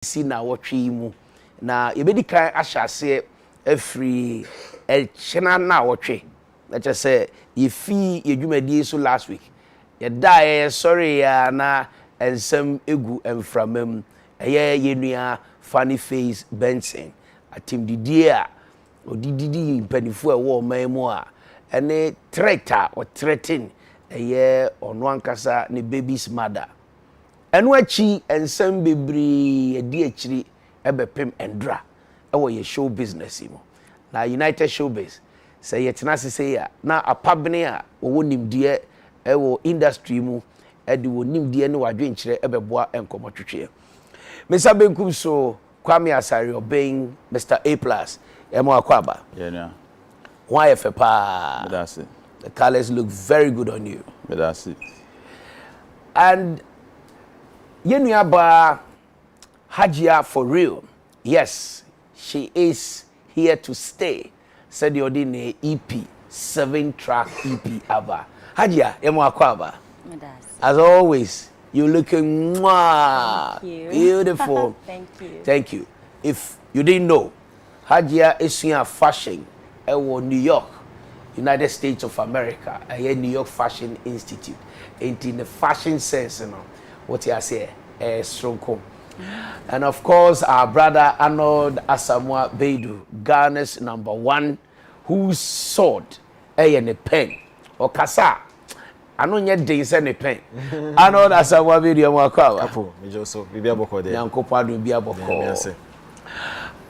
si na wotwe mu na yebedi kan ahyase every chena na wotwe na che say yefi yedwumadi so last week yeda sorry ya na ensem egu emframam yenua funny face Benson atim didie a odididi mpanifo ewo man mu a ene traitor or threaten ono ankasa ne baby's mother enu achi ensem bebri edi achiri ebepem endra ewo ye show business mu na United Showbiz say yetena sese ya na apabene a wo nimdie ewo industry mu edi wo nimdie ne wadwenkyere ebeboa enkomotwetwe Mr. Benkum so Kwame Asari obeying Mr. A+. Emo akwaba. Yeah, yeah. Why pa? That's it. The colors look very good on you. That's it. And Yenuaba Hajia for real. Yes, she is here to stay. Said the ordinary EP, 7-track EP aba. Hajia, emo akwaba. As always, you're looking mwah, beautiful. Thank you. Thank you. If you didn't know, Hajia is in fashion at New York, United States of America, at New York Fashion Institute. In the fashion sense, you know, what you say, strong. And of course, our brother Arnold Asamoah Beidu, Ghana's #1, whose sword, a pen, or kasa. I don't yet dance any pen. I know that's a video.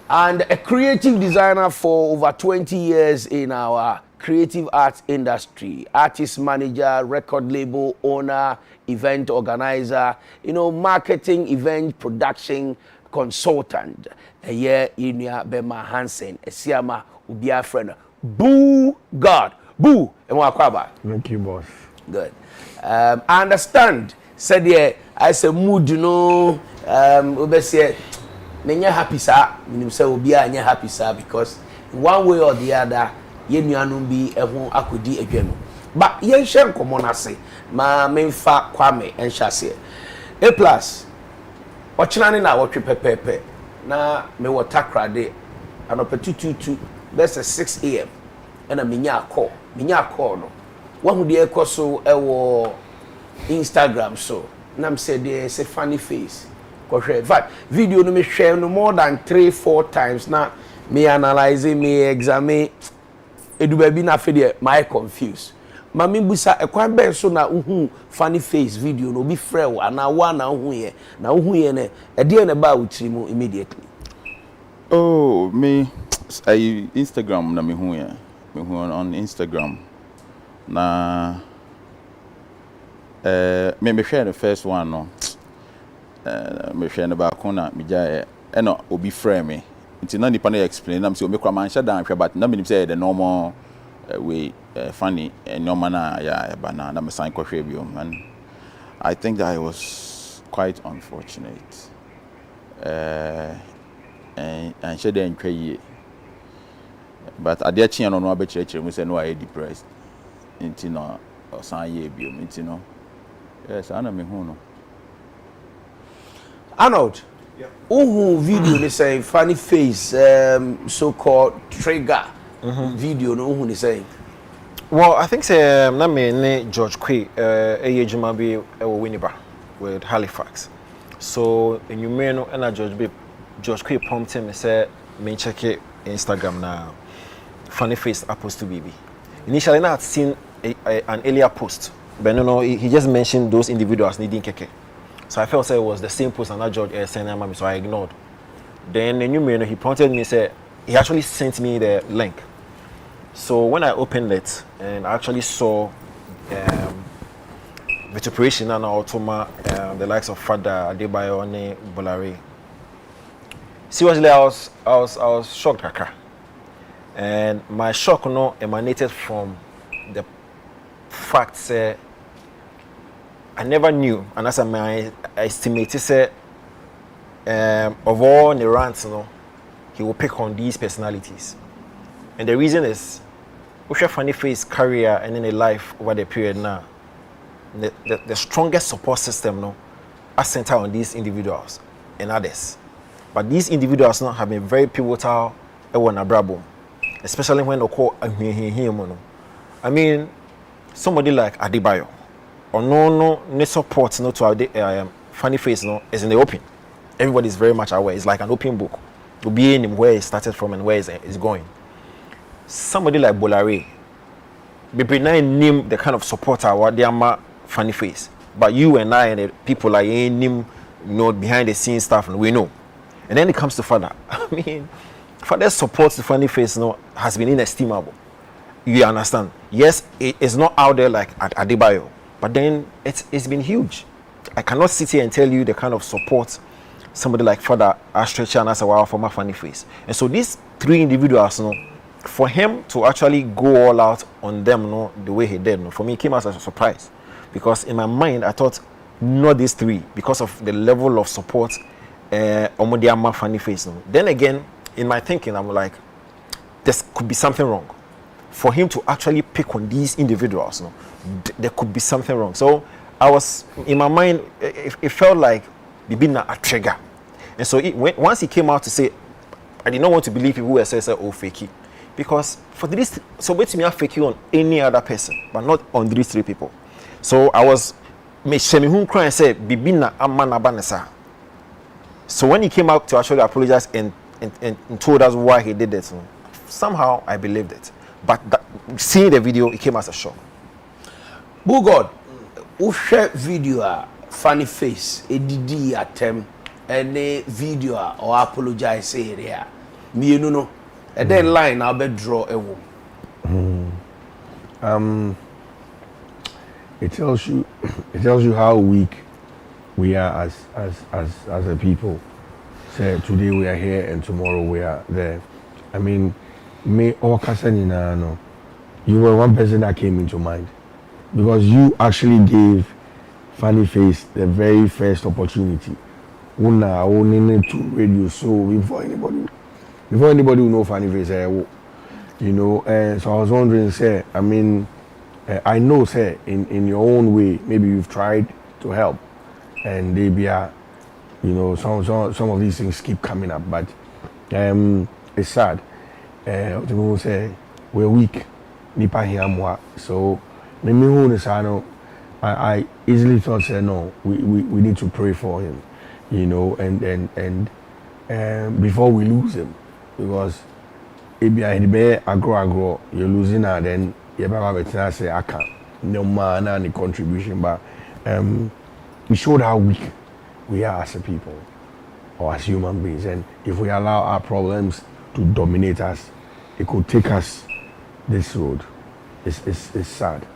And a creative designer for over 20 years in our creative arts industry, artist manager, record label owner, event organizer, marketing, event production consultant. A year in Bema Hansen, a Siama Ubia friend. Boo God. Boo. Thank you, boss. Good. I understand. Said yeah, I say mood, obese nenya happy sir. Minim say obi a nya happy sir because one way or the other, ye nuanum bi ehun akodi adwam. But yen share nkomo na say ma memfa Kwame enhyase. A+, ochina na wotwe pepepe na me watakra de anopetututu that's 6 AM and minya call no. One day so ewo Instagram so nam say there's a funny face. In fact, video no me share no more than 3-4 times now. Me analyzing, me examine. Edu baby na fe my confused. Mami busa ekwan ben so na funny face video no be frɛ ana wa na ye ne e de na ba utiri mu immediately. Oh, me Instagram na me hu ye. Me hu on Instagram. Na me share the first one no me share the back corner me ja no obi frame me nti na nipa na explain am say o me kwa man sha dan hwe but na me say the normal way funny normal na ya ba na me sign kwa hwe bi and I think that it was quite unfortunate and she dey ntwa ye but ade achi no no abekire me say no I depressed into no osan ye biom into no yes ana me hu no Arnold, yeah. Video they say funny face so called trigger video no they say. Well, I think say na me George Quay ejuma bi Winneba with Halifax. So in you know and George Quay prompted me say me check it Instagram now funny face supposed to be. Initially I had seen an earlier post, but no, he just mentioned those individuals needing keke. So I felt say it was the same post and that George sent me, so I ignored. Then the new man he prompted me, say he actually sent me the link. So when I opened it and I actually saw vituperation and automa, the likes of Father Adebayo and Bolare. Seriously, I was shocked, Kaka. And my shock emanated from the fact say I never knew, and as I estimated say of all the rants, he will pick on these personalities. And the reason is we have funny face career and in a life over the period now. The strongest support system are centered on these individuals and others. But these individuals now have been very pivotal in Abrabo, especially when they call him. I mean, somebody like Adebayo, or no support no to funny face no is in the open. Everybody is very much aware. It's like an open book to be in where it started from and where it's going. Somebody like Bolare, maybe name the kind of supporter what they are funny face, but you and I and the people like him, behind the scenes stuff, and we know. And then it comes to Father. I mean, Father's support to funny face has been inestimable. You understand? Yes, it's not out there like at Adebayo, but then it's been huge. I cannot sit here and tell you the kind of support somebody like Father Astrid and as a while for my funny face. And so these three individuals, for him to actually go all out on them, the way he did, for me, it came as a surprise. Because in my mind, I thought, not these three, because of the level of support, my funny face. Then again, in my thinking, I'm like, there could be something wrong. For him to actually pick on these individuals, there could be something wrong. So I was, in my mind, it felt like being a trigger. And so once he came out to say, I did not want to believe people who said, oh, fakey. Because for this, so wait me, I fake you on any other person, but not on these three people. So I was, cry and say, Bibina Amanabanesa. So when he came out to actually apologize and told us why he did it, somehow I believed it. But seeing the video, it came as a shock. Bugod, who share video funny face, ADD attempt, any video or apologize area. Me no. And then line I'll be draw a woman. It tells you how weak we are as a people. Say today we are here and tomorrow we are there. I mean, me or Kasanina, no, you were one person that came into mind because you actually gave Funny Face the very first opportunity. Una only to radio so before anybody will know Funny Face, and so I was wondering, say, I mean, I know, say, in your own way, maybe you've tried to help, and they be some of these things keep coming up, but it's sad. People say we're weak, nipa hiamwa. So I easily thought, say no, we need to pray for him, and before we lose him, because if you agro, you're losing her, then you better say I can't. No man any contribution, but we showed how weak we are as a people or as human beings, and if we allow our problems to dominate us, it could take us this road. It's sad.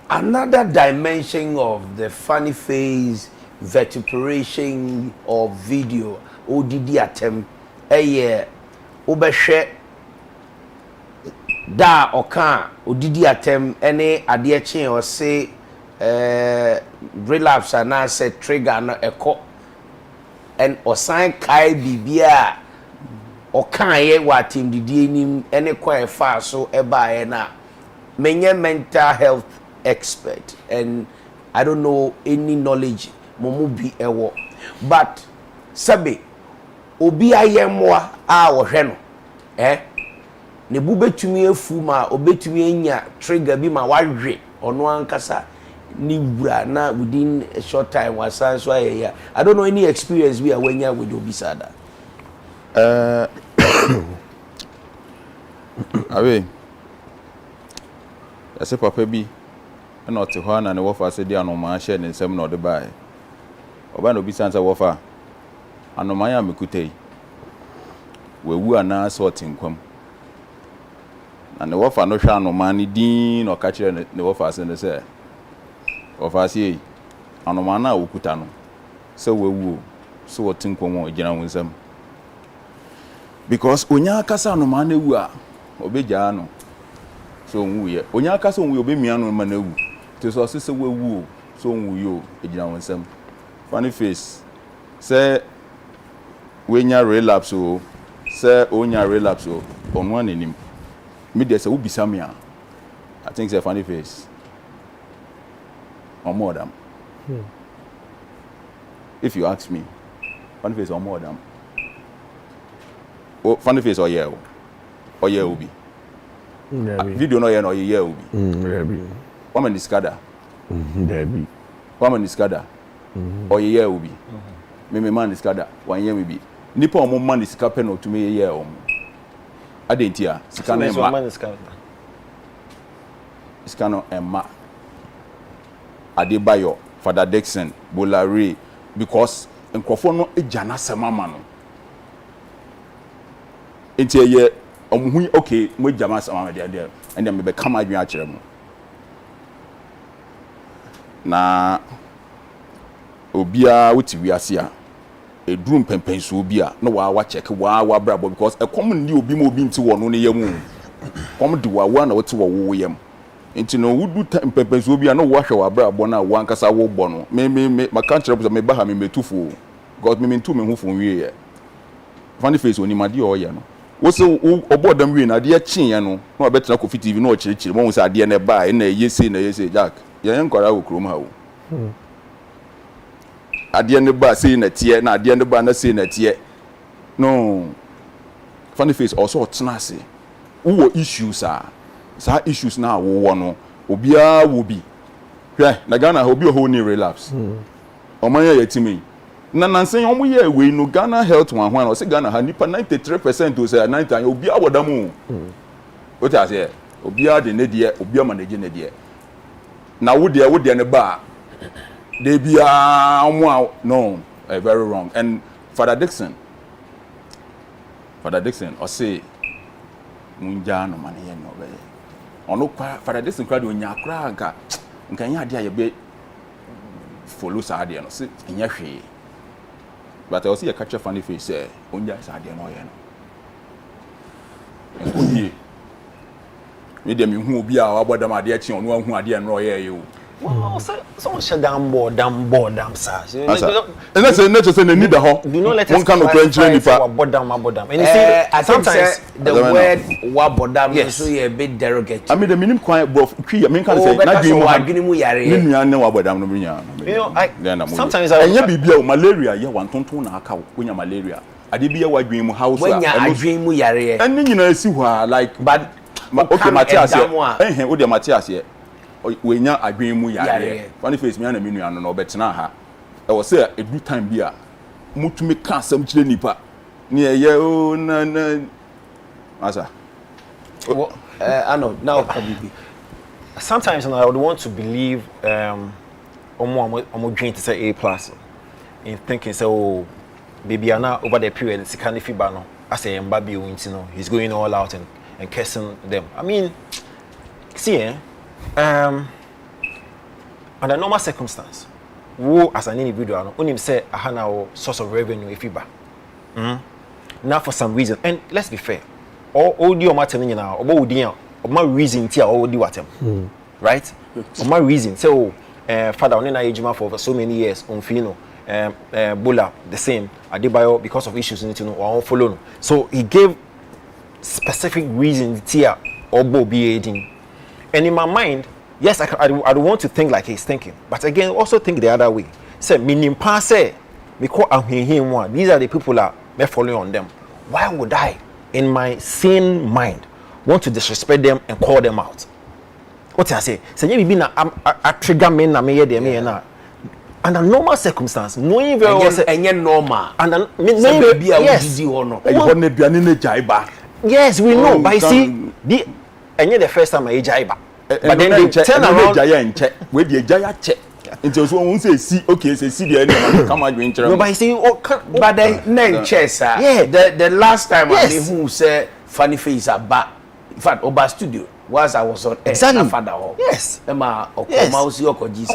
Another dimension of the Funny Face vituperation of video ODD attempt obehwe da oka ODD attempt any ade chen or say relapse and I said trigger no eko and osan kai bibia oka ye wa team didi nim any kwa fa so eba na menye mental health expert and I don't know any knowledge momu bi ewo but sabe obi ayemwa a wo hwe no ne bu betumi afu ma obetumi anya trigger bi ma wadwe ono ankasa ni wura na within a short time wasan so ayeya I don't know any experience we awanya with obisada awe ase papa bi na ote ho na ne wofa se dia no ma share ne nsem na ode bae oba na obisan se wofa anoman ya mekutai wewu ana sorting kwam na ne wofa no hwa anoman ni din no ka kire ne wofa se ne se wofa se anoman na okuta no se wewu so wotin kwam o gina wonsam because onya akasa anoman na ewu a obeja no so onwuye onya akasa onwuye obemia no ma na ewu te so se wewu so onwuye egina wonsam Funny Face say wenya relapse o say onya relapse o onwa nanim me dey say wo bisam ya I think say Funny Face or more than if you ask me Funny Face or more than funny face or yeah obi video no yeah no yeah obi Debbie woman discada Debbie woman discada or yeah obi me man discada one year bi nipa o mo man disca pen o to me yeah o adentia sika na emma sika no emma Adebayo Father Dixon Bolare because nkrofo no ejana semama no enti ye omuhu okay mo ejama semama de and me be kama adwen a kire mo na obia wuti wiase a edrum pempenso obia no wa check wa brabo because e kom ndi obi mo obi nti wo no ne yamu kom di wa na wote wo yam enti no wudu pempenso obia no wo hwe wa brabo na wo ankasa wo bo no me maka kire me ba ha me metufo god me ntu me hu fo wie funny face oni made o ye no wo se obodam wie na de chin ye no na obetena Kofi TV no o kire mo hu se ade na ba na yese jack ye nkwara wo krom ha wo ade ne ba sei na tie na ade ne ba na sei na tie no funny face also tnase wo issues sa issues na wo no obia wo bi hwe na Ghana obi ho ni relapse omanya yetimi na nansen omo ye we no Ghana health wan ho na o se Ghana ha nipa 93% o say 90 obia wodamu o ta say obia de ne die obia manage ne die na wo de ne ba they be no very wrong. And Father Dixon or say munja no mane ye no be ono kwa Father Dixon kwa de onya kra nka nya ade aye be follow sa ade no say nya hwe but I also catch a funny face say onja sa ade no ye no nkodi me dem hu obi a wabodam ade a chi ono hu ade no ye ye o well, so shut down board, sir. Let's say they need the home. Do not let us bodam. And you see, sometimes the word wabodam is a bit derogatory. I mean, the minimum quiet bro. I mean, can't say not sometimes I be malaria. You want to na aka when you malaria. I did be a white dream house. When you dream yare. And you know, see why like but okay, Matthias here. What the Matthias here? We nya adwen mu yare funny face me na me nua no obetena ha e wo say a good time bia mutumi ka asam kire nipa ne ye o na asa ano now sometimes I would want to believe omo dwen to say A+ in thinking say oh baby ana over the period sikani fiba no as a mbabi o ntino he's going all out and cursing them. I mean see under normal circumstance, who as an individual, only say a source of revenue if you buy. Now for some reason, and let's be fair, all the matter now, or my reason here, all the water, right? Or my reason, so father on age for so many years on Fino, Bola the same, Adebayo because of issues need to know or follow. So he gave specific reasons here or be aiding. And in my mind, yes, I don't want to think like he's thinking, but again, also think the other way. Say, meaning passe, because I'm him one. These are the people that may follow on them. Why would I, in my sane mind, want to disrespect them and call them out? What I say? Say, maybe a trigger me na me me na. Under normal circumstance, knowing very well, and normal, and yes, we know. But see, the first time I jaiba. But then they turn around and check with the giant check until someone says see okay say see the come out no but see but then name chess the last time I who said funny face about in fact Oba studio was I was on exactly father yes Emma Okomaosi Okoji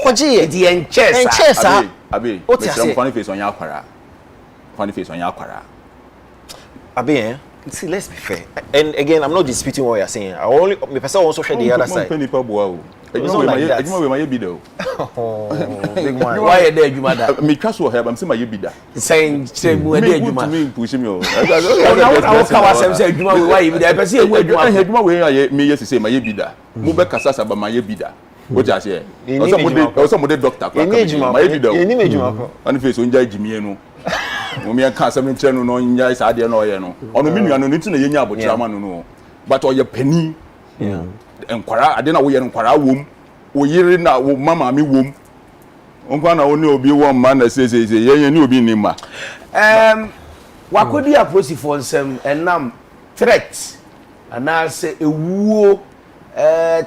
the chess Abi what you say funny face on your akwara Abi see, let's be fair. And again, I'm not disputing what you're saying. I only my person also share the other side. It's not like that. Big man. Why are there, you mother? Me trust what I'm saying. My bida. Saying where there, you me push me. I will cover some say you why you there. But see where you where me yes say my bida. Mo be kasa sa ba my bida. What you say? Also mo doctor. My bida. And face on jai Jimmy no. me can some channel no nya is ade no ye no ono me nua no nti na yenya abotra ma no but oye pani enkwara ade na wo ye enkwara wom wo yiri na wo mama mi wom onko na wo ne obi wo ma na say ye ni obi ni ma wakodi aprosi for nsem enam threat ana se ewuo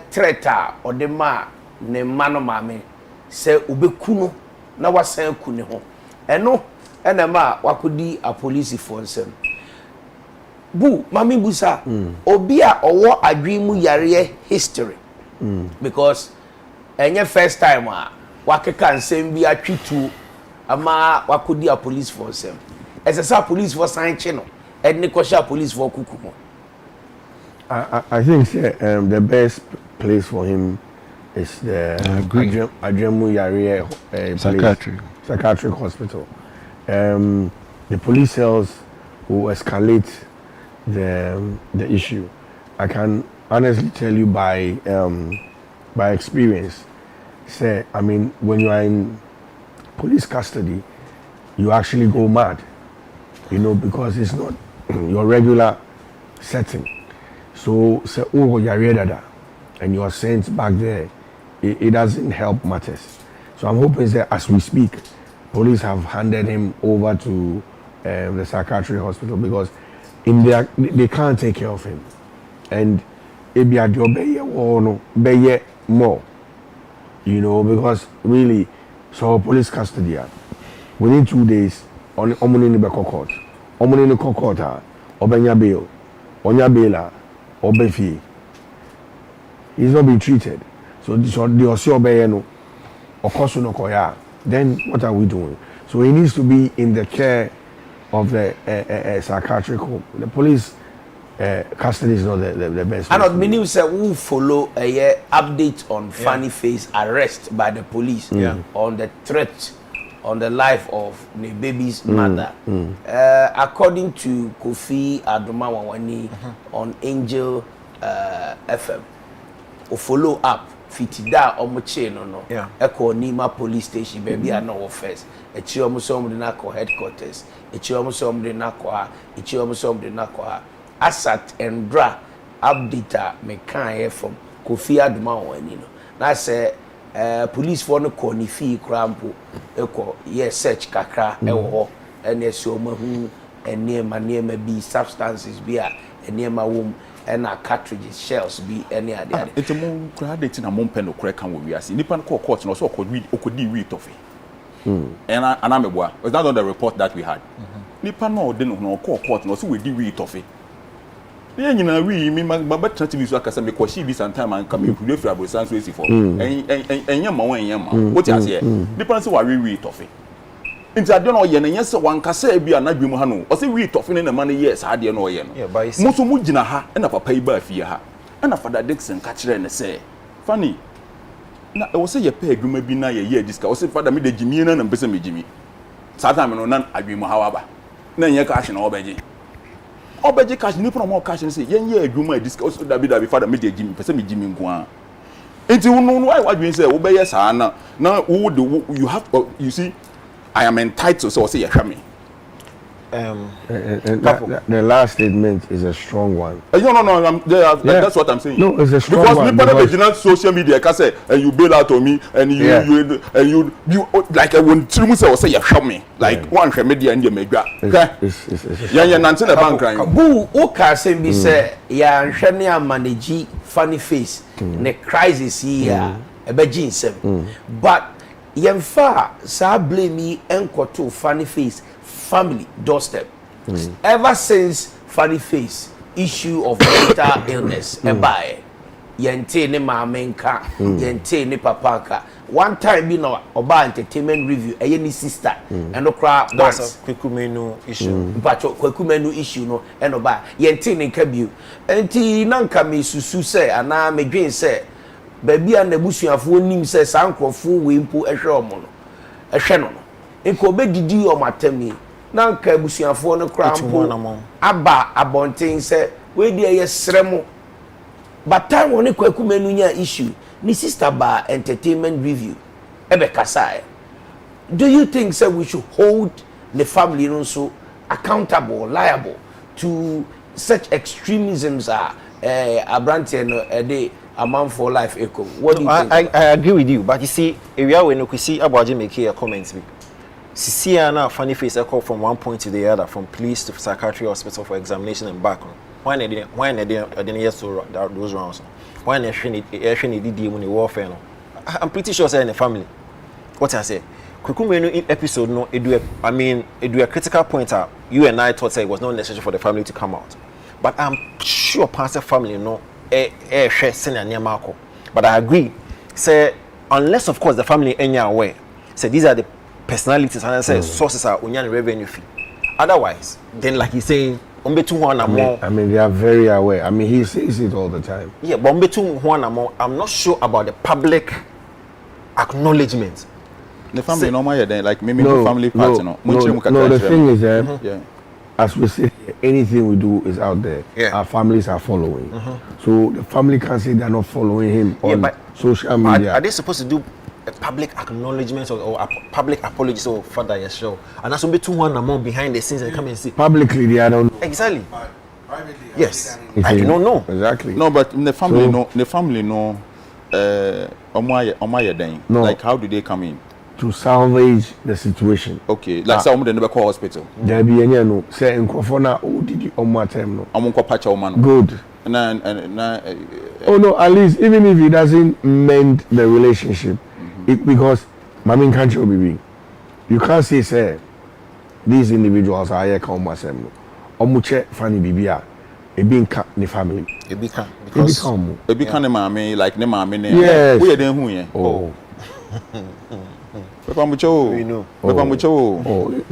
threat a odema ne mano mame se obekunu na wasan ku ne ho eno enema wakodi apolisi for nsem bu mami busa obi a owo adwemu yare history because enye first time a wakeka nsem bi atwitu ama wakodi apolisi for nsem esa police for sign chino and Nikosha police for kuku. I think the best place for him is the Adremu Yare psychiatric hospital. The police cells will escalate the issue. I can honestly tell you by experience. Say, I mean, when you are in police custody, you actually go mad. You know, because it's not your regular setting. So, and you are sent back there, it doesn't help matters. So I'm hoping that as we speak, police have handed him over to the psychiatric hospital because they can't take care of him. And it be at your more, you know, because really, so police custody, within 2 days, on omuni court. Omuni ni court obenya bail. Onya bail obefi. He's not being treated. So the osio obeye no okoso no koya. Then what are we doing? So he needs to be in the care of the psychiatric home. The police custody is not the best. And not many say who follow a update on Funny Face arrest by the police on the threat on the life of the baby's mother. According to Kofi Adoma on Angel FM, o follow up fitida omoche no eko Nima police station baby no first echi omusom de na headquarters echi omusom de na echi omusom de na asat endra update me kan from Kofi Adoma wani no na say police for no koni fi krampo eko search kakra ewo ho ene so mahu enema bi substances bi a enema wom ena cartridges shells bi any ade it's a more credit na mo pen no correct kan we asi nipa no court no so okodi read of it and ameboa was not on the report that we had nipa no de no court no so we di read of it ye nyina wi mi ba try so akasa me kwashi bi Santana man come improve free abrosan so esi for enye ma won enye ma what you say nipa so wa read of it nti ade no ye na nyese wankasa bi anadwemu ha no o se wi tofe ne na ma no yes ade no ye no muso mu gina ha na papa yi ba afie ha na Father Dixon ka kire ne se funny na o se ye pa adwuma bi na ye diska o se Father me de gimi na mpese me gimi satan me no na adwemu ha wa ba na nye cash na obeji cash ni pro mo cash ne se ye adwuma diska o se David Father me de gimi pese me gimi nko a nti no why adwuma se wo be ye sa na you have you see I am entitled so say me. And the last statement is a strong one. No, that's what I'm saying. No, it's a strong one. Because people social media can say, and you bail out on me, and you like I won't say me. Like one media and you make that. Yeah, Nancy the bank crying. Boo, okay, say be say, yeah, Shania manage Funny Face, the crisis here, a begin sem. But Yemfa sa blame me enko Funny Face family doorstep. Ever since Funny Face issue of mental illness ebae yente ne mamenka yente ne papaka one time be no oba entertainment review eye ni sister and okra that's kwekumenu issue kwekumenu issue no and oba yente ne nka biu enti nanka me susu se ana medwen se baby a nabusuafo nim se sankrofo wempo ehwe omo no ehwe no enko obedidi o matami nanka busuafo no krampo aba abonten se we dey yesremo but time woni kwakumenu nya issue ni sister ba entertainment review ebe kasai do you think say we should hold the family also accountable, liable to such extremisms are Abranti and a man for life echo. What do you think? I agree with you, but you see, if you are when you see Abaji make a comment, see now funny face echo from one point to the other, from police to psychiatry hospital for examination and back on. Why they didn't yes to those rounds? Why they did the warfare? I'm pretty sure say in the family. What I say, Kukumenu episode no, it do a critical point out. You and I thought say it was not necessary for the family to come out, but I'm sure past the family no. But I agree. Say unless of course the family any aware. Say these are the personalities and I say sources are only revenue fee. Otherwise, then like he's saying, I mean they are very aware. I mean he says it all the time. Yeah, but I'm not sure about the public acknowledgement. The family normal then like maybe no, family part no. No, the thing is yeah. As we say, anything we do is out there. Yeah. Our families are following. So the family can't say they're not following him on social media. Are they supposed to do a public acknowledgement or a public apology so Father yes show? And that's be 2-1 among behind the scenes and come and see. Publicly they don't know. Exactly. Yes. I do not know. Exactly. No, but in the family no no. Like how do they come in? To salvage the situation. Okay, like someone they never call hospital. There be any no say nkofona did you time no. Amunko pacha woman. Good. Oh no, at least even if it doesn't mend the relationship, because Mamin can't show baby. You can't say these individuals are here come masem no. Omuche fani bibia e be nka ne family. E be kan because e be kan ne mama like ne mama ne. Yes. Who you den hu yen? Oh. Oh,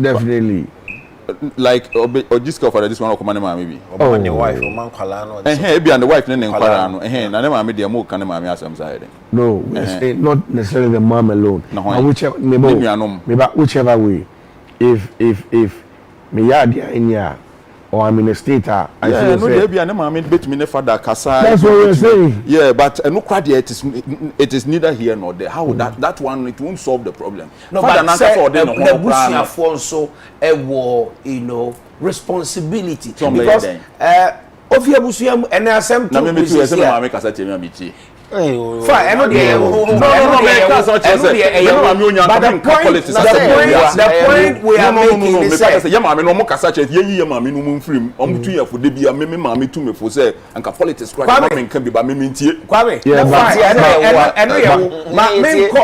definitely. Like or just go for this one or maybe. Or the wife or man kwala no. Be and the wife then kwala no. Na dem ame dey mo kan mama asem side. No, not necessarily the mom alone. And whichever way. If me yard in here or I'm in a state I no there be and mama bet me ne father kasa. That's what we're saying. Yeah, but no kwade it is neither here nor there. How that one it won't solve the problem. No, but the bushia so you know responsibility because ofia bushia and asem to na me too say mama kasa temi amiti. Fine, I know but the point we are making is that mama no mo kasa che ye mama no mo mfrim om tu ya fo de bia me mama tu me fo say anka politics crack na me nka bi ba me ntie Kwame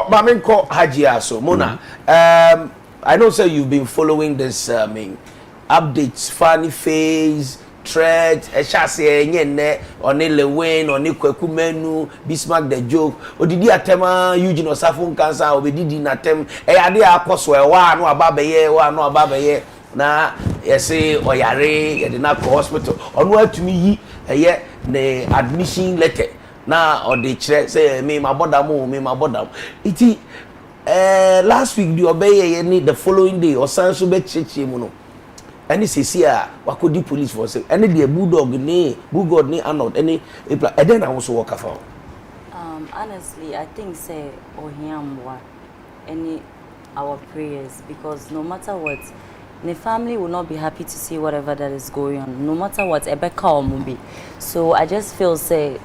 ma me nko hajia so mona I know say you've been following this updates funny phase thread eshase enye oni lewin oni kwakumenu Bismarck the joke odidi atema Eugene Osafo cancer obedidi na tem ade akoso wa no ababeye na yesi oyare ye de na hospital onu atumi yi eye ne admission letter na odi kire say me mabodam iti last week the obeye ni the following day osanso be cheche mu no any CCA wakodi police for say any the bulldog ni anod any and then I also work for honestly I think say ohiamwa any our prayers because no matter what the family will not be happy to see whatever that is going on no matter what Abeiku or Mubi. So I just feel say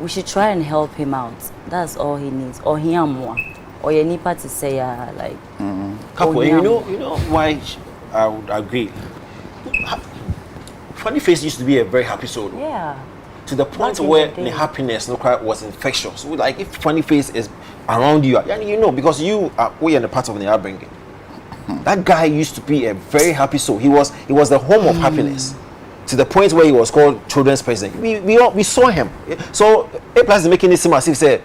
we should try and help him out. That's all he needs. Ohiamwa or you need to say like couple you know why I would agree. Funny Face used to be a very happy soul. Yeah. To the point where the happiness was infectious. So like if Funny Face is around you, you know, because you are the part of the upbringing. That guy used to be a very happy soul. He was the home of happiness. To the point where he was called children's president. We saw him. So A+ is making it seem as if say,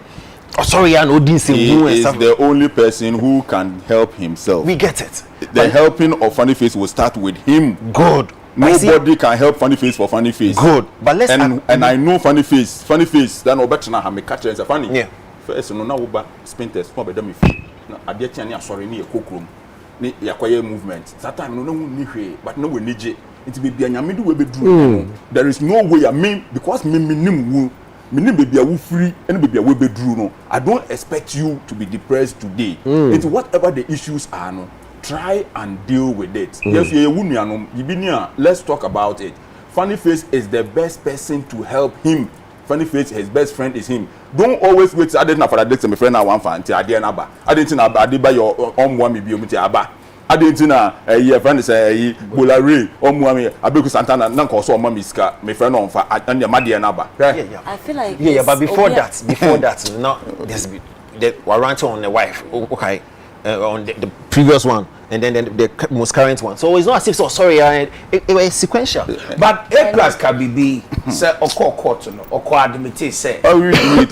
oh sorry, I know this. He is the only person who can help himself. We get it. The helping of Funny Face will start with him. Good. Nobody can help Funny Face for Funny Face. Good. But let's and I know Funny Face. That no better na have me catch and funny. Yeah. First no na uba spinters for be me fi. Na adietia ni asori ni ekokrom. Ni yakoye movement. That time no ni hwe but no we nije. It be bia nyame do we be dru. There is no way I mean because me nim wu. Me nim baby a free and baby a we be dru no. I don't expect you to be depressed today. It's whatever the issues are no. try and deal with it. Yes, let's talk about it. Funny Face is the best person to help him. Funny Face, his best friend is him. Don't always wait. I didn't have for that. My friend, I want fan. I didn't have. I didn't know. I did buy your own one. Maybe you meet Abba. I didn't know. Your friend is a Bulari. Omwami. Abeiku Santana. Nanko so Mami Ska. My friend on for and your Madi and Abba. Yeah. I feel like But before that, not there's the warranty on the wife. Okay. On the previous one, and then the most current one. So it's not as if it was sequential. But A plus can be say court no admit say read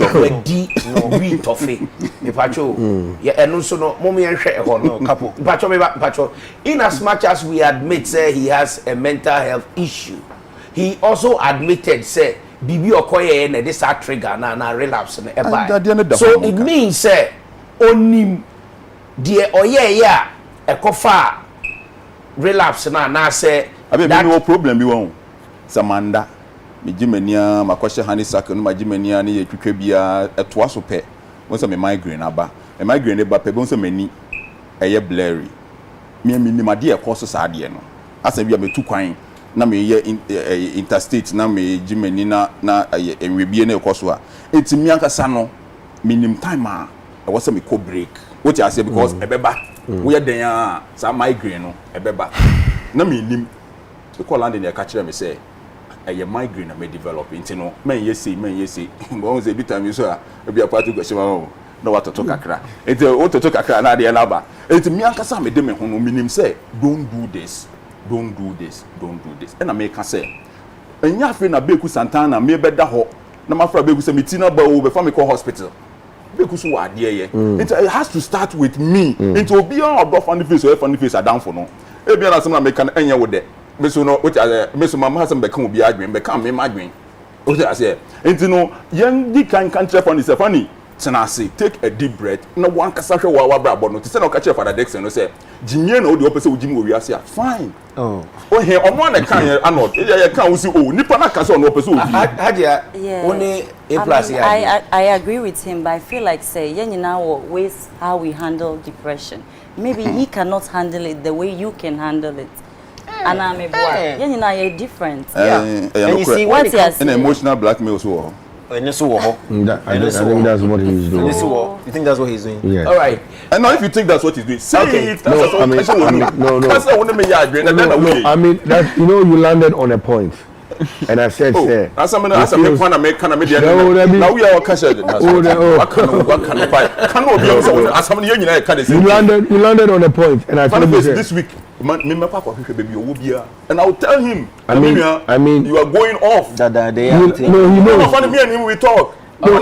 toffee me pacho yeah and so no mommy and share no couple pacho in as much as we admit say he has a mental health issue, he also admitted say bibi okoye na this trigger na relapse na eba. So it means say onim die oye ya ekofa relapse na say that no problem bi won Samanda me jimania makwahye hanisaka no majimania ne yetwetwa bia etoa so pe won say me migraine aba e migraine ba pe won say mani eye blurry me nimade e koso sa de no asa bia me tu kwan na me ye interstate na me jimani na enwebie na ekoso a etimi ankasa no minim time a e wo say me ko break what I say because ebeba we are there some migraine no ebeba na me nim we call land in the catch me say a migraine may develop into no men yes but say bit time you so be a party go shema no what to talk akra it what to talk akra na dey laba it me ankasa me de me ho no minim say don't do this and I make say enya afi na Abeiku Santana me beda ho na mafra Abeiku say me tina ba wo be fa me call hospital. It has to start with me. It will be on above Funny Face or Funny Face are down for no. Maybe I'm some American enya with that. Meso no, which Meso Mama has some become be arguing, become me migraine. What I say, and you know, young di can trap on is funny. Tenacity, take a deep breath. No one can say wa brabo no. To say no catch for the Dex and say, Jinye no the opposite with Jimmy we say fine. Oh here on one can anot. You can see oh nipa na can say on opposite. Only A plus. I agree with him, but I feel like say now ways how we handle depression. Maybe he cannot handle it the way you can handle it. And I'm a boy. You're different. And you see what he has an emotional blackmail so. I think that's what he's doing. You think that's what he's doing? Yeah. All right. And now if you think that's what he's doing, say it. No, I mean, no. I mean that you landed on a point. And I said, sir. That's something I make kind of media. Now we are cash. You landed on a point, and I told you this week. And I'll tell him. I mean, you are going off. No, he knows. Funny me and him we talk. All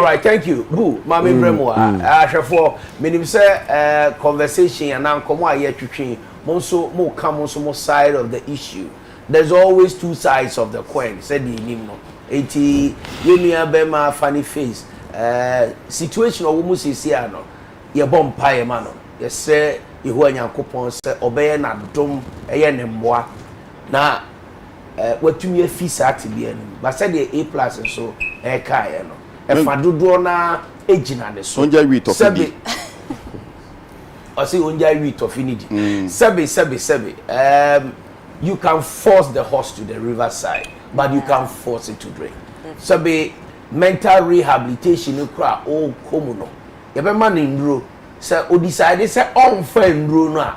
right, thank you. Boo, Mami Bremo. I for minim say conversation and now come here to more come on more side of the issue. There's always two sides of the coin. Said the Nimno. 80 Yenia Bema Funny Face. Situation of almost is here. No, your bomb pie man. Yes, sir. You who are Yankopon say obey na dom nemwa. Na what you fees at the but said the A plus and so kaya no. E fadodo na ejina de so. Onja wheat of Fidi. I say onja wheat of Fidi. Sebe. You can force the horse to the riverside, but you can't force it to drink. So be mental rehabilitation you cry oh komuno. You be man in ro. So o decide say on friend ro no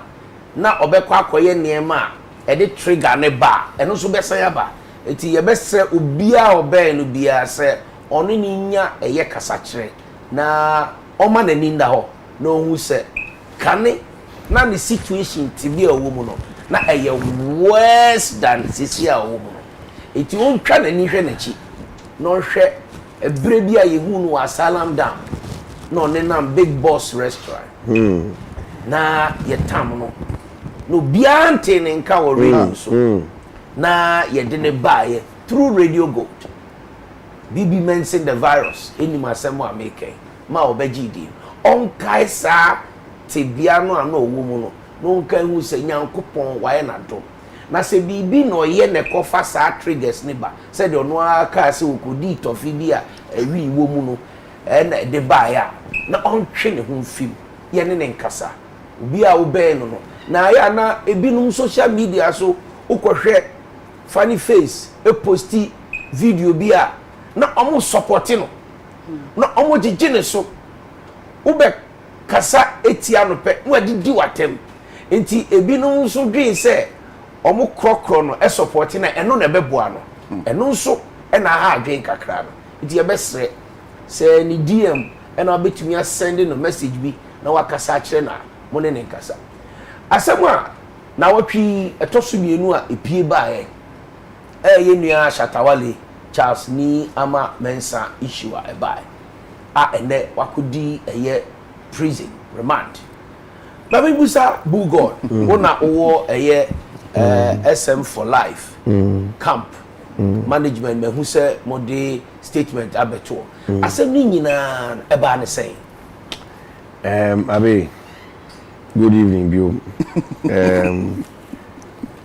na obekwa akoye niema e de trigger ne ba e no so be say ba. Eti ye be say obia obe no bia say ono ni nya eye kasa kire na oma na ninda ho no hu say kane na the situation ti bi a wo mu no na eye worse than sisi a wo mu no eti won twa na ni hwe na chi no hwe ebre bi a ye hu no Asylum Dam no ne nam Big Boss restaurant na ye tam no biante ne nka wo radio so na ye de ne buy through Radio Gold bibi mention the virus eni masemo ameke ma obegidi on kaisa te bia no ana owo mu no no nka hu se Nyankopon waye na do na se bibi no ye ne kofa sa triggers ne ba se de ono aka se okodi tofi bi a ewi wo mu no de ba ya na on twe ne ho fim ye ne nkasa obi a wo be no na ya na ebinum social media so ukohwe funny face e posti video bi a na omo support no na omo gigine so ube kasa etia no pe na didi watem enti ebinum so dwen se omo krokro no e support na eno na beboa no eno so e na ha adwen kakra no enti e besre se ni DM e na betumi send no message bi na wakasa kire na mo ne nkasa asemwa na watwi etoso mienu a epie baaye ye nua Shatawale Charles ni ama mensa issue a baaye ene wakodi eye prison remand na bibusa bu god wona owo eye SM for life camp management me hu se mode statement abeto asem ni nyina e ba ne say Abei, good evening, Bill.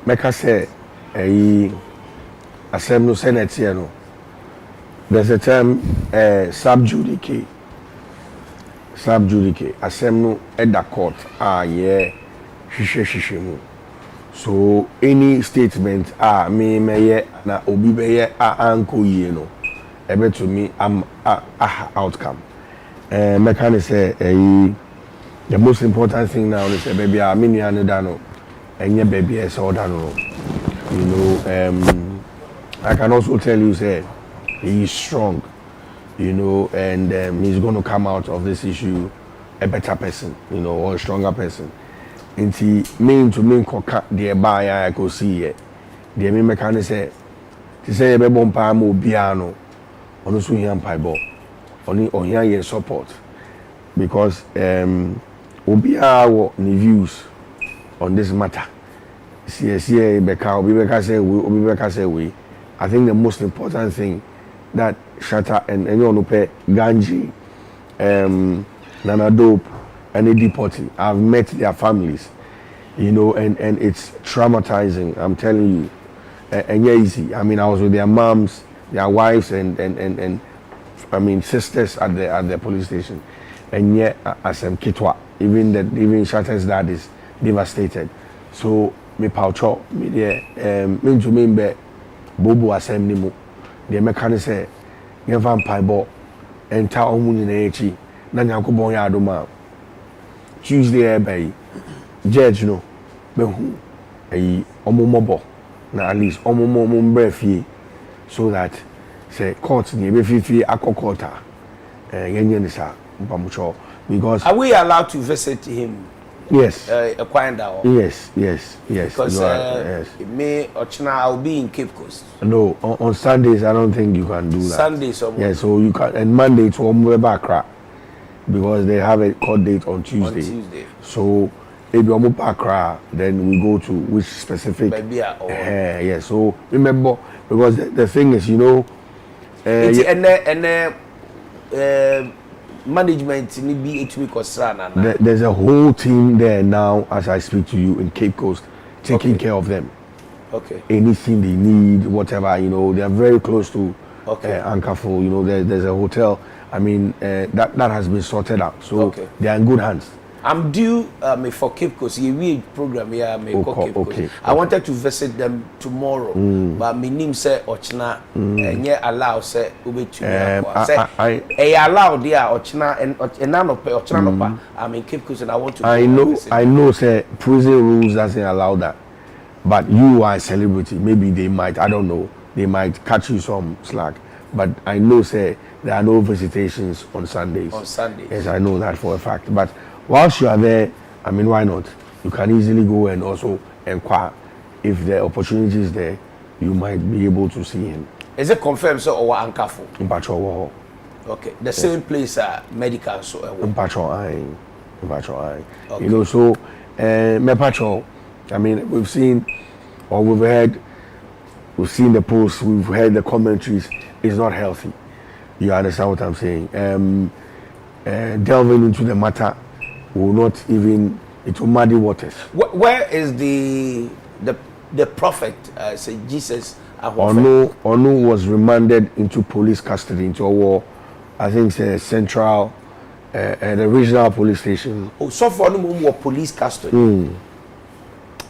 Meka say, asem no Senate here no. There's a term, sub judice. Sub judice. Asem no at the court. Yeah, shishe mu. So any statement, me na obi be anko ye no. Ebe to me, I'm outcome. Mechanic say the most important thing now is baby I mean you know and your baby is all done. You know, I can also tell you say he is strong, you know, and he's going to come out of this issue a better person, you know, or a stronger person. And he mean to mean coca the buy I could see it. The mechanic say to say baby bompa mo piano on the swing and pipe ball. Only on here support because obiara ni views on this matter. See Beka say we. I think the most important thing that Shatta and you know pay Ganji, Nana Dope and Eddie Potty. I've met their families, you know, and it's traumatizing. I'm telling you, and yeah, easy. I mean, I was with their moms, their wives, and I mean sisters at the police station, and yet as Kitwa, even Shatta's dad is devastated. So me paucho me there me to me be bobo asem ni mu. The mechanic say ye vampire bo enter omu ni na echi na Nyankopon ya adoma. Tuesday ebe judge no be hu omo mobo na at least omo mbre fie so that say court ni be fifi akokota yenye ni sa mpamucho because are we allowed to visit him? Yes. Yes. Because yes. I'll be in Cape Coast. No, on Sundays I don't think you can do that. Sundays or yeah, so you can, and Monday to Omwebakra because they have a court date on Tuesday. So if you Omwebakra, then we go to which specific. Yeah. So remember, because the thing is, you know. Management need be 8 weeks or so. There's a whole team there now as I speak to you in Cape Coast taking care of them. Okay. Anything they need, whatever, you know, they're very close to Ankerful, you know, there's a hotel. I mean, that has been sorted out. So they're in good hands. I'm due for Cape Coast. We program here. Cape Coast. I wanted to visit them tomorrow, but my name say Ochina, and yeah, allow say ube to say allow there Ochina and Ochina. I'm in Cape Coast and I want to. I know. Say prison rules doesn't allow that, but you are a celebrity. Maybe they might. I don't know. They might catch you some slack. But I know say there are no visitations on Sundays. On Sundays. Yes, I know that for a fact. But whilst you are there, I mean, why not? You can easily go and also inquire. If the opportunity is there, you might be able to see him. Is it confirmed so or Ankafu? Mpacho. Okay. The same place medical so Mpacho. Okay. You know, so Mepacho, I mean, we've seen the posts, we've heard the commentaries. It's not healthy. You understand what I'm saying? Delving into the matter will not even, it will muddy waters. Where is the prophet, say Jesus? Onu was remanded into police custody, into a war, I think it's central, the regional police station. Oh, so for Onu police custody.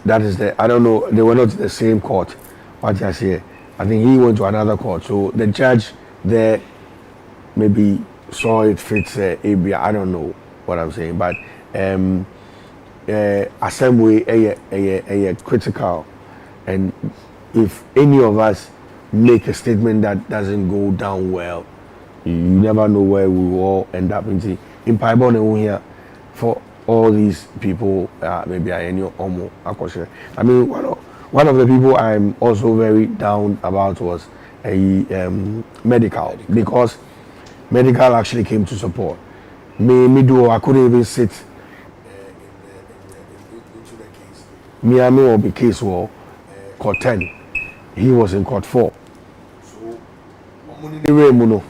that is the, I don't know, they were not in the same court. What I say, I think he went to another court. So the judge there maybe saw it fits ABI. I don't know what I'm saying, but assembly a critical, and if any of us make a statement that doesn't go down well, you never know where we will all end up in Paibon here for all these people. Maybe I any almost akoshe. I mean, one of the people I'm also very down about was a medical, because medical actually came to support me do. I couldn't even sit into the case. Me I know the case was court 10. He was in court 4. So muno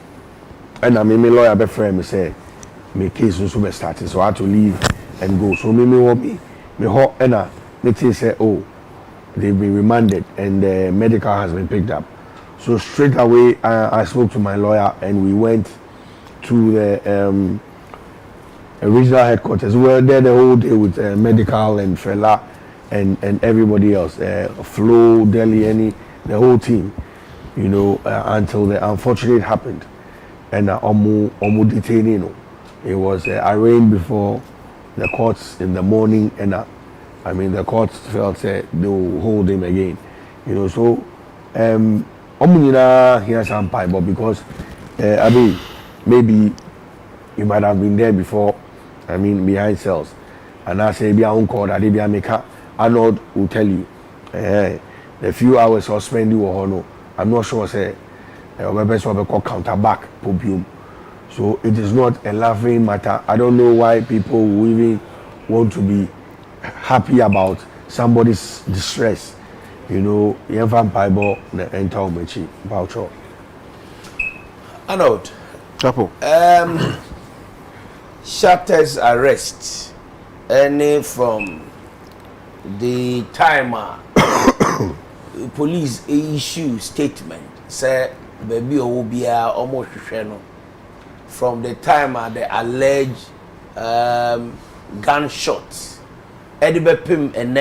and I mean, my lawyer be friend me say my case also be starting, so I had to leave and go. So me ho and me say, oh, they've been remanded and the medical has been picked up. So straight away I spoke to my lawyer and we went to the regional headquarters. We were there the whole day with medical and Fela and everybody else, Flo, Delhi, the whole team, you know, until the unfortunate happened. And omu detaining, it was arraigned before the courts in the morning, and I mean the courts felt they will hold him again, you know. So omu here some pipe, but because I mean maybe you might have been there before. I mean behind cells, and I say be a call that they be a maker. Arnold will tell you the few hours or spend you or no. I'm not sure say counter back podium. So it is not a laughing matter. I don't know why people will even want to be happy about somebody's distress. You know, Yemfam Paibo and Taumechi Boucho. Arnold. Chapo. Shatter's arrest, any from the time police issue statement say baby will be almost from the time the alleged gunshots Edibepim and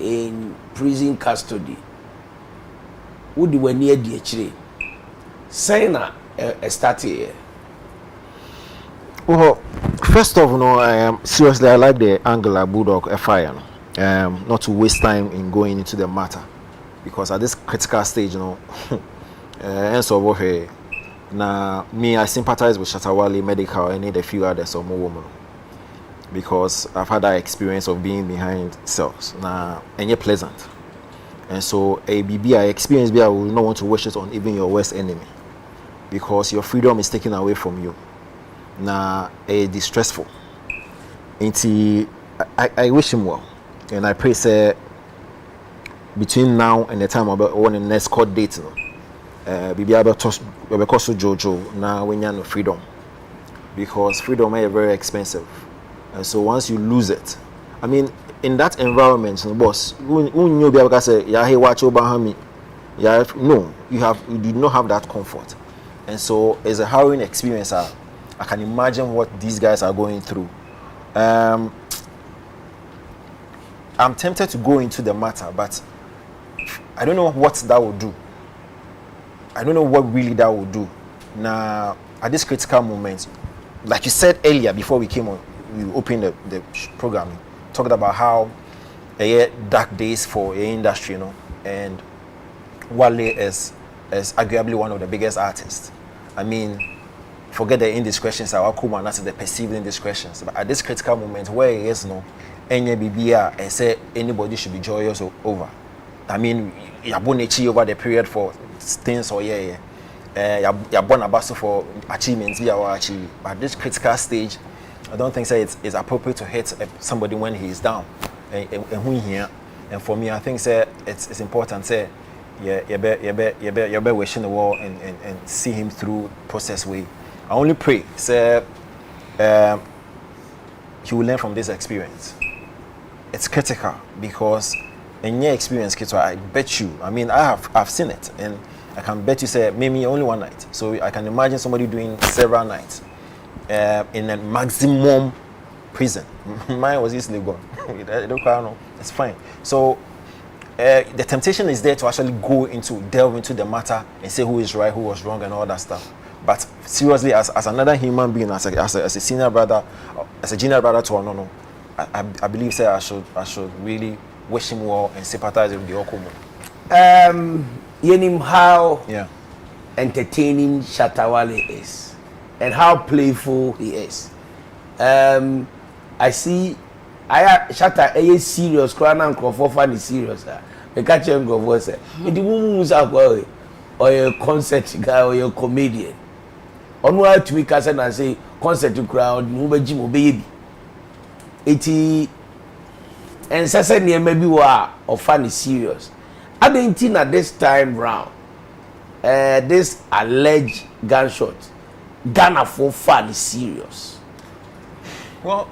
in prison custody. Would you near the tree? Saying a start here. Well, first of all, seriously, I like the Angular Bulldog FI, not to waste time in going into the matter, because at this critical stage, you know, and so over here, now me, I sympathize with Shatawale Medical. I need a few others or more women, because I've had that experience of being behind cells. Now, and you're pleasant, and so a BBI experience, I will not want to wish it on even your worst enemy, because your freedom is taken away from you. Now, distressful. I wish him well, and I pray say between now and the time about the next court date, be able to Jojo now when you have freedom, because freedom is very expensive, and so once you lose it, I mean, in that environment, boss, when you be able to say, yeah, hey, watch over me, yeah, no, you do not have that comfort, and so it's a harrowing experience. I can imagine what these guys are going through. I'm tempted to go into the matter, but I don't know what that will do. I don't know what really that will do. Now, at this critical moment, like you said earlier, before we came on, we opened the program, talked about how dark days for the industry, you know, and Wale is arguably one of the biggest artists. I mean, forget the indiscretions, our Kuma, that's the perceived indiscretions. But at this critical moment where he is no, any BBR and say anybody should be joyous over. I mean, you're born over the period for things or you're born about for achievements we are achieving. But at this critical stage, I don't think say it's appropriate to hit somebody when he is down. And who here, and for me, I think say it's important say you better wishing the wall and see him through process way. I only pray, say, he will learn from this experience. It's critical because in your experience, Kitwa, I bet you, I mean, I've seen it, and I can bet you say maybe only one night. So I can imagine somebody doing several nights in a maximum prison. Mine was easily gone. It's fine. So the temptation is there to actually delve into the matter and say who is right, who was wrong, and all that stuff. But seriously, as another human being, as a senior brother, as a junior brother to Onono, I believe say I should really wish him well and sympathize with the Okumu. Yenim how Yeah. entertaining Shatawale is and how playful he is. I see Shatta is serious, crying and funny serious. The catcher go say, "It won't or a concert guy or a comedian." On why to week and say concert to crowd, move Jim baby. Iti and Sasa near maybe wa or funny serious. I didn't think at this time round, this alleged gunshot, Ghana for fun is serious. Well,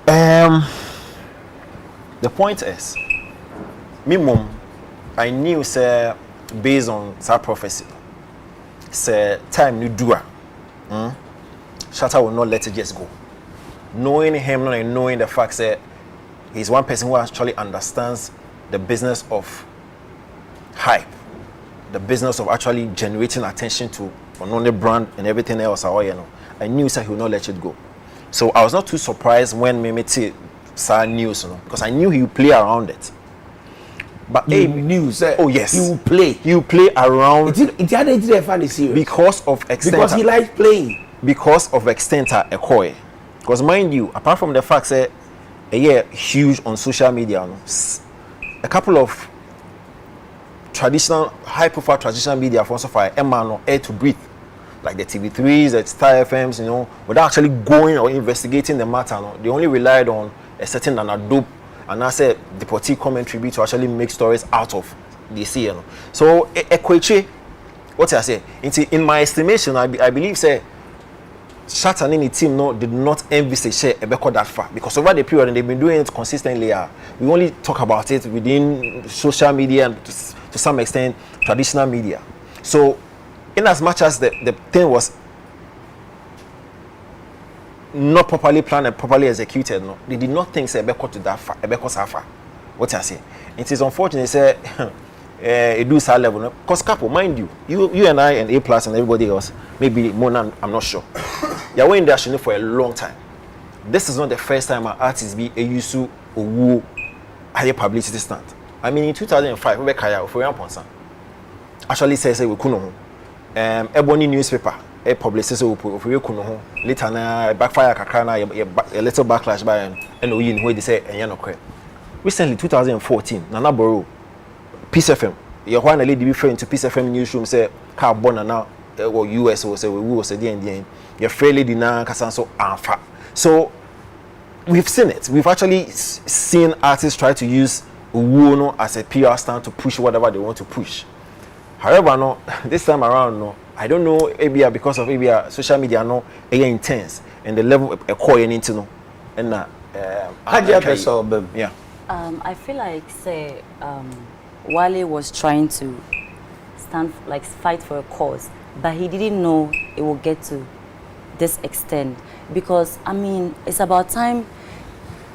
the point is, me mom, I knew say based on that prophecy, say time you do Shatta will not let it just go. Knowing him and knowing the fact that he's one person who actually understands the business of hype, the business of actually generating attention to only brand and everything else. I knew that he would not let it go. So I was not too surprised when Mimiti saw news, because I knew he would play around it. But You knew, sir. oh yes, he will play. He will play around It had funny serious because of extent. because he likes playing. Because of extent a koi. Because mind you, apart from the fact that huge on social media, a couple of traditional, high-profile traditional media for Emma air to breathe, like the TV3s, the Star FMs, without actually going or investigating the matter. They only relied on a certain dope and I said deportee commentary to actually make stories out of this. So equate what I say. In my estimation, I believe say Shatta and the team did not envisage Abeiku that far, because over the period and they've been doing it consistently. We only talk about it within social media and to some extent traditional media. So in as much as the thing was not properly planned and properly executed, they did not think Abeiku to that far. Abeiku so far. What I say, it is unfortunate say it do that level. Because couple, mind you and I and A+ and everybody else, maybe Mona, I'm not sure. You're in there for a long time. This is not the first time an artist be a Yusu or higher publicity stunt. I mean, in 2005, Rebecca for actually says we couldn't. Ebony newspaper, a publicist we couldn't. Later na backfire kakana a little backlash by and we where they say and recently 2014, Nana Borough, Peace FM. Your one lady referring to Peace FM newsroom say car born now or US or say we will say the you're fairly dina kasanso anfa. So we've seen it. We've actually seen artists try to use Uwono as a PR stand to push whatever they want to push. However, this time around, I don't know, maybe because of social media, intense and the level of a core into and Yeah. I feel like say Wale was trying to fight for a cause, but he didn't know it would get to this extent, because I mean it's about time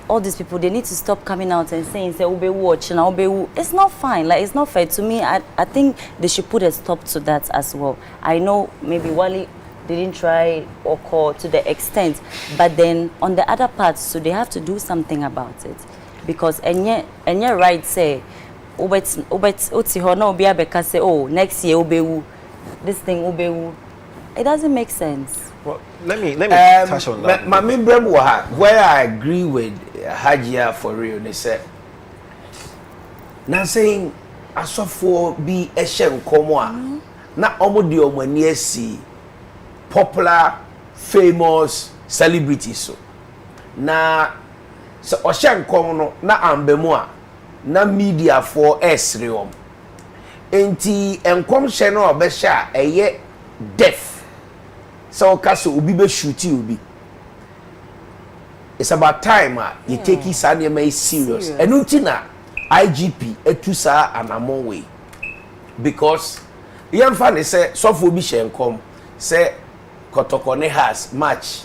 all these people, they need to stop coming out and saying say Ube watch and Ube. It's not fine, like it's not fair to me. I think they should put a stop to that as well. I know maybe Wale didn't try or call to the extent, but then on the other parts, so they have to do something about it, because and yet right say Ubet say, oh, next year Ubewu, this thing Ubewu. It doesn't make sense. Well, let me touch on that. Where I agree with Hajia for real, they said, now saying I saw for be a shem komwa, na omo di omo niesi popular, famous celebrities so. Na so oshem komo na ambemwa na media for esreom. Enti enkom hye no obesha eye deaf. So kaso obi be shoot you. It's about time you take his anime serious. And untina IGP etusa anamon way. Because young fan say so for be shen come say Kotokone has match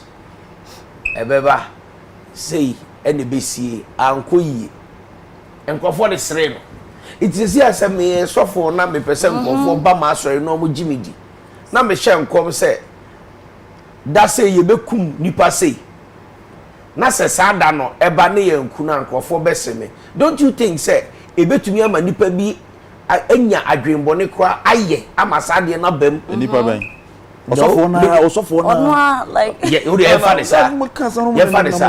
ebeba sei ene besie anko yi enkofo de sere no it is here say me sofo na me pese enkofo ba ma asore no mo jimidi na me hye enkom say da say ye bekum nipa say na se sada no eba ne ye nku na enkofo beseme don't you think say ebetumi ama nipa bi enya adwenbone kra aye ama sade na bam nipa ban osofo na like yeah you dey fa this yeah fa this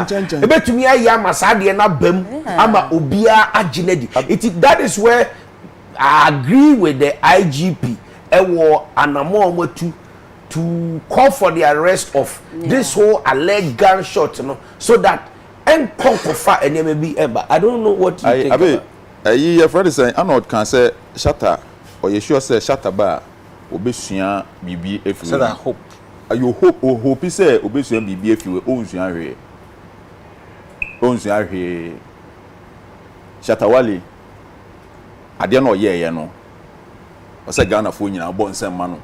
ebetumi aye ama sade na bam ama obia aginedi that is where I agree with the IGP ewo anamo omatu to call for the arrest of this whole alleged gunshot so that en konkofa eneme bi eba I don't know what you think about. Your friend is saying, I know can say shatter or you sure say shatter bar obesua bibi if you I hope. You hope he say obesua bibi if you own here. Shatter wali. I don't know ye no. I say Ghana for you born same man.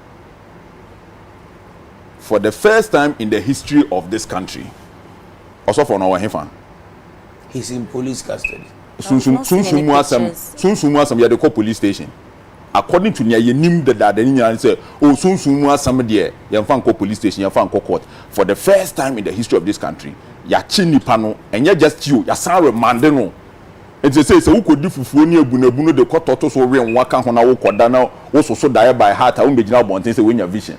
For the first time in the history of this country, also for our hefa. He's in police custody. Sunsumu asam ya de call police station. According to you nim the nyanya say oh sunsumu asam there ya fan call police station ya fan call court. For the first time in the history of this country, ya chi nipa no enye just you ya san remand no. It say who could do fufuo ni ebunebu de kototo so we nwa ka ho na wo koda na wo so die by heart a wo begina bonten say we nya vision.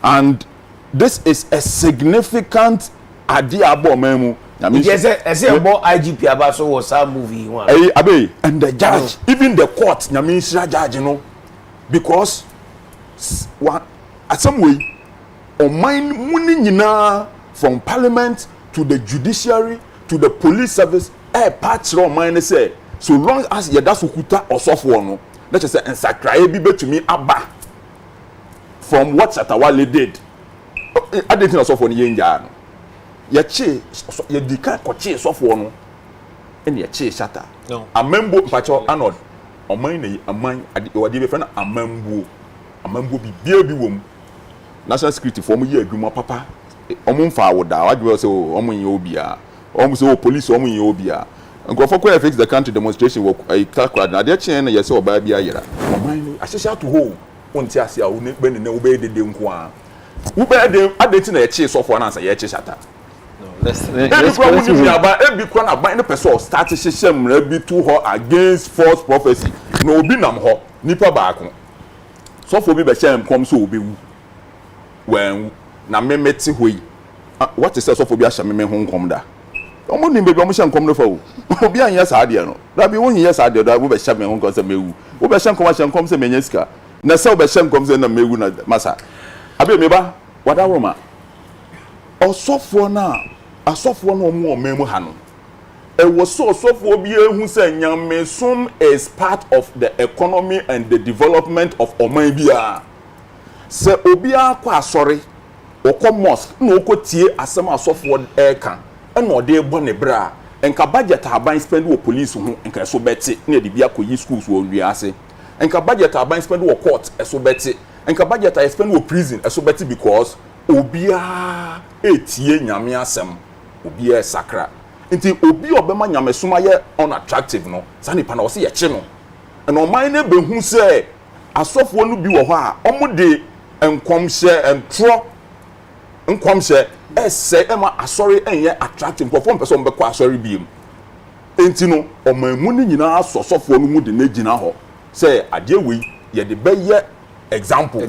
And this is a significant idea about memu. Yes, I say about IGP about so was a movie one. Abei, and the judge, even the court, Nyamisha judge, you know, because at some way, on mine munina from parliament to the judiciary to the police service, parts of mine say, so long as Yadasukuta or software, no, let's just say, and Sakrae be to me abba from what Satawale did. I didn't know software in Yan. Yache yedika koche sofo no ene yache shata no amambo pacho anod oman na aman wade be friend amambo bibia bi wom national security form ye adwuma papa omumfa woda wadwe say omun ye obia omun say police omun ye obia nkofo ko fix the country demonstration work calculate na de chen na yese oba bia yera oman ahyehya to ho wonti ase a wo ne bene na wo be dede nko a wo be de adeti na yache sofo na say yache shata. Let's be na buy any person start system be to her against false prophecy. No be nam ho nipa baako. So for be shame come so be when na memeti hoi. What is so for be a me ho kom da. Omo ni be omo sham kom no fa o. Obi an yes ade no. Da be won yes ade da wo be sham me ho kom se mewu. Wo be sham kom se menya sika. Na se wo be sham kom se na mewu na masa. Abi me ba wada roma. Osofo na asofo no mo memu ha no e was so asofo bi ehu say nyamesom is part of the economy and the development of oman bia se obi akwa asori okọ mosque na okotie asem asofo eka e na ode ebo ne bra enka budget aban spend wo police ho enka so beti na de bia koyi schools wo ndua ase enka budget aban spend wo court e so beti enka budget I spend wo prison e so beti because obia etie nyame asem obia sakra nti obi obema nyamesoma ye unattractive no sanipa na o se ye che no na oman na behu se asofo no bi wo ho a omode enkomhye entro enkomhye ese ema asori enye attractive perform person be kwa asori biem enti no oman mu ni nyina asofo no mu de na gina ho se ade we ye de be ye example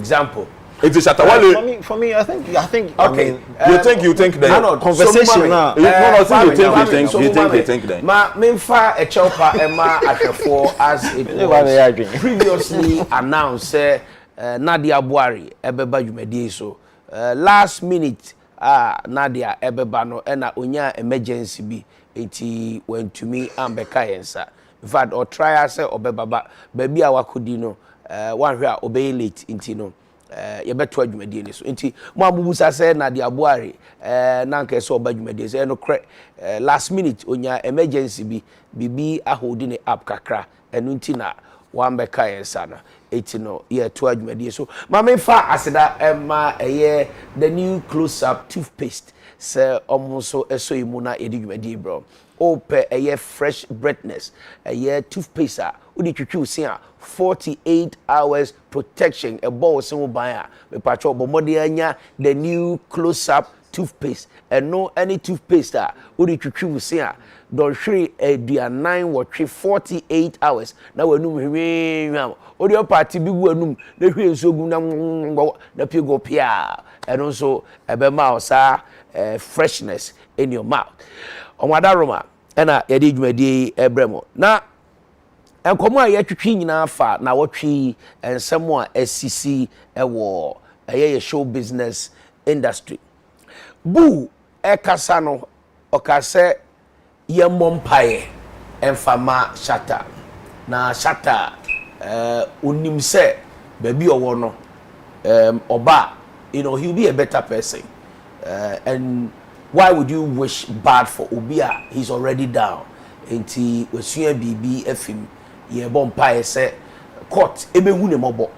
it is Shatawale. For me, I think. Okay. I mean, you think that conversation now. You think that. Ma memfa a chopa ema ashafo as it was previously announced. Nadia Buari ebeba jumedi so. Last minute, Nadia ebeba no ena onya emergency bi eti went to me ambeka yensa. In fact, or try say obeba baby awakudi no one where obey late inti no. Yebeto adwumadi ni so enti mo abubusa se na de aboare na nka so oba adwumadi se no kre last minute onya emergency bibi ahodi ne app kakra enu nti na wambeka yensa na eti no ye to adwumadi so ma me fa aseda ma the new close up toothpaste se omuso eso imuna edi dwumadi bro ope eye fresh breadness eye toothpaste a udi twitwi usin a 48 hours protection a ball sin wo ban a me patcho bomode anya the new close up toothpaste and no any toothpaste a udi twitwi usin a don hwere aduanan wotwe 48 hours na wanum hwewam odi party bi gu anum na hwe nso gu na piego pia eno so ebema osa freshness in your mouth omada roma ena yedi dwumadi ebremo na enkomo a yatwitwi nyina fa na wotwi ensemo a SCC ewo eye show business industry bu ekasa no okase ye mompaye enfama shata na shata unim se baby owo no oba he'll be a better person and why would you wish bad for Obia? He's already down enti wesua bibi efim ye mompaye se court ebehu ne mobo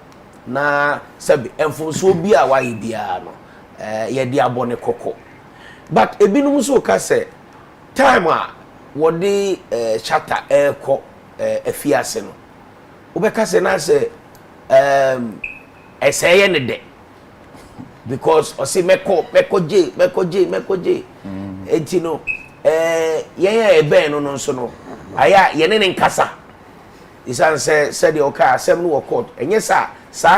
na sabi enfonso bia wa bia no ye dia bone koko but ebinum so ka se time a wodi chata eko afiase no obeka se na se eseye ne de because o se mekoje enti no ye ebe no no so no aya ye ne nkasa isan se de oka asem no court enye sa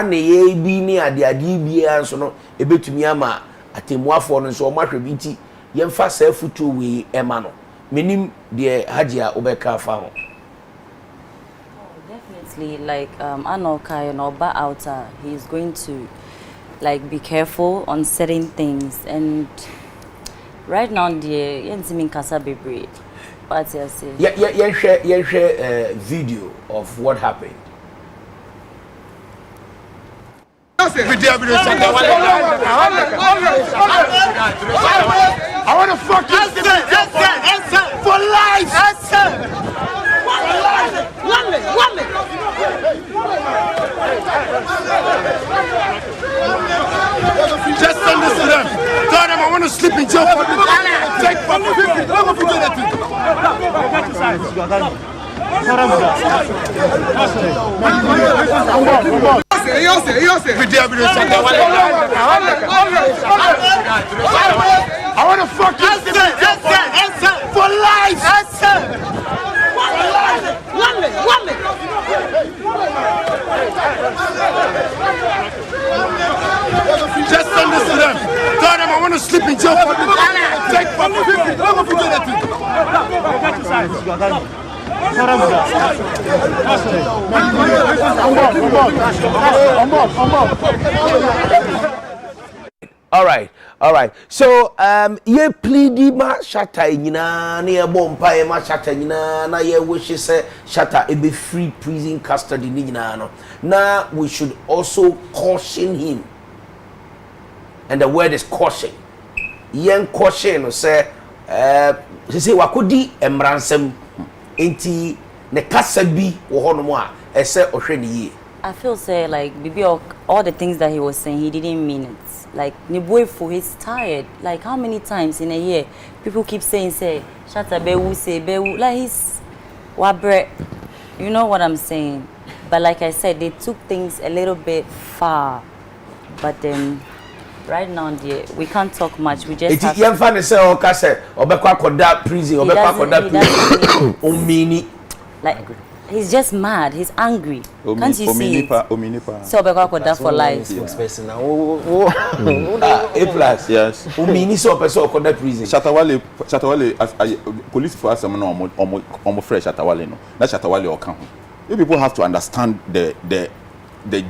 ne ye bi ni ade bia so no ebetumi ama atemuafo no so o mahwe bi ti ye mfa sa futu we ema no menim de hajia obeka fa ho. Definitely, like Anoka and Oba outer, he's going to like be careful on certain things. And right now, the Yenzimin Kasa Bebre, but yes, share video of what happened. I want to fuck you for life. Just send this to them. Tell them I want to sleep in jail for the take for 50. I want to fuck you for life. Just send this to them. Tell them I want to sleep in jail for the take for 50. All right. So ye pleadi ma shata nyina na ye bompa ye ma shata nyina na ye wish say shata e be free prison custody ni nyina no. Now we should also caution him. And the word is caution. Yen caution no say say wakodi emransem enti ne kasa bi wo hono mo a ese ohwe ne yi. I feel say like Bibi all the things that he was saying he didn't mean it. Like Nibuefu, he's tired. Like how many times in a year people keep saying say Shata Bewu say Bewu, like he's wabre. You know what I'm saying? But like I said, they took things a little bit far. But then right now, dear, we can't talk much. We just have to say prison, like he's just mad. He's angry. Can't you see it? So that's for life. A plus, yes. Prison. Shatawale, police for us, almost fresh Shatawale. No, that's Shatawale or come. You people have to understand the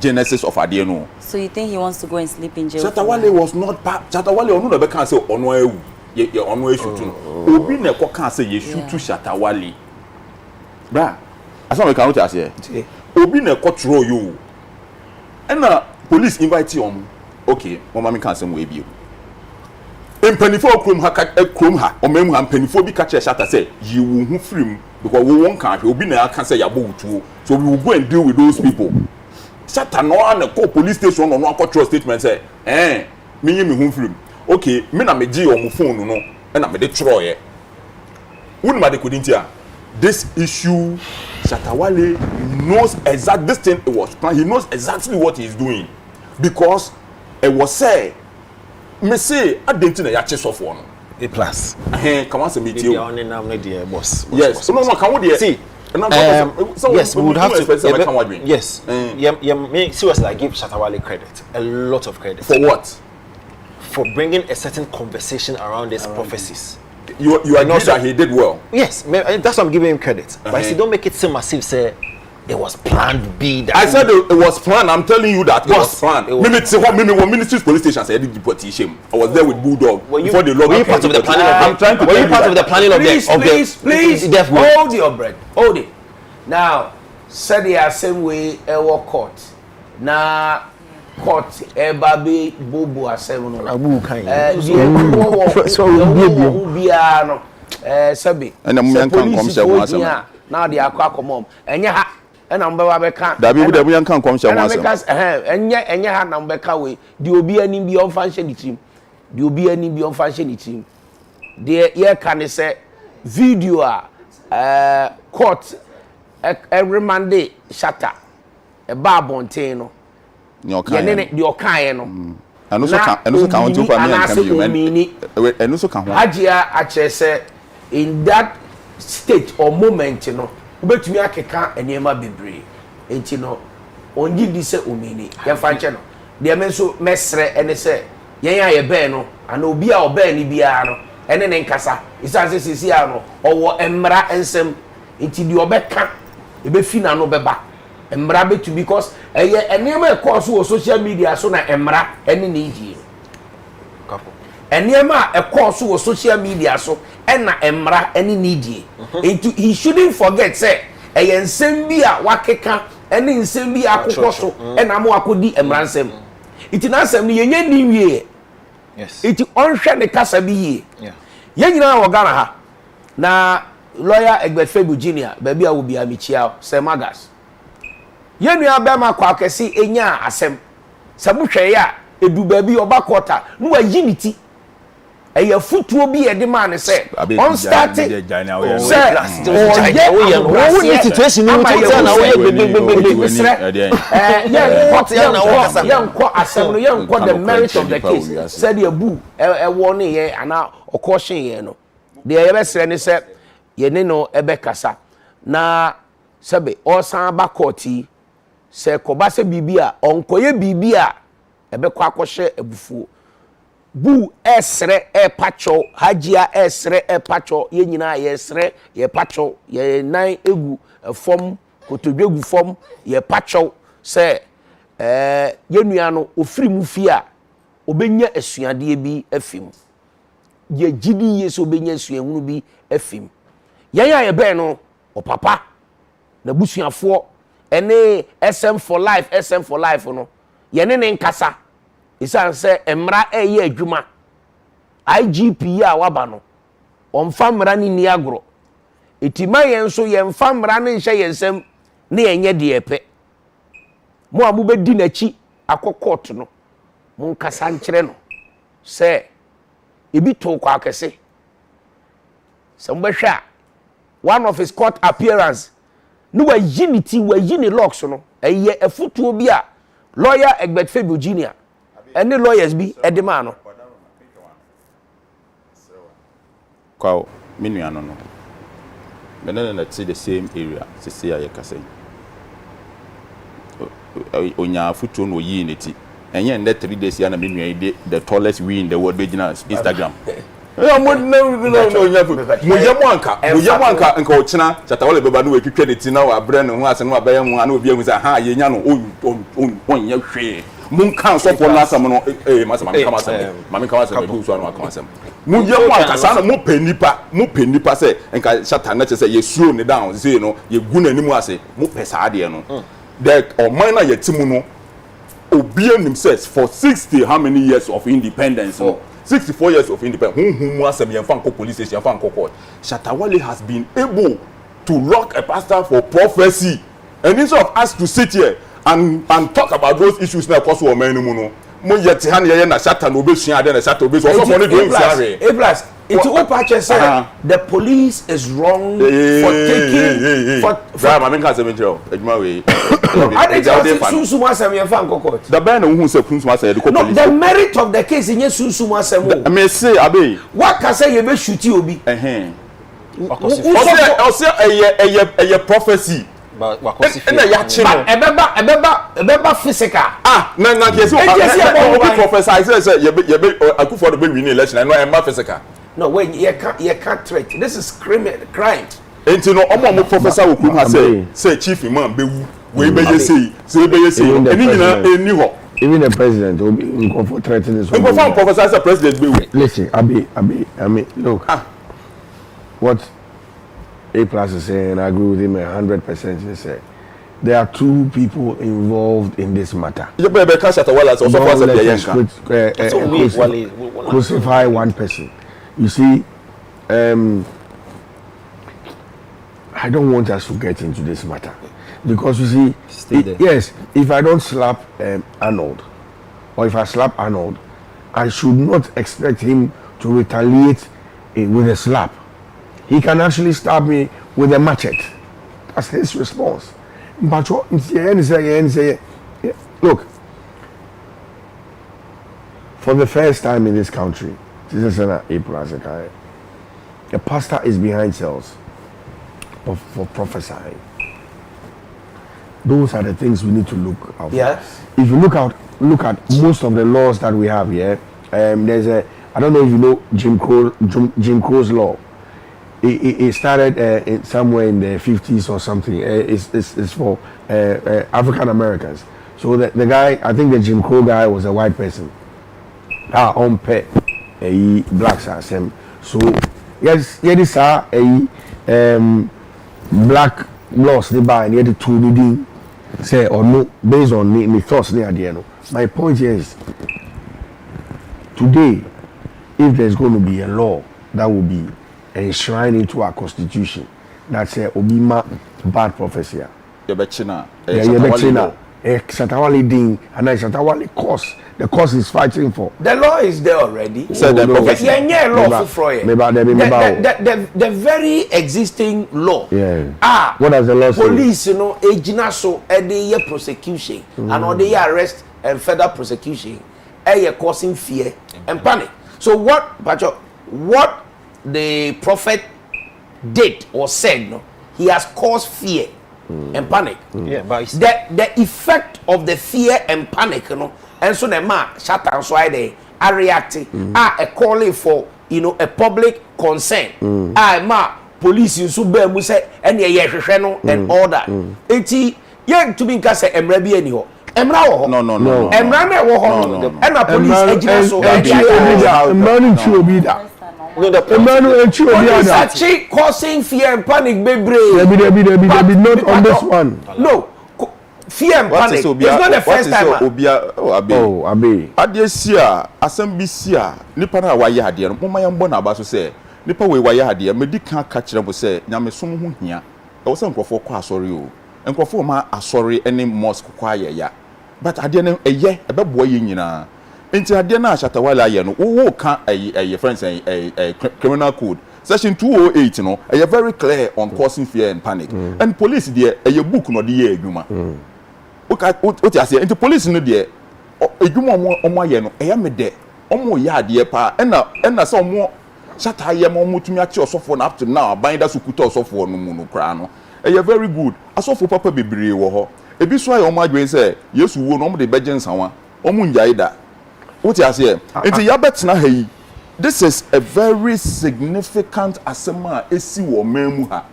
genesis of Adieno. So you think he wants to go and sleep in jail? Shatawale was not part. Shatawale onu na be kan say onu ye onu shoot. Obi na ko kan say ye shoot Shatawale. Bra. As we can notice here. Obi na ko throw you. And police invite you. Okay, mama me kan say we bi. Empanifo krom ha omem ha empanifo bi ka che Shata say you will hu free because we won kan obi na kan say ya botuo. So we will go and deal with those people. Shata no an call police station no akotro statement say me hu free. okay me na me gi on phone no e na me de troye wonu ma de kodintia this issue Shatawale knows exactly this thing it was planned. He knows exactly what he is doing because it was say me say I didn't know ya chase off one A plus. Come on, meet you. Boss. Yes. So no, can we see? Yes, we would have to. Yes. Seriously, I give Shatawale credit, a lot of credit. For what? For bringing a certain conversation around these prophecies. You agree that he did well? Yes, that's why I'm giving him credit. But I see, don't make it seem as if say it was planned B. I said it was planned. I'm telling you that it was planned. One ministry's police station said deportation. I was there with Bulldog before the law. Were you part of the planning of I'm trying to were you part of the planning of please hold your breath. Hold it. Now, said the same way our court. Now court baby bobo asem no. Abu kan. Sabi. And I'm come say one asem. Now they are kwakomom. Enya ha na mbeba beka. Dabi we dem kan come say one asem. Enya ha na mbeka we. Di obi ani bi on function the team. Di obi ani bi on function the team. There here can say video court every Monday shatter a bar bontain no. Yene the okaye no. And also can want to for me and also can Hajia actually say in that state or moment you know ubetumi akeka enema bebre enti no ongi di se omini ye fanche no de me so mesre ene se yen aye be no ana obi a oba ni bia no ene ne nkasa isa se sisi a no owo emra ensem enti di obeka ebe fi na no beba emra betu because eye enema e course wo social media so na emra ene ne di kapo enema e course wo social media so ena emra ene ne di enti he shouldn't forget say eye nsem bi a wakeka ene nsem bi akokɔ so ena mo akodi emra nsem iti na nsem ni yenye ni wie yes iti onhwe ne kasa bi yie yeah yenyina wo Ghana ha na lawyer Aggrey Virginia baby a wo bia michia say magas yenua be ma kwa akesi enya asem sabuhwe ya edu baby oba quarter no wa yiniti eye futuo bi e de man say on starting say wo ni situation ni wo na wo ye yenko asem no yenko the merit of the case said the bu e won ye ana okoshin ye no de ye be sere ni say ye ne no ebe kasa na sebe osan ba court se koba se bibia onkoye bibia ebe kwa akoshe ebufuo bu esre pacho hajia esre pacho ye nyina ye esre ye pacho ye nan egu fom kotodwegu fom ye pacho se ye nua no ofiri mu fi a obenya asuade bi afim ye gidi ye so obenya asuahunu bi afim ye be no o papa na busuafo ene SM for life no ye ne nkasa isan se emra eye adwuma IGP a waba no omfa mra ni ni agro etima yen so yen fa mra ne nhye yensem ne yenye de epe mo amubedi nachi akokot no mo nkasa nkire no se ebi to kwa akese se mbehwa one of his court appearance no wa unity wa yini locks no eye afutuo bi a lawyer Aggrey Virginia any lawyers be edema no kwa minu ano no menene na the same area sisi ya yekasai onya afutuo no yi neti enye nde 3 days ya na minu ide the tallest we in the world regional Instagram mo nka nka ochina Shatawale beba no wetwetwe ne ti na wa bre ne ho ase no abaye mu ana obi amusa ha ye nya no onye hwe mun kan so for na asam no masama mami kama asam bi so no akama asam mu ye mu akasa na mu penipa se nka Shatana che se ye suo ne down say no ye gu na nimu ase mu pesa ade no the oman na ye timu no obi anim says for 60 how many years of independence no 64 years of independence. Police station, court. Shatawale has been able to lock a pastor for prophecy. And instead of us to sit here and talk about those issues now, because we are mo yɛ te ha ne yɛ na Satan obesua ade na Satan obesua so for no do nsiare A+ it will patch say the police is wrong for taking for ma me kan say me jero adwuma we I think sunsum asem ye fa nkokot the ban no hu say sunsum asem de ko police no the merit of the case nye sunsum asem o me say Abeiku what can say ye be shoot obi o say eye prophecy but wakosi na ya chi no ebeba physical na kesi o prophesy say ye Akufo do be win election no emba physical no when you can't threat this is crime enti no omo professor okun ha say chief imam bewu we be say eni nyina eni ho even the president will be for threatening this. Professor say president bewu listen I mean look what A+ is saying, and I agree with him 100%. He said there are two people involved in this matter. You better catch at also crucify one person. You see, I don't want us to get into this matter because you see, yes, if I don't slap Arnold, or if I slap Arnold, I should not expect him to retaliate with a slap. He can actually stab me with a machete. That's his response. But look, for the first time in this country, a pastor is behind cells for prophesying. Those are the things we need to look out for. Yes. If you look at most of the laws that we have here, there's I don't know if you know Jim Crow's law. It started somewhere in the 50s or something. It's for African Americans. So the guy, I think the Jim Crow guy was a white person. On pay blacks as him. So yes, black laws they buy and the two leading say or no based on the thoughts near the end. My point here is today, if there's going to be a law that will be enshrined into our constitution that say obima bad prophecy. Satawali ding and Satawali cause. The cause is fighting for. The law is there already. So the prophecy. The very existing law. Yeah. What does the law say? Police, you know, ejina so ede prosecution and or they arrest and further prosecution. Causing fear and panic. So what the prophet did or said, no, he has caused fear and panic. Yeah, but the effect of the fear and panic, you know, and so the man shut down so they are reacting, a calling for, you know, a public concern. Police in Sube Muse and and all that. Eti young to be cast Emra be any ho. Emra no. Emra no. And a police agent so police actually causing fear and panic, baby. Not on this one. No, fear and panic. It's not the first time. Abeiku. Adesia, asembisia, nipa na waye ade no. Moma yambo na abaso say, nipa we waye ade, medi kan ka kire mo say, nyame som ho hia. E wo say nkrofo kwa asori o. Nkrofo ma asori ene mosque kwa ya. But ade no eye ebebo ye nyina. Enti ade na Shatawale aye no wo ka friends criminal code section 208 no are very clear on causing fear and panic and police there a book no dey adwuma what you say enti police no there adwuma omo aye no e me de omo ya ade pa na say omo Shataye mo tumi achi osofo na up to now ban da sukuta osofo no mu no kra no e very good asofo papa bebree wo ho ebi so aye omo adwen say Yesu wo no omo de bejensanwa omo njaida. What you say? Into Yabetna hey. This is a very significant asema esi wo memu ha.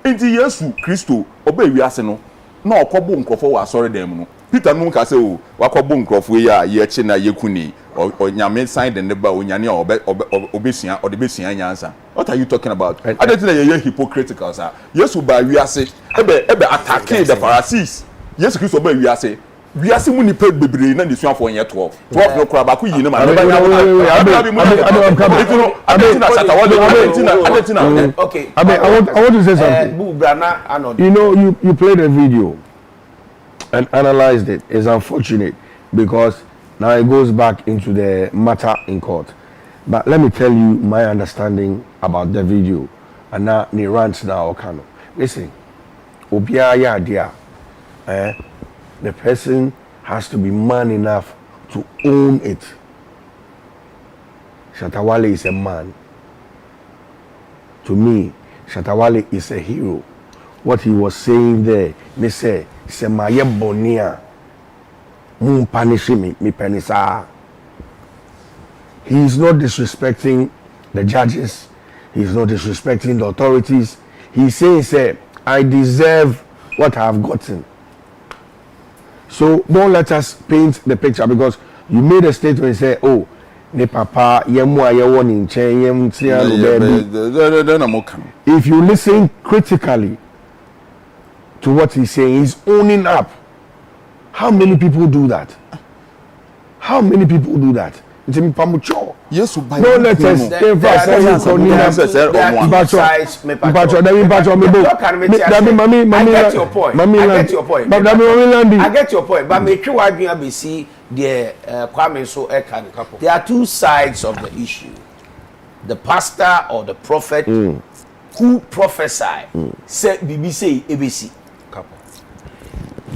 Into Yesu Kristo obe wiase no na okobo nkrofo wa asori dem no. Peter no ka say o wakobo nkrofo ya ye chi na yekuni onyame sign the neba onyane obesia odebesia nyansa. What are you talking about? I don't think you hypocritical sir. Yesu ba wiase ebe attacking the Pharisees. Yesu Kristo obe wiase. We are seeing the paid baby na the swan for year 12 no crab aku yi na man okay I want to say something. You know you played a video and analyzed it. It's unfortunate because Now it goes back into the matter in court. But let me tell you my understanding about the video. And now the rants now Okano. Listen, Obia ya dia. The person has to be man enough to own it. Shatawale is a man. To me, Shatawale is a hero. What he was saying there, they say, Semaye Bonia, punish me penisa. He is not disrespecting the judges. He is not disrespecting the authorities. He says, I deserve what I have gotten. So don't let us paint the picture, because you made a statement and say, oh, ne papa if you listen critically to what he's saying, he's owning up. How many people do that? How many people do that? Yes, no, let us stay fast. I get your point. But make sure I be see the Kwame so Ekan. There are two sides of the issue. The pastor or the prophet who prophesy say BBC ABC.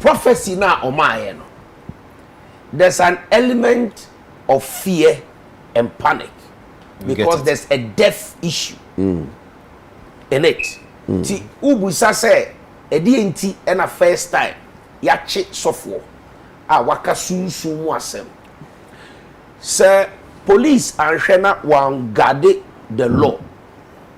Prophecy na omaye no. There's an element of fear and panic because there's a death issue in it. See, Ubusa say a DNT and a first time yache sofo waka sunsun mu asem. Say police and shena wan guard the law.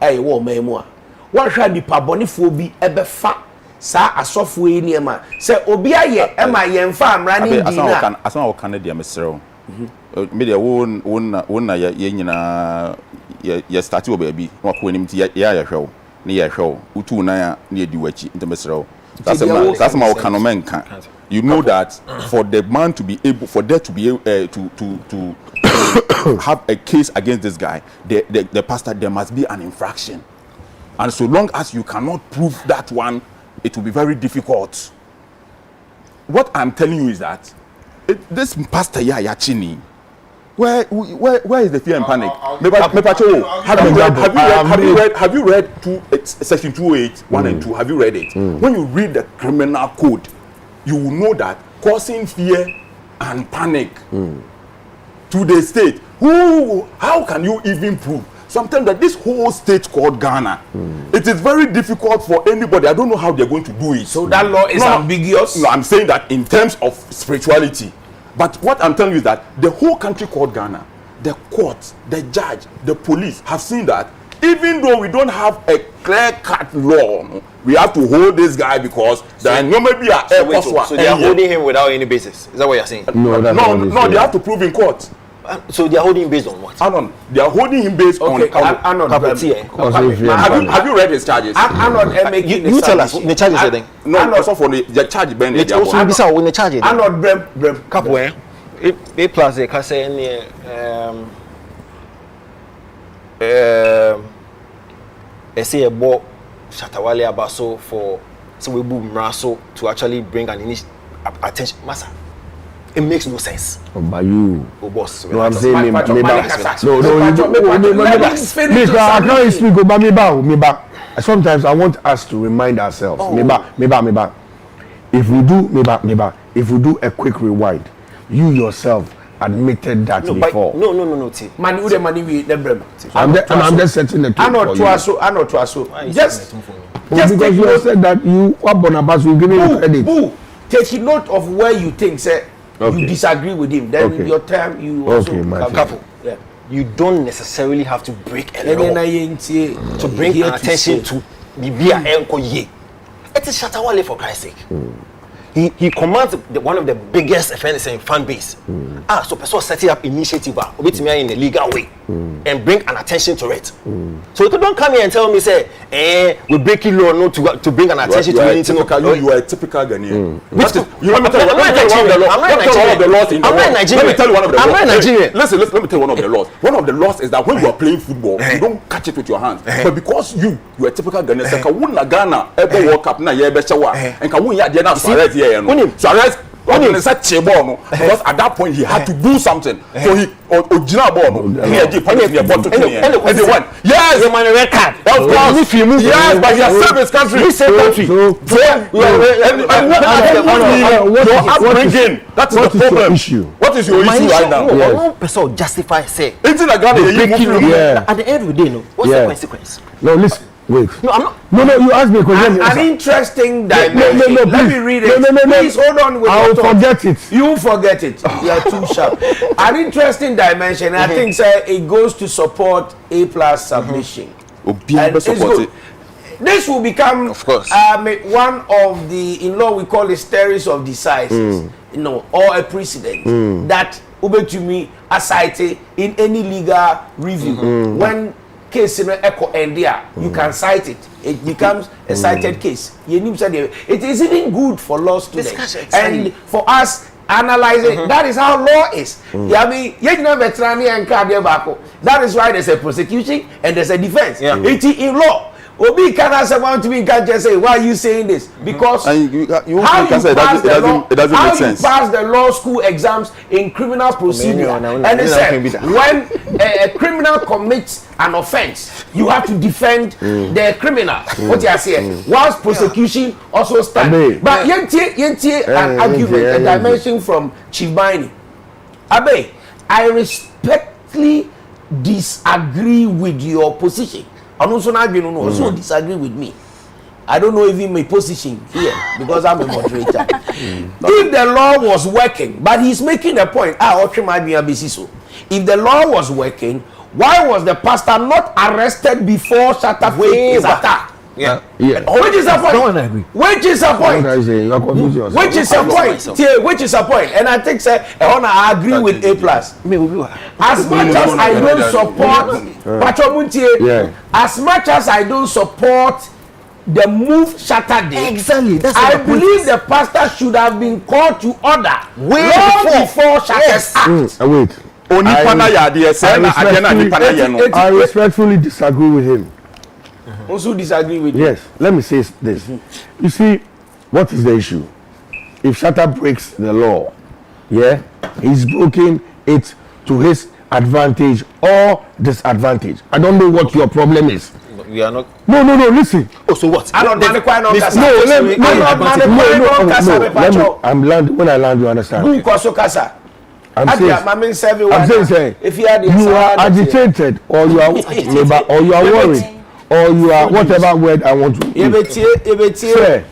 Wo memu a. Wan hwa nipa bonifo bi ebefa sa asofo yi niema. Say obi aye e ma yemfa amra ni di na. Asan wo kan de mesrew. Media won ye nyina ye start wo baby wa ko nim ti ya hwew ne ya hwew utu na ya ne di wachi ntemesrew. That's my can. You know that for the man to be able, for there to be to have a case against this guy, the pastor, there must be an infraction, and so long as you cannot prove that one, it will be very difficult. What I'm telling you is that this pastor Yachini, where is the fear and panic? Have you read section 208 1 and 2? Have you read it? When you read the criminal code, you will know that causing fear and panic to the state. How can you even prove? Sometimes that this whole state called Ghana, it is very difficult for anybody. I don't know how they're going to do it. So that law is ambiguous? No, I'm saying that in terms of spirituality. But what I'm telling you is that the whole country called Ghana, the court, the judge, the police have seen that even though we don't have a clear-cut law, we have to hold this guy because there may be a so they are holding him without any basis. Is that what you're saying? No, they have to prove in court. So they are holding him based on what? They are holding him based on property. Have you read his charges? You tell us the charges are there. No, also for the charge ben it also be so when the charge I'm not brem couple A plus they can say say a bo Shatawale Abaso for so we boom Raso to actually bring an attention massa. It makes no sense. By you. Oh, boss. No, I'm saying I can't speak about me. Sometimes I want us to remind ourselves. If we do a quick rewind, you yourself admitted that before. No. Man, who the money we the I'm just setting the tone. I know twice. Just because you said that you are Bonabas will give you credit. Take note of where you think, say. Okay. You disagree with him, then your time you also couple. Yeah. You don't necessarily have to break a law to bring attention to Bibia Enkoye. It is Shatawale for Christ's sake. He commands one of the biggest offenders in fan base. So person setting up initiative in a legal way and bring an attention to it. So you don't come here and tell me say, we breaking law not to bring an attention to anything. You are a typical Ghanaian. I'm not Nigerian. Let me tell you one of the laws. I'm not Nigerian. Listen, let me tell you one of the laws. One of the laws is that when you are playing football, you don't catch it with your hands. But because you are a typical Ghanaian, so Ghana ever World Cup na ye be shawa and can win ya dey na Suarez here no. Suarez Because at that point he had to do something. So he original ball. Yes, of course. Yes, but he has served his country. That's the problem. What is your issue right now? One person justify say. At the end of the day, no. What's the consequence? No, listen. Wait. No, I'm not. No, you asked me a question. An interesting dimension. No, Let me read it. No. Please hold on with I'll forget it. You forget it. You are too sharp. An interesting dimension. I think, sir, it goes to support A+ submission. And it's good. This will become, of course, one of the, in law we call it series of decisions, or a precedent that ubetumi aside in any legal review. When case in echo endia, you can cite it. It becomes a cited case. It is even good for law students and for us analyzing. That is how law is. That is why there's a prosecution and there's a defense. In law, Obi can answer one to me, can just say, why are you saying this? Because how you pass the law school exams in criminal procedure, and they said when a criminal commits an offense, you have to defend the criminal. What you are saying? Whilst prosecution also stands. But yenti an argument, a dimension from Chief Baini. Abe, I respectfully disagree with your position. And also disagree with me. I don't know even my position here because I'm a moderator. If the law was working, but he's making a point. If the law was working, why was the pastor not arrested before Shatta faked his attack? Which is a point. Which is a point. Which is a point. Which is a point. And I think, sir, I agree with A+. As much as I don't support as much as I don't support the move Saturday, exactly. I believe the pastor should have been called to order long before Shatter's act. Wait. I respectfully disagree with him. Also disagree with you. Yes, let me say this. You see, what is the issue? If Shatta breaks the law, he's breaking it to his advantage or disadvantage. I don't know what your problem is. We are not. No, listen. Oh, so what? When I land, you understand. I'm saying, if you are agitated or you are worried. Or you are whatever word I want to use. Sir,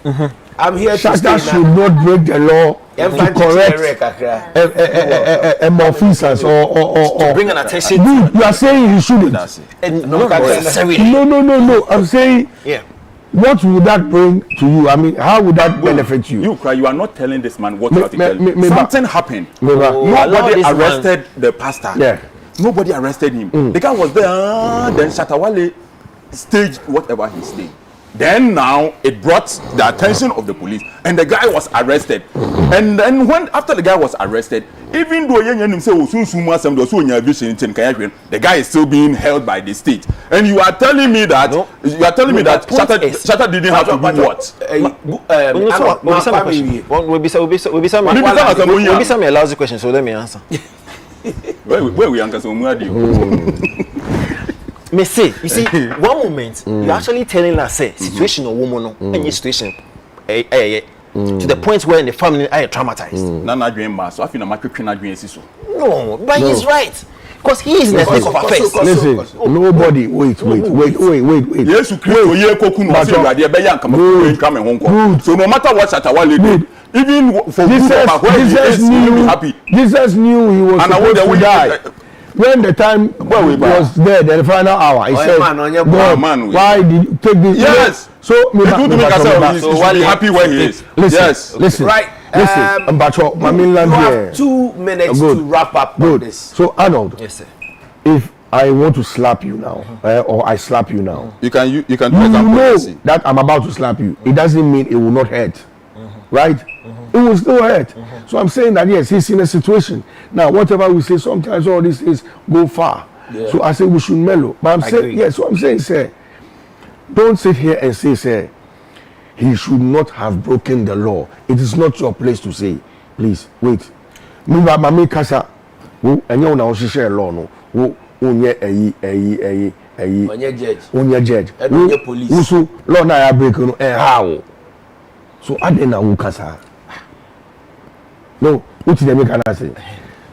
I'm here to Shatta should not break the law to correct malfeasance or bring an attention. You are saying he shouldn't. No. I'm saying, what would that bring to you? I mean, how would that benefit you? You are not telling this man what you have to tell him. Something happened. Nobody arrested the pastor. Nobody arrested him. The guy was there. Then Shatta staged whatever he staged. Then now it brought the attention of the police and the guy was arrested. And then after the guy was arrested, even though the guy is still being held by the state. And you are telling me that Shatta didn't have to do what? A lousy question, so let me answer. Where we answer Me say, you see, one moment you're actually telling us, say, situation of woman, any situation, to the point where in the family are traumatized. No, but he's right. Because he is in the thick of affairs. Listen, nobody, wait. Yes, so no matter what Shatta did, even for Jesus knew he was supposed to die. When the time was there, the final hour, he said, God, why did you take this? Yes. So why happy where he is? Listen. Right. We have 2 minutes to wrap up on this. So Arnold, yes, sir. If I want to slap you now, or I slap you now, you can know that I'm about to slap you. It doesn't mean it will not hurt, right? It will still hurt. So I'm saying that yes, he's in a situation now. Whatever we say, sometimes all these things go far. So I say we should mellow. But I'm saying yes. So I'm saying, sir, don't sit here and say, sir, he should not have broken the law. It is not your place to say. please wait me ba ma me kasa wo enye una o hihye law no wo onye eyi onye judge onye police wo law na ya break no how so aden na wo kasa no what did make can say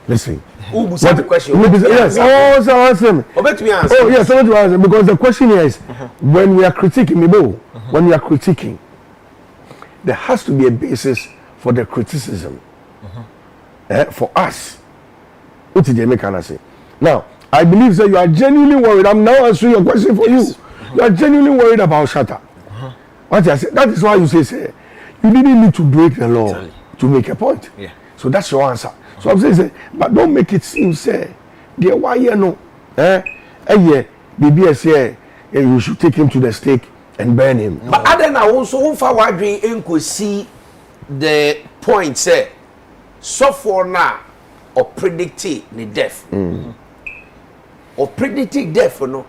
listen who the question yes answer oh yes answer because the question is when we are critiquing when we are critiquing there has to be a basis for the criticism for us. What did they can say? Now, I believe that you are genuinely worried. I'm now answering your question for you. You are genuinely worried about Shatta. What I say, that is why you say you didn't need to break the law to make a point. Yeah. So that's your answer. So I'm saying, but don't make it seem say, dear, why you know? BBS you should take him to the stake and burn him. No. But other now also why we ain't see the point say so for now or predicted the death. Or predicted death no.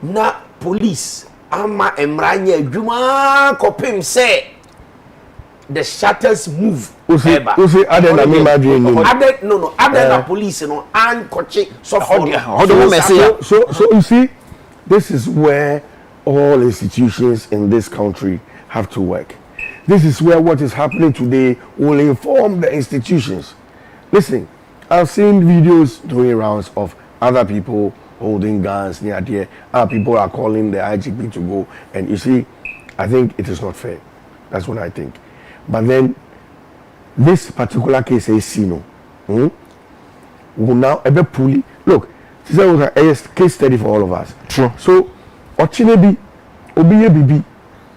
Na police ama emranya adwuma kopim say the shutters move. Usi other na me madwin no. Other na police no and kochi so for so you see this is where all institutions in this country have to work. This is where what is happening today will inform the institutions. Listen, I've seen videos doing rounds of other people holding guns near there. People are calling the IGP to go. And you see, I think it is not fair. That's what I think. But then, this particular case is Sino. Will now ever pulley. Look, this was a case study for all of us. True. So, Ochinebi, Obiye Bibi,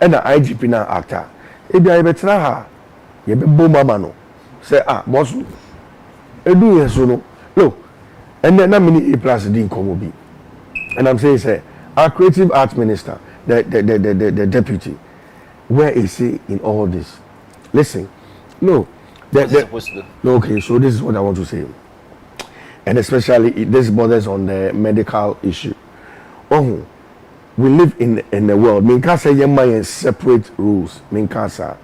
and the IGP now actor. Ebi I betra ha ye be bo mama no say boss edu yeso no no and then na mini A+ din komo bi and I'm saying say our creative arts minister the deputy where is he in all this? Listen, no okay, so this is what I want to say, and especially this borders on the medical issue. We live in a world. Minkasa yema separate rules. Minkasa,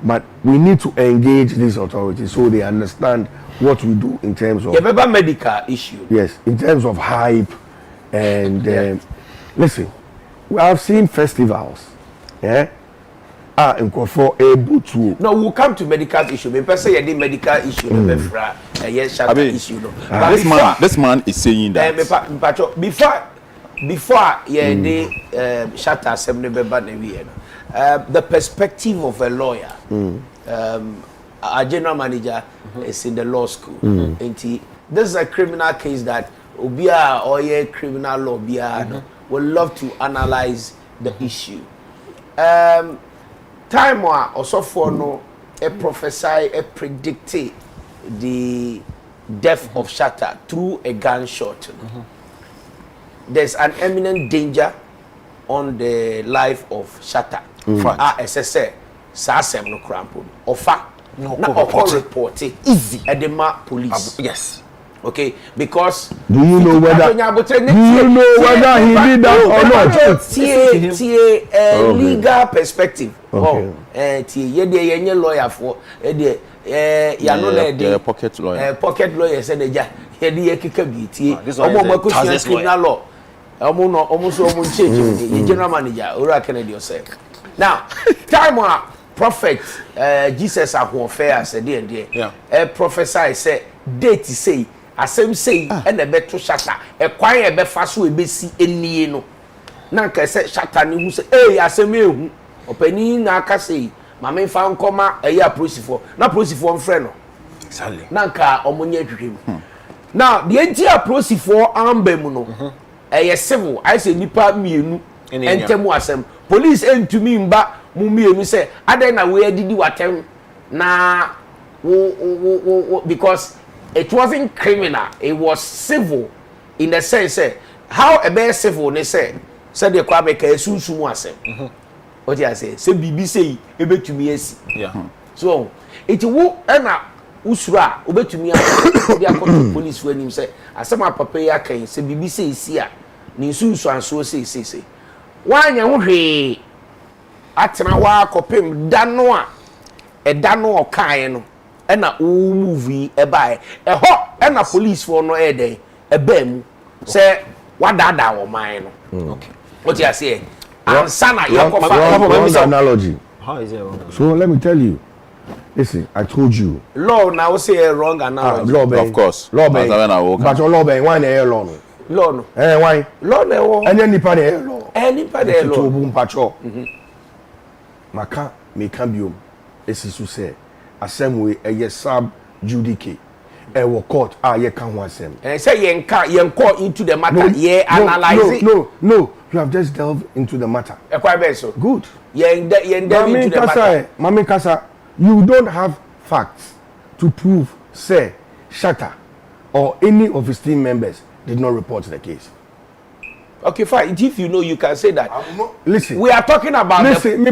but we need to engage these authorities so they understand what we do in terms of medical issue. Yes, in terms of hype and listen, we have seen festivals. And for able to. No, we'll come to medical issue. Me person say the medical issue no be fra. Yes, Shatta issue no. This man is saying that. Before the Shatta assembly member the perspective of a lawyer, our general manager is in the law school. This is a criminal case that Obia or criminal law would love to analyze the issue. Time also for no a prophesy a predicted the death of Shatta through a gunshot. There's an imminent danger on the life of Shatta. As I say, Sasem no crampo. Ofa no report easy at the police. Yes. Okay, because do you know whether he did that or not? Legal perspective. Okay. Lawyer for pocket lawyer. Pocket lawyer said criminal law. Almost change general manager Ora Kennedy say. Now, time prophet Jesus Ahwonfair said there. Prophesy say date say asem say and the beto Shatta e kwan e be fa so e be si enie no. Na nka say Shatta ni hu say asem ehu opani na aka say mama fa nkoma eya prosifo na prosifo mfre no. Exactly. Na nka omonye twetwem. Now, the entire prosifo ambem no. Civil, I say nipa mienu entemu asem police entumi mba mu mienu say aden na we didi watem na because it wasn't criminal, it was civil in the sense how a bear civil they say the kwa make esunsumu asem what you say bibi say ebetumi esi so it wo na usura obetumi dia koto police when him say asema papa ya kan say bibi say isi a ni sunsu anso say wanya ho hwe atena wa kopem dano a edano okan no ɛna o movie ɛbae ɛhɔ ɛna police for no ɛdɛn ɛbɛm sɛ wadada wo man no okay what you say ansa na wrong analogy. How is it wrong? So let me tell you, listen, I told you law now say wrong analogy law ben, of course law ben, but your law ben why na law no law no why law na wo any nipa na law nipa na law to bu mpacho maka me can biom esisu say asem we eye sub judice wo court ye kan ho asem say yen call into the matter analyze no you have just delved into the matter quite bad so good yen delve into the matter Mami Kasa you don't have facts to prove say Shatta or any of his team members did not report the case. Okay, fine. If you know, you can say that. Listen. We are talking about. Listen,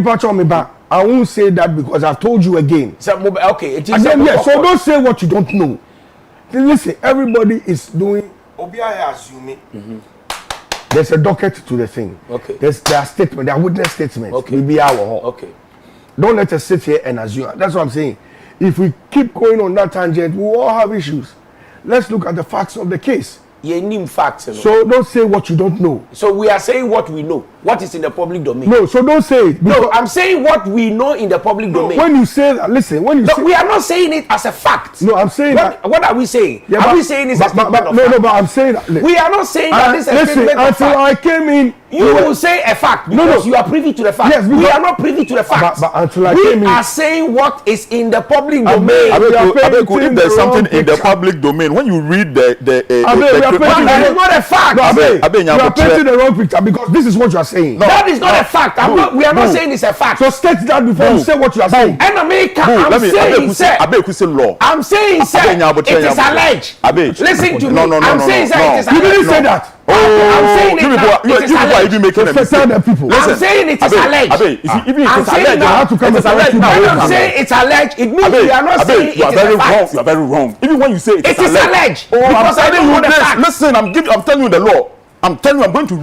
I won't say that because I've told you again. So, okay, it is. Yes, so don't say what you don't know. Listen, everybody is doing. Obia assuming. There's a docket to the thing. Okay. There are statements. There are witness statements. Okay. Okay. Don't let us sit here and assume. That's what I'm saying. If we keep going on that tangent, we will all have issues. Let's look at the facts of the case. You need facts. So don't say what you don't know. So we are saying what we know. What is in the public domain? No, so don't say it. No, I'm saying what we know in the public domain. When you say that, listen, when you say... we are not saying it as a fact. No, I'm saying what are we saying? Yeah, are we saying it's a statement of fact? No, but I'm saying that... We are not saying that this is a statement of fact. Until I came in... You will say a fact because you are privy to the fact. Yes, we are not privy to the fact. But until I came in... We are saying what is in the public domain. Abeiku, if there's something in the public domain, when you read that is not a fact. You are painting the wrong picture because this is what you are saying. No, that is not a fact. We are not saying it's a fact. So state that before you say what you are saying. And America, Abeiku say law. I'm saying, sir, it is alleged. Listen to me. I'm saying, sir, it is alleged. You didn't say that. I'm saying you people are even making a mistake. I'm saying it is alleged. Even if it's alleged, you have to come and alleged. I'm saying it's alleged. It means we are not saying it is a fact. You are very wrong. Even when you say it is alleged. Because I don't know the fact. Listen, I'm telling you the law. I'm telling you, I'm going to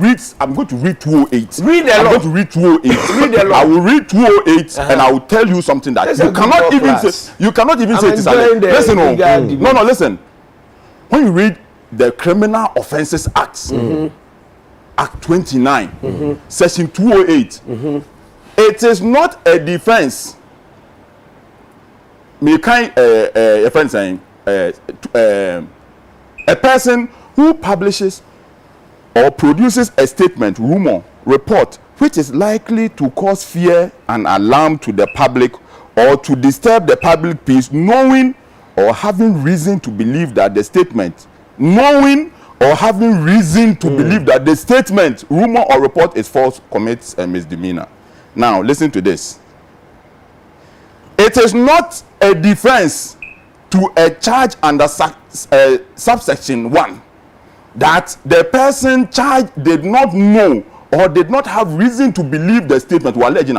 read 208. Read the law. I'm going to read 208. Read the law. I will read 208 and I will tell you something that you cannot even say it is alleged. Listen, no, listen. When you read the Criminal Offences Act, Act 29, Section 208, it is not a defense. A person who publishes or produces a statement, rumor, report, which is likely to cause fear and alarm to the public or to disturb the public peace, knowing or having reason to believe that the statement, believe that the statement, rumor, or report is false, commits a misdemeanor. Now, listen to this. It is not a defense to a charge under subsection 1 that the person charged did not know or did not have reason to believe the statement was alleged,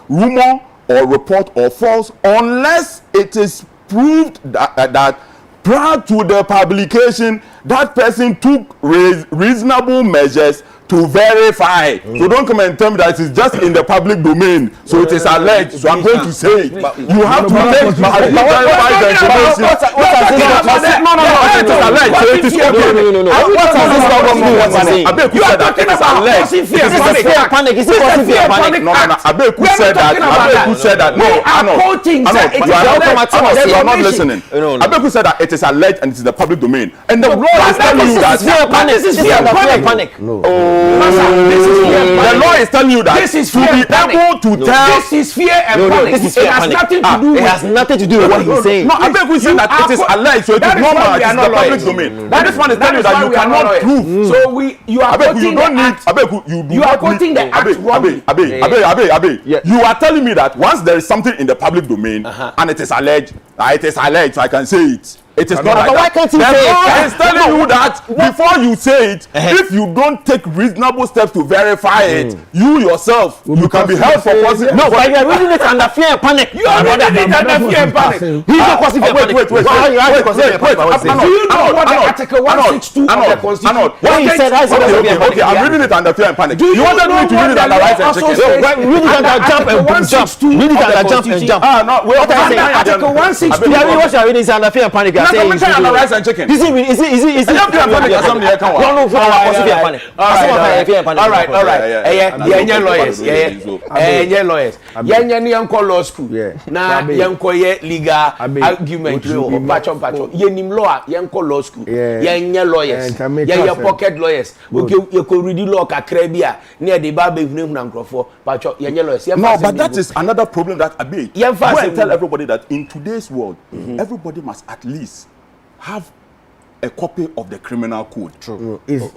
rumor, or report, or false, unless it is proved that prior to the publication, that person took reasonable measures to verify. So don't come and tell me that it's just in the public domain. So it is alleged. So I'm going to say it. You have to take verify the information. No. It is alleged. So it is okay. What has this got to do with what I'm saying? Abeiku said that it is alleged. Is this fear panic? Is it causing fear panic? No. Abeiku said that. No, I know. You are not listening. Abeiku said that it is alleged and it is the public domain. And the law is telling you that this is fear panic. No. The law is telling you that this is to be able to tell. This is fear and panic. It has nothing to do with. It has nothing to do with what he's saying. No, Abeiku said that it is alleged, so it is normal. It is the public domain. But this one is telling you that you cannot prove. So you are quoting the act. You are quoting the act wrongly. You are telling me that once there is something in the public domain and it is alleged, so I can say it. It is not But like why that. can't you The say it? law is telling you that before you say it, if you don't take reasonable steps to verify it, you yourself, you can be held for causing. No, but you're reading it under fear and panic. You are reading it under fear and panic. He's not causing fear and panic. Wait. Do you know what the Article 162 of the Constitution? What he said, I said, Okay, I'm reading it under fear and panic. You wanted me to read it under rights and chicken. Read it under jump and jump. Read it under jump and jump. What I say? Article 162. Yeah, what you're reading is under fear and panic. Not commentary under rights and chicken. Is it? All right. Lawyers. Law school. Na yenko legal argument. Pacho. Yenim law. Yenko law school. Yenye lawyers. Yenye pocket lawyers. You could read law kakrabia near the Bible Nkrofo. Pacho. Yenye lawyers. No, but that is another problem that Abeiku. Go and tell everybody that in today's world, everybody must at least have a copy of the criminal code. True. To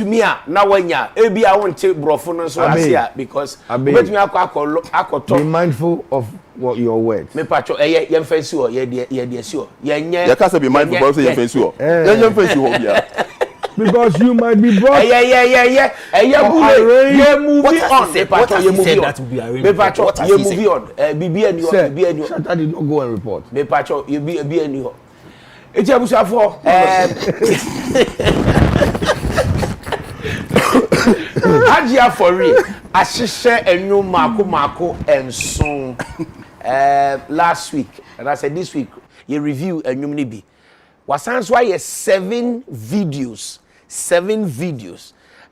me na wanya ebi I won't take brofo so asia because bet me akoto. Be mindful of what your words. Me pacho ye fancy o ye de si o ye nye. You can't say be mindful but say ye fancy o. Ye fancy o bia. Because you might be brought. Yeah. Moving on. Me pacho you moving on. Bibi and you. Shatta did not go and report. Me pacho you be and you. Eti abusafo Ajia for real ahihye enyo mako enson last week and I said this week you review enyum ni bi wasan so aye 7 videos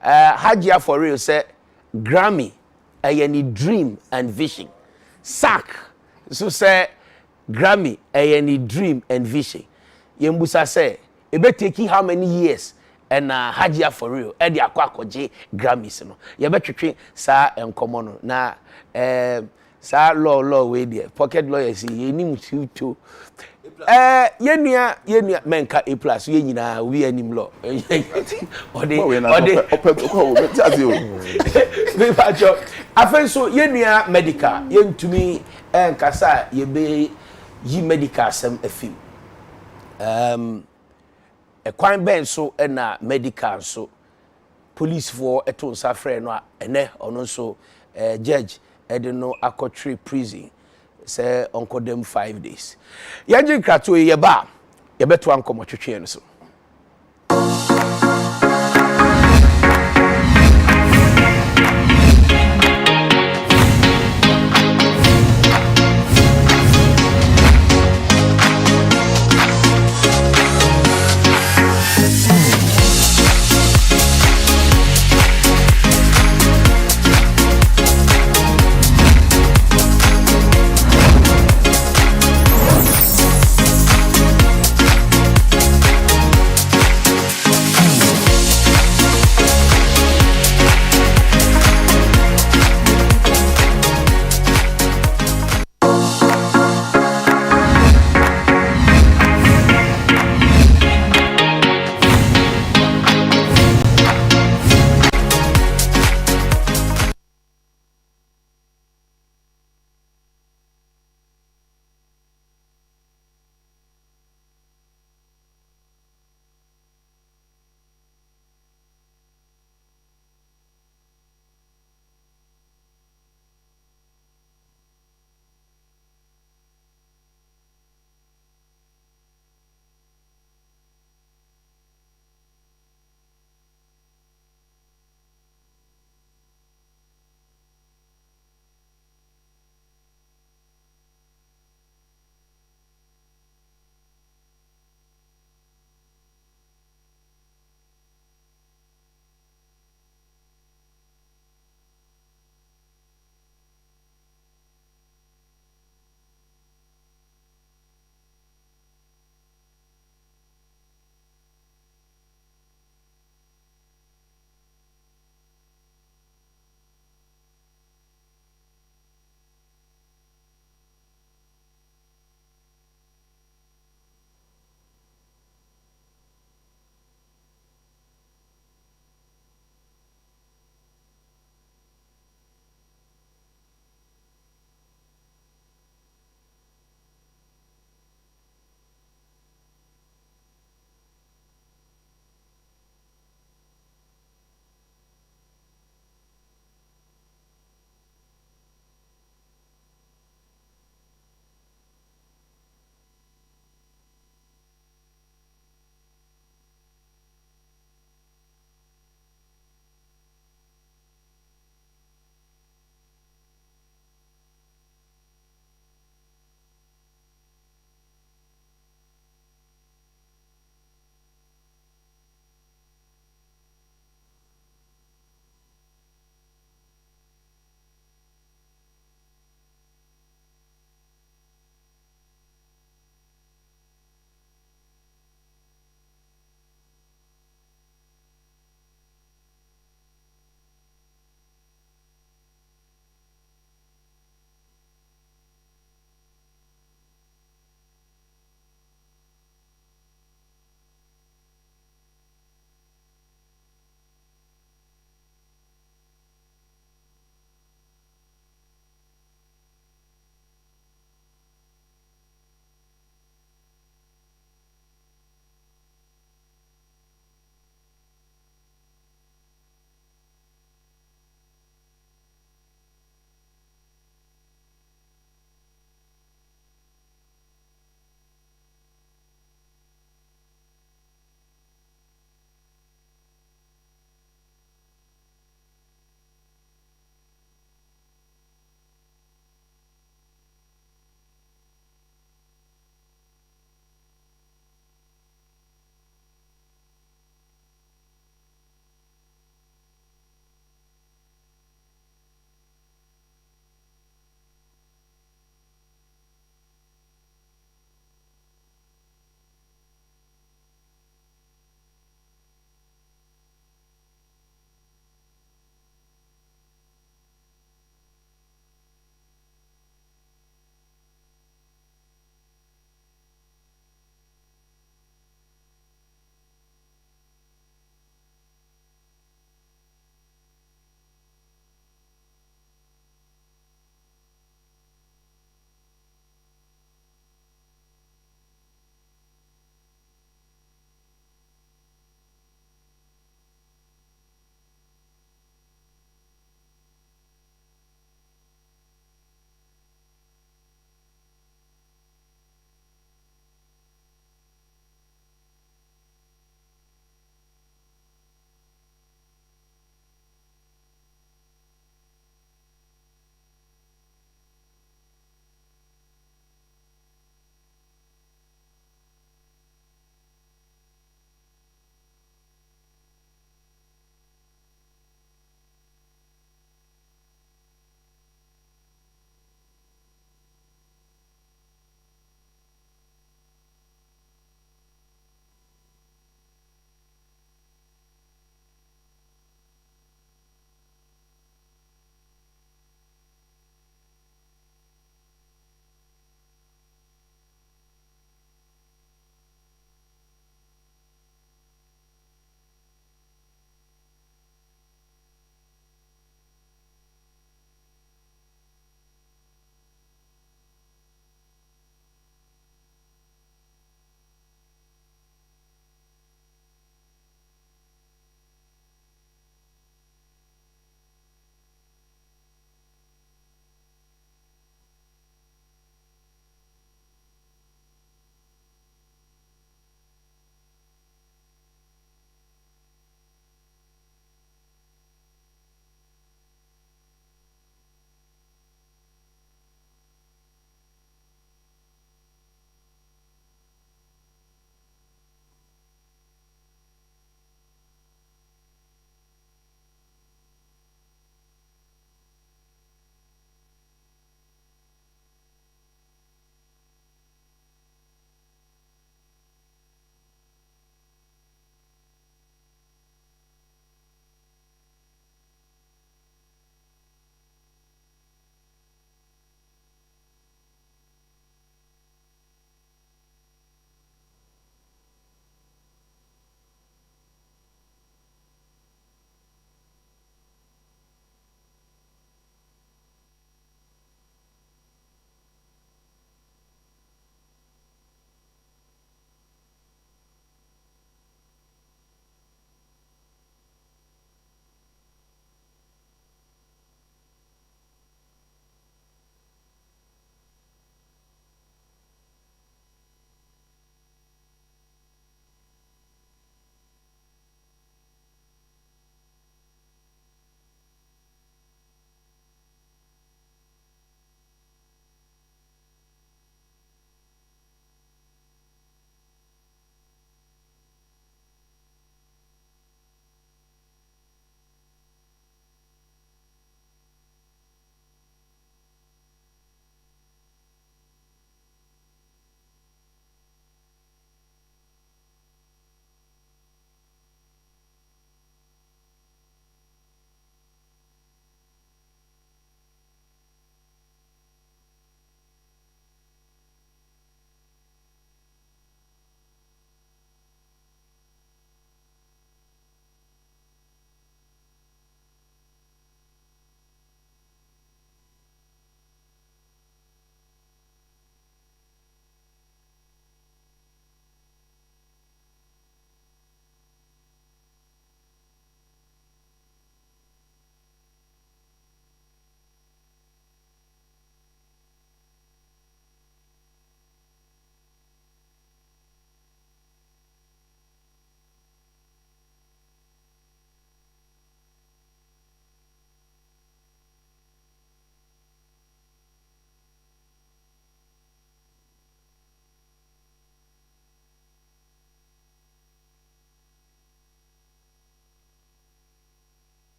Hajia for real say Grammy any dream and vision sack so say Grammy any dream and vision Yembusa say, it be taking how many years and Hajia for real, Eddie Akwakoje Grammys no. You be treating sa common na sa law way there. Pocket lawyers ye nim to yenia menka A+ ye nyina we anim law. Ode me pacho afenso yenia medical yentumi enkasa ye be yi medical sem afim. A crime ben so na medical so police for eto nsa frɛ no ene ono so judge edeno akotri prison say onko them 5 days yaji krato ye ba ye beto ankomo twetwe no so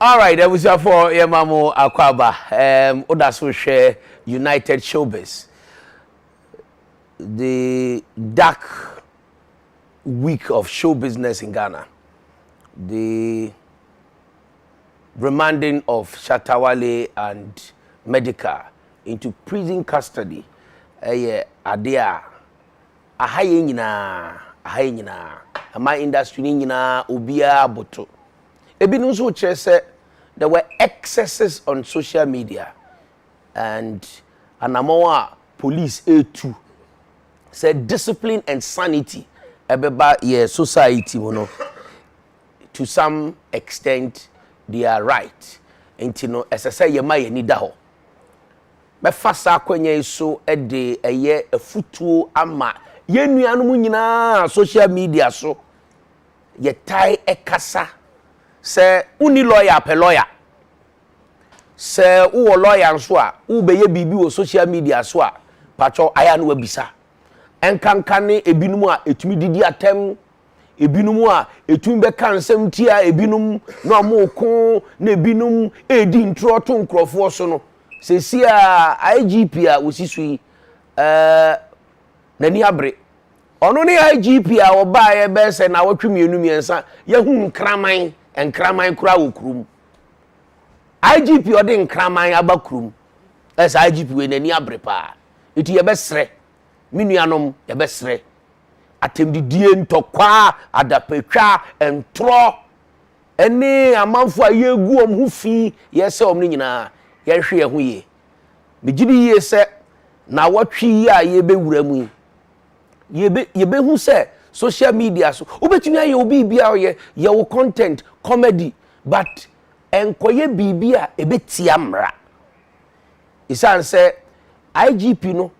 All right, that was for Yamamo Akwaba. Odaso share United Showbiz. The dark week of show business in Ghana. The remanding of Shatawale and Medica into prison custody. Adea ahaye nyina ama industry nyina obia boto. Ebi no so kire say there were excesses on social media and anamoa police A2 said discipline and sanity ebeba ye society mono to some extent they are right. Enti no esese ye ma ye ni da ho. Be fasa kwanya so de eye afutuo ama ye nuanom nyina social media so ye tai ekasa se uni lawyer pe lawyer se wo lawyer so a wo be ye bibi wo social media so a pacho aya no wabisa enkankane ebinum a etumi didi atem ebinum a etumi be kan nsem tia ebinum na omoko na ebinum edi ntro to nkrofo so no se si a IGP a wosisui nani abre ono ne IGP a oba ye be se na wotwemienu miensa ye hu nkraman kura wo kurum IGP ode nkraman aba kurum es IGP we nani abre pa iti ye besre minuanom ye besre atemdidie ntokwa adapetwa entro ene amanfo ayegu omhu fi ye se omni nyina ye hwe ye hu ye megidi ye se na watwi a ye be wura mu ye be hu se social media so obetumi aye obi bia ye wo content comedy but enkoye bibia ebetia mra isan se IGP no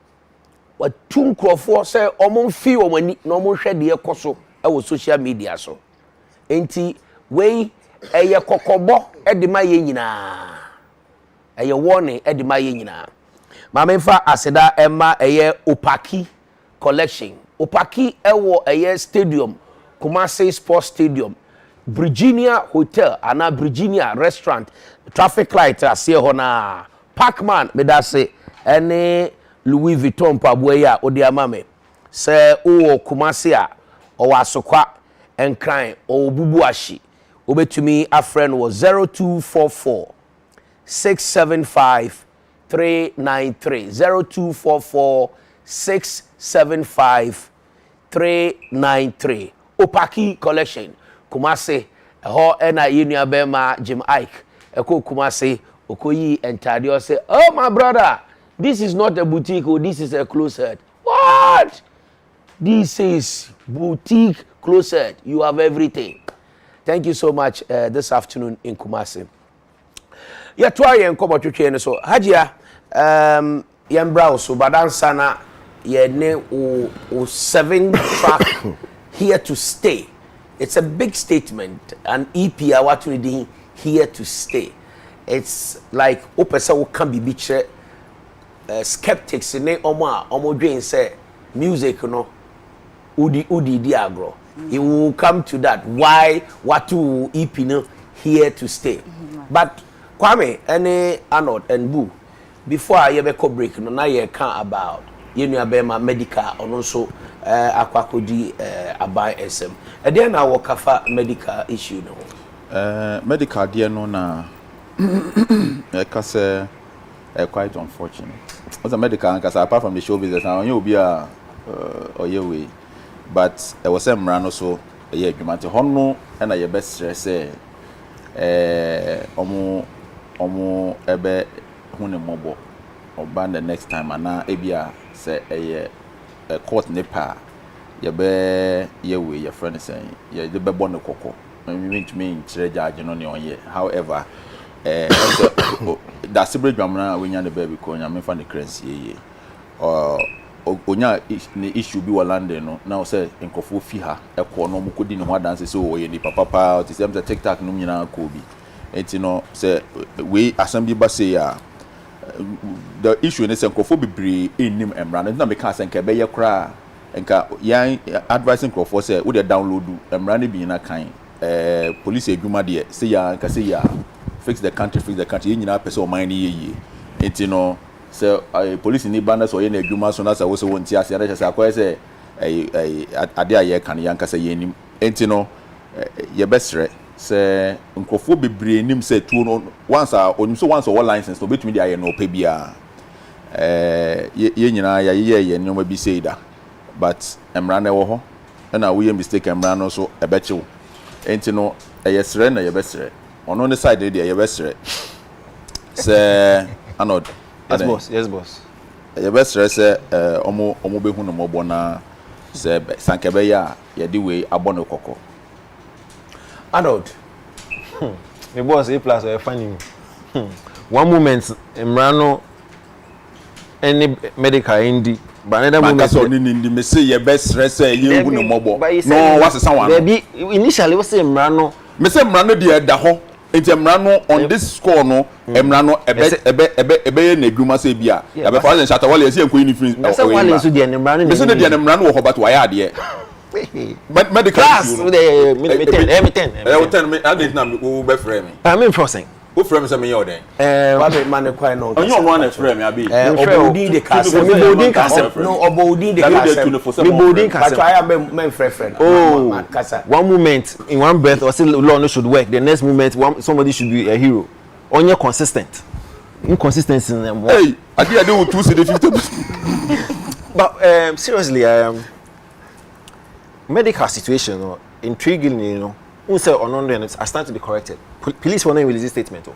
watu nkrofo se omomfi omani na omhwe de ekoso e wo social media so enti we eye kokobo e de ma ye nyina eye warning e de ma ye nyina ma memfa aseda ema eye opaki collection opaki ewo eye stadium Kumasi Sports Stadium Virginia Hotel ana Virginia Restaurant traffic light asie ho na Parkman medase ene Louis Vuitton paboa ya odi amame se o Kumasi a o wasokwa enkran o bubu ahyi obetumi afren wo 0244 675 393 0244 675 393 Opaki collection Kumasi ho ena yinua bema Jim Ike eko Kumasi okoyi entade o say oh my brother this is not a boutique or this is a closet. What? This is boutique closet. You have everything. Thank you so much this afternoon in Kumasi. Ya twa yen komo twetwe ne so Hajia yen brow so badansana ye ne o 7 track here to stay. It's a big statement, an EP what we doing here to stay. It's like opesa wo kan bibi kire skeptics ne omo dwen say music no udi di agro. It will come to that why what to EP no here to stay. But Kwame any Arnold and Boo before I ever go break no na ye can about yenu abema medical ono so akwakodi abai SM e dey na wo kafa medical issue no medical dey no na because quite unfortunate. What's a medical because apart from the show business now you be a or your way but there was some run also a year you might hono and your best say omo ebe hune mobo or ban the next time and now ebia say a court nepa ye be ye way your friend saying ye the be born koko mean to me judge no ne on ye however that celebrate jamna we nya the baby ko nya me fa the currency ye onya ni issue bi walande no now say nkofo fi ha ekọ no mukodi ne ho dance say o ye ni papa to say TikTok no nyina ko bi enti no say we assembly ba say ya the issue is nkofo bibre enim emra na me ka say nka be ye kra nka yan advising nkofo say we dey download emra ne bi na kan police edwuma de say ya nka say ya fix the country you nyina pese o man ye enti no say police ni banda so ye na adwuma so na say wo se wonti ase na say akoy say ade aye kan yanka say yenim enti no ye besre say nkofo bebre nim say tuo no once onim so once o license no betumi dia ye no pa bia ye nyina ye nyoma bi say da but emra na wo ho na wo ye mistake emra no so ebechiw enti no yesre na ye besre ono ne side dey ye besre say anod yes boss ye besre say omo behu no mobo na say sankebe ya ye di we abono kokko anod me boss A+ we funny one moment emrano any medical indi but another moment so ni me say ye besre say ye hu no mobo no what's someone baby initially we say emrano me say emrano dey da ho enti emrano on this score no emrano ebe na adwuma say bia ya be for shatter wale say enko uniform me say wale so dey emrano me say dey emrano wo ho but why ade medical class me 10 me I did not wo be frame me I'm enforcing wo frame say me your den what man kwai no onyo no na frame abi obodi de kase me bodin kase no obodi de kase me bodin kase but I am men friend one moment in one breath or say law no should work the next moment somebody should be a hero onye consistent inconsistency in them hey ade wo 250 but seriously medical situation intriguing, you know. I stand to be corrected. Police were not releasing statement.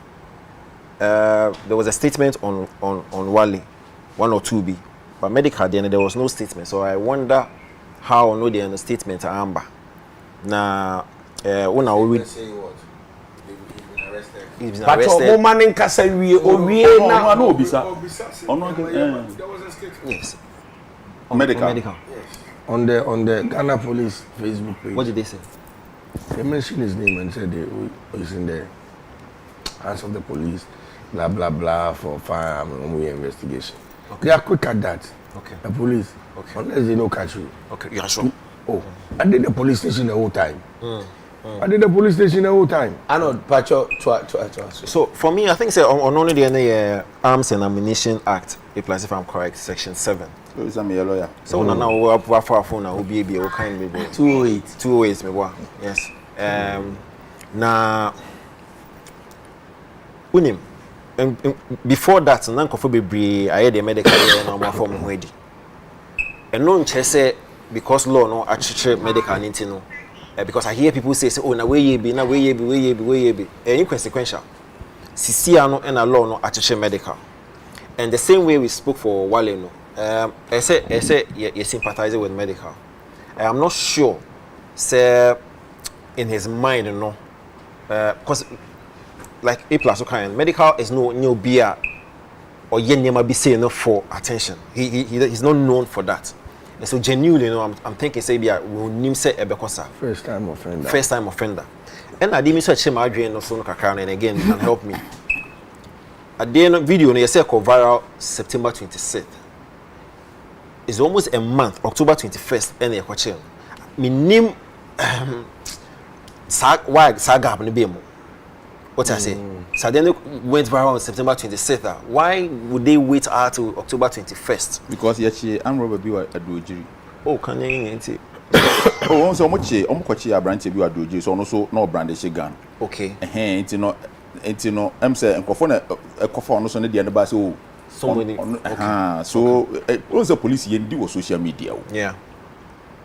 There was a statement on Wale 102B, but medical then there was no statement. So I wonder how no the statement are amber. Now, when I will say what? He's been but arrested. man in kasa we na no obisa There was a statement. Yes. medical Yes. On the Ghana Police Facebook page. What did they say? They mentioned his name and said he's in the hands of the police, blah blah blah for firearm investigation. Okay. They are quick at that. Okay. The police. Okay. Unless they don't catch you. Okay, yeah, sure. Oh, I did the police station the whole time. I did the police station the whole time. anod pacho So for me, I think say on only the Arms and Ammunition Act, if I'm correct, Section 7. is am a lawyer So now we are for phone now be o kind maybe 208 me boy. Yes. Na unim before that na nkofo bebre aye the medical na mo form ho edi. Eno nche say because law no achiche medical ninti no because I hear people say oh na we be inconsequential. Sisi ano na law no achiche medical. And the same way we spoke for Wale no I say you sympathize with medical. I'm not sure say in his mind no because like A+ kind medical is no beer or yenema be saying no for attention. He's not known for that. And so genuinely, you know, I'm thinking say be we nim say ebekosa First time offender. And I didn't search my dream no so no kakra and again you can help me. At the end of video no you say go viral September 26th. It's almost a month, October 21st and e kwache. Me nim why saga happen be mo. What I say? So then went viral on September 26th. Why would they wait until October 21st? because yachi am robber bi wa adojiri Oh, can you enti? oh so omoche omkochi abrante bi wa adojiri so no so no brand she gun Okay. enti no em say nkofo na ekofo no so ne de ne ba say oh Somebody. so also police yendi wo social media. Yeah.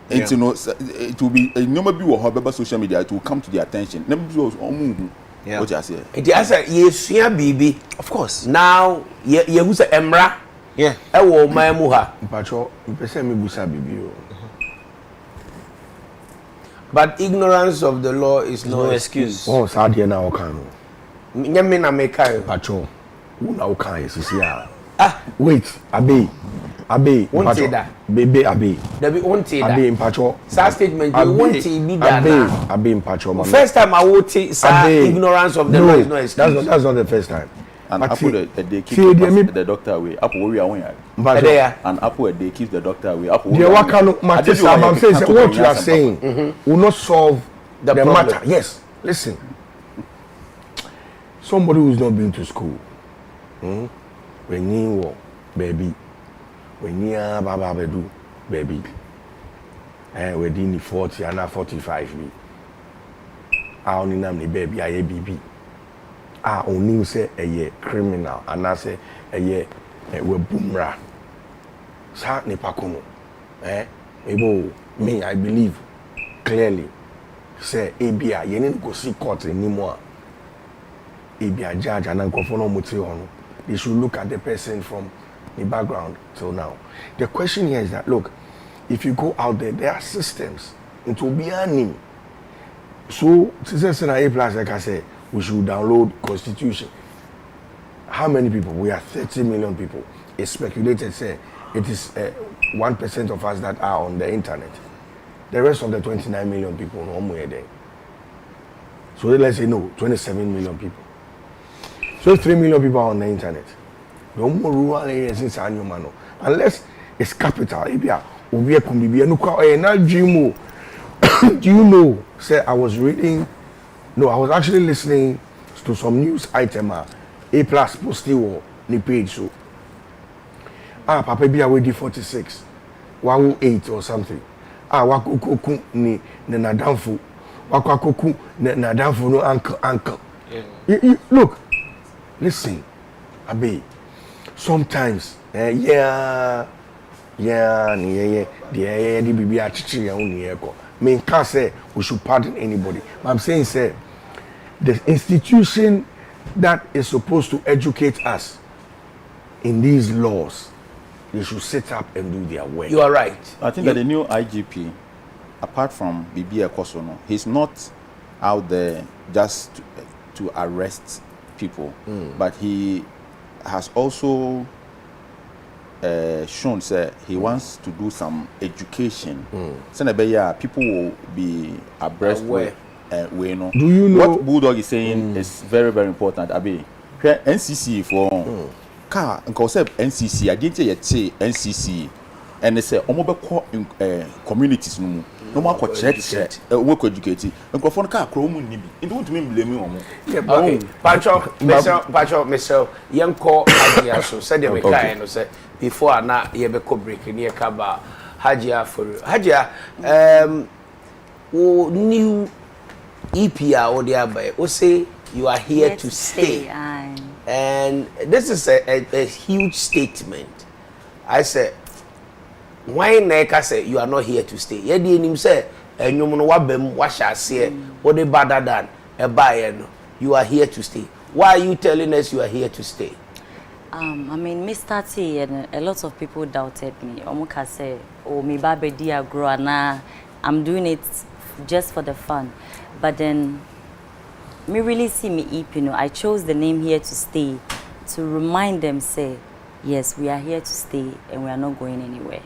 And you know it will be no be wo ho social media it will come to their attention. Never be omu. Yeah. What you say? it is yesua bibi Of course. now ye hu say emra Yeah. e wo man mu ha Mpacho, mpese me busa bibi o. but ignorance of the law is no excuse. Oh, sadie na okan no. Nyame na me kai Mpacho, una okan sisi a. wait Abei. Won't say that. Bebe Abei. there be won't say Abei that Mpacho. sa statement you won't be that Abei Mpacho. mama. first time I would say Abei. ignorance of the law is no excuse. That's not the first time. And But apple see- they keep see, they the doctor away. Apple worry away. Mpacho. And apple they keep the doctor away. Apple The wakano matter I'm saying what you are saying will not solve the problem. matter. Yes. Listen. somebody who's not been to school, when you walk, baby, when you are Baba do, baby, and within the 40 and 45 me, I only name the baby, I baby. I only say a criminal, and I say a year, we boomra. Sa ne pakono, me, I believe clearly, say, Abia, you need to go see court anymore. Abia judge and unconformal motion. They should look at the person from the background till now. The question here is that, look, if you go out there, there are systems. It will be a name. So, A plus, like I said, we should download Constitution. How many people? We are 30 million people. It's speculated, say, it is 1% of us that are on the internet. The rest of the 29 million people, no more there. So let's say no, 27 million people. So 3 million people are on the internet. No more rural areas in San Yomano. Unless it's capital, Abia, Ubia Kumbibia, Nuka, not Jimo. Do you know? Say, I was actually listening to some news item. A plus posted on the page. So, Papa Bia wedi 46, 108 or something. Wakuku ni nadamfu, wakuku nadamfu no uncle. Look, listen, Abei. Sometimes, the baby are teaching your own echo. Me can't say we should pardon anybody. But I'm saying, say, the institution that is supposed to educate us in these laws, they should sit up and do their work. You are right. I think that the new IGP, apart from Bibi Ekosono, he's not out there just to arrest people, but he has also shown that he wants to do some education. So people will be abreast with we know. Do you know what Bulldog is saying is very, very important, Abei. NCC for car and concept NCC. I didn't say NCC, and they say communities no more church work educated and go for car chrome nibi. It don't mean blame on. Okay, Pacho, young call Hajia, so said the Mekay and say before na yebeko break near Kaba Hajia for Hajia new EPR or the Abeiku, we say you are here to stay. And this is a huge statement. I said, why Neka say you are not here to stay? Yedi him say, and you know what bem what shall say, what the better than a buyer. You are here to stay. Why are you telling us you are here to stay? I mean, Mr. T and a lot of people doubted me. Omuka say, oh, me baby dear grow na, I'm doing it just for the fun. But then me really see me eep, you know. I chose the name Here to Stay to remind them, say, yes, we are here to stay and we are not going anywhere.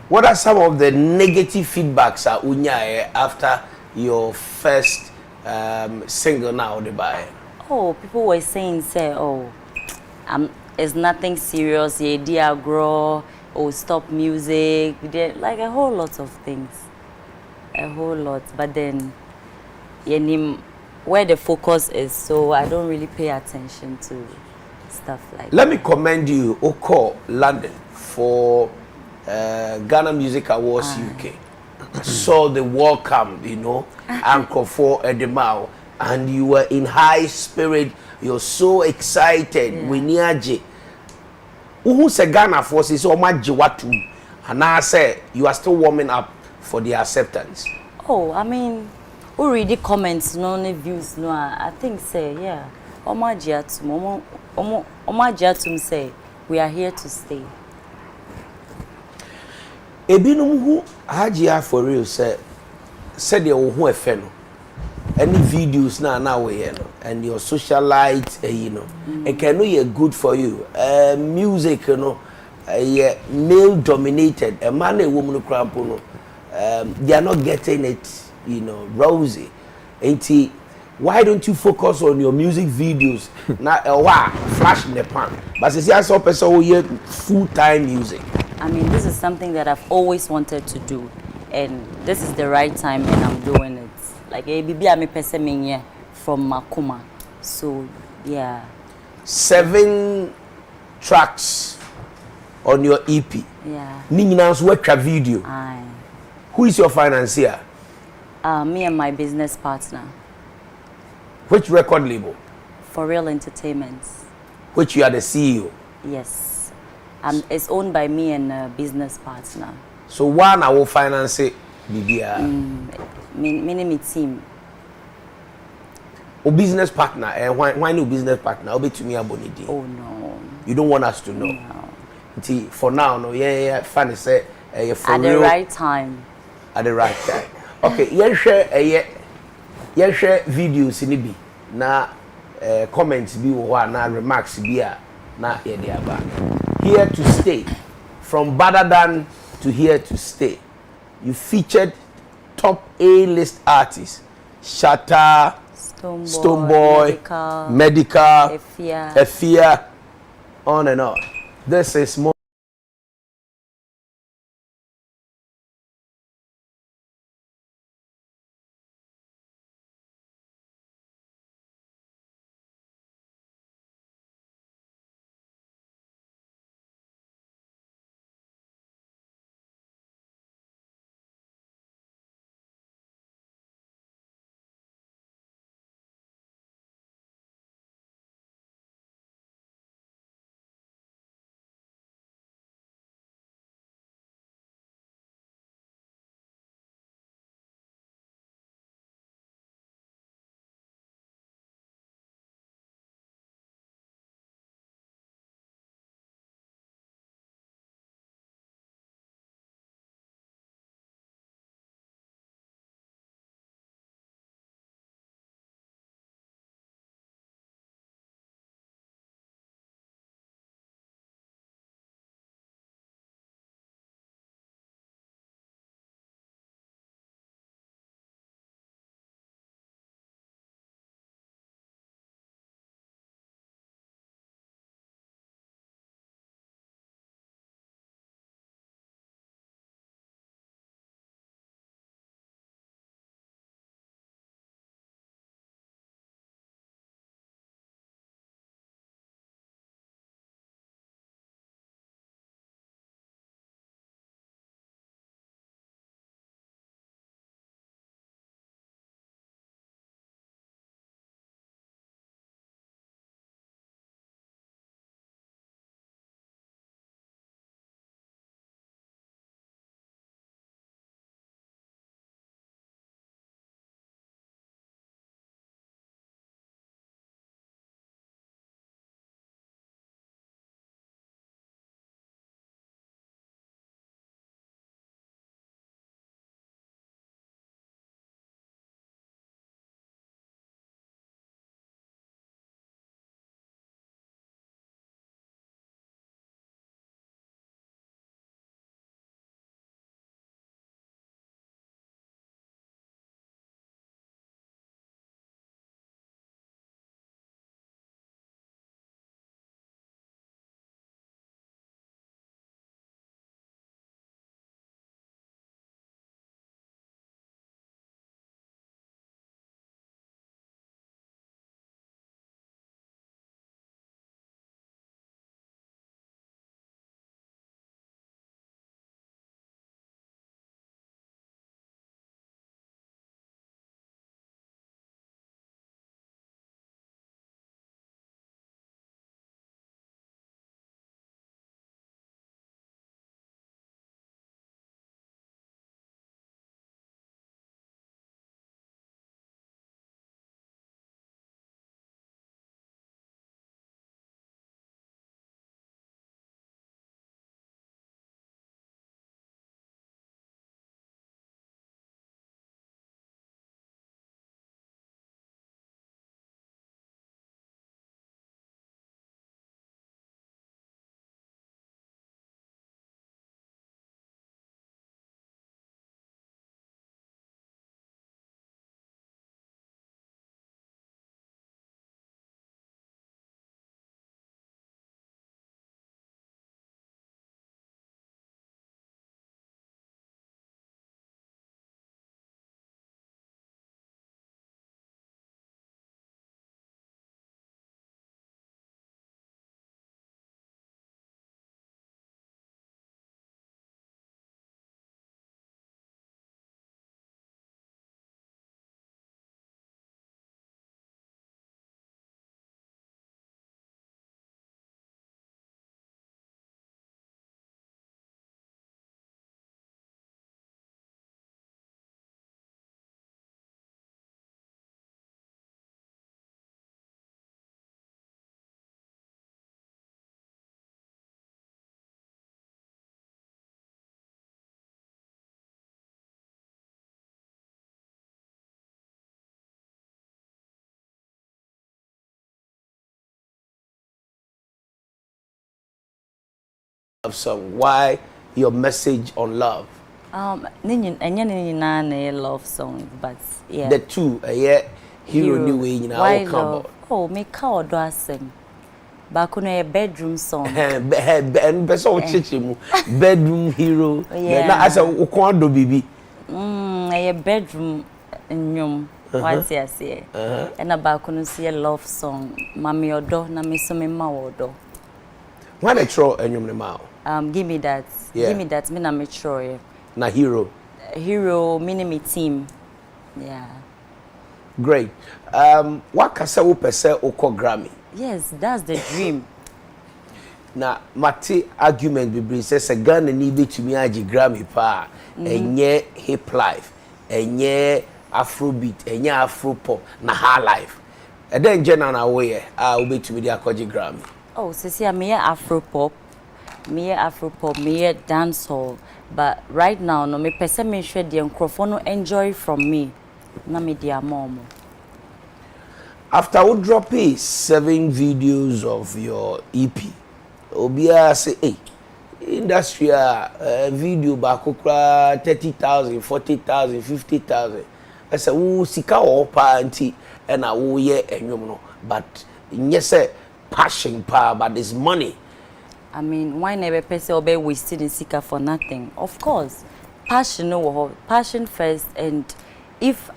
What are some of the negative feedbacks at Unya after your first single now the buy? Oh, people were saying, say, oh, it's nothing serious, yeah, dear grow, oh, stop music, like a whole lot of things. A whole lot, but then where the focus is, so I don't really pay attention to stuff like Let me commend you, Oko London, for Ghana Music Awards UK. Saw the welcome, you know, Anchor for Edemao, and you were in high spirit. You're so excited. We near Who say Ghana forces so much jiwatu, and I say you are still warming up for the acceptance. Oh, I mean, who read the comments, no views, no. I think say yeah. Omajiatum say we are here to stay. Ebinum who Hajia for real said they who no. Any videos now we and your socialite, you know, it can be good for you. Music, you know, male dominated. A man and woman cramp, they are not getting it, you know, rosy. Why don't you focus on your music videos? Now, flash in the pan. But see, I saw person who hear full-time music. I mean, this is something that I've always wanted to do, and this is the right time, and I'm doing it. Like, baby, I'm a person from Makuma. So yeah. 7 tracks on your EP. Yeah. Ni nyina nso watwa video. Aye. Who is your financier? Me and my business partner. Which record label? For Real Entertainments. Which you are the CEO? Yes. It's owned by me and a business partner. So one I will finance it. Bibia. Me team. O business partner, and why no business partner? I'll be to me abonidi. Oh no. You don't want us to know. No. For now, no, yeah, funny say, for at real, the right time. At the right time. Okay, share videos in it na comments be na remarks be na here to stay, from better than to here to stay. You featured top A-list artists, Shatta, Stonebwoy, Medical, Efia, on and on. This is more. love song? Why your message on love? Any love songs, but yeah. The two, yeah, hero new way in Why our come love? Oh, me cow do asem. Bakuno a bedroom song. And person chichimu bedroom hero. Yeah. Na asa ukwando bibi. A bedroom nyum. What's ya say? And a bakuno see a love song. Mami odo na me so me ma odo. Why they throw enyum ne mao? Give me that. Yeah. Give me that. Me na me try. Na hero. Hero, me team. Yeah. Great. What kasa wo pese oko Grammy? Yes, that's the dream. Na mate argument be say Ghana ni betumi agi Grammy pa enye hip life, enye afrobeat, enye afropop na high life. E den general na wo ye wo betumi di akogi Grammy. Oh, so me afropop, me dancehall, but right now no me pese me hwe de microphone enjoy from me. Na me dia mom. After we drop 7 videos of your EP, Obia say, hey, industry video bakokra 30,000, 40,000, 50,000. I say, who sika opa anti and I wo ye enyom no, but yes, passion pa, but there's money. I mean, why never person obey wasted in sika for nothing? Of course, passion first, and if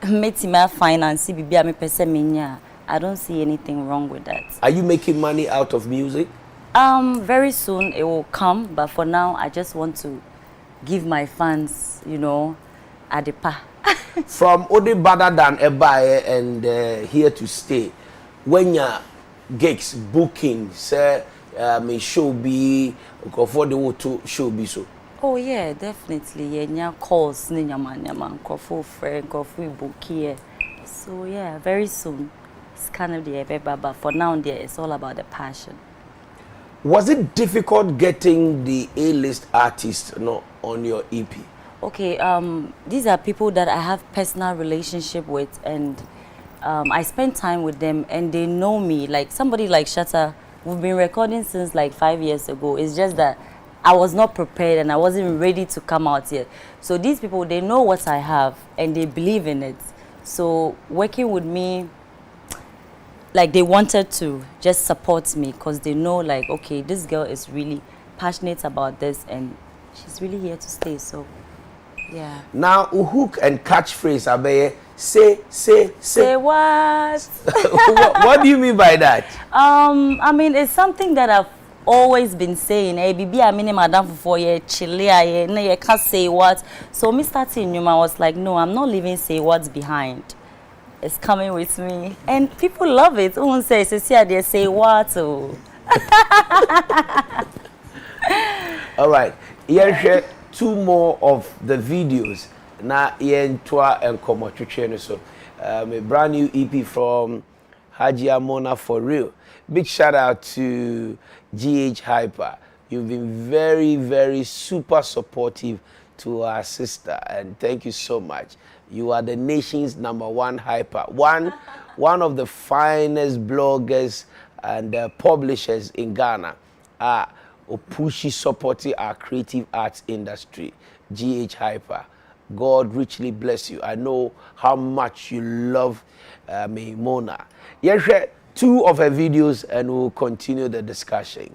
my finance bibi me pese menya, I don't see anything wrong with that. Are you making money out of music? Very soon it will come, but for now I just want to give my fans, adepa. From Ode Better Than Ebaye and Here to Stay, when your gigs booking say may Showbiz for the to Showbiz so. Oh yeah, definitely. Yeah, calls ni nyama nkofo friend nkofo ibuki. So yeah, very soon it's kind of the ebeba, but for now there it's all about the passion. Was it difficult getting the A-list artists on your EP? Okay, these are people that I have personal relationship with, and I spend time with them and they know me. Like somebody like Shatta, we've been recording since like 5 years ago. It's just that I was not prepared and I wasn't ready to come out yet. So these people, they know what I have and they believe in it. So working with me, like they wanted to just support me because they know like, okay, this girl is really passionate about this and she's really here to stay. So yeah. Now hook and catchphrase Abeiku, say what? What do you mean by that? I mean, it's something that I've always been saying. Hey, bibi, I mean, madam for 4 years, chile, I can't say what. So me starting, I was like, no, I'm not leaving say what's behind. It's coming with me, and people love it. Who say, they say what? Oh. All right, share 2 more of the videos. Na twa and komo so a brand new EP from Haji Amona for real. Big shout out to GH Hyper. You've been very, very super supportive to our sister, and thank you so much. You are the nation's #1 hyper. One of the finest bloggers and publishers in Ghana. Opushi supporting our creative arts industry. GH Hyper. God richly bless you. I know how much you love Mona. Yes, 2 of her videos and we'll continue the discussion.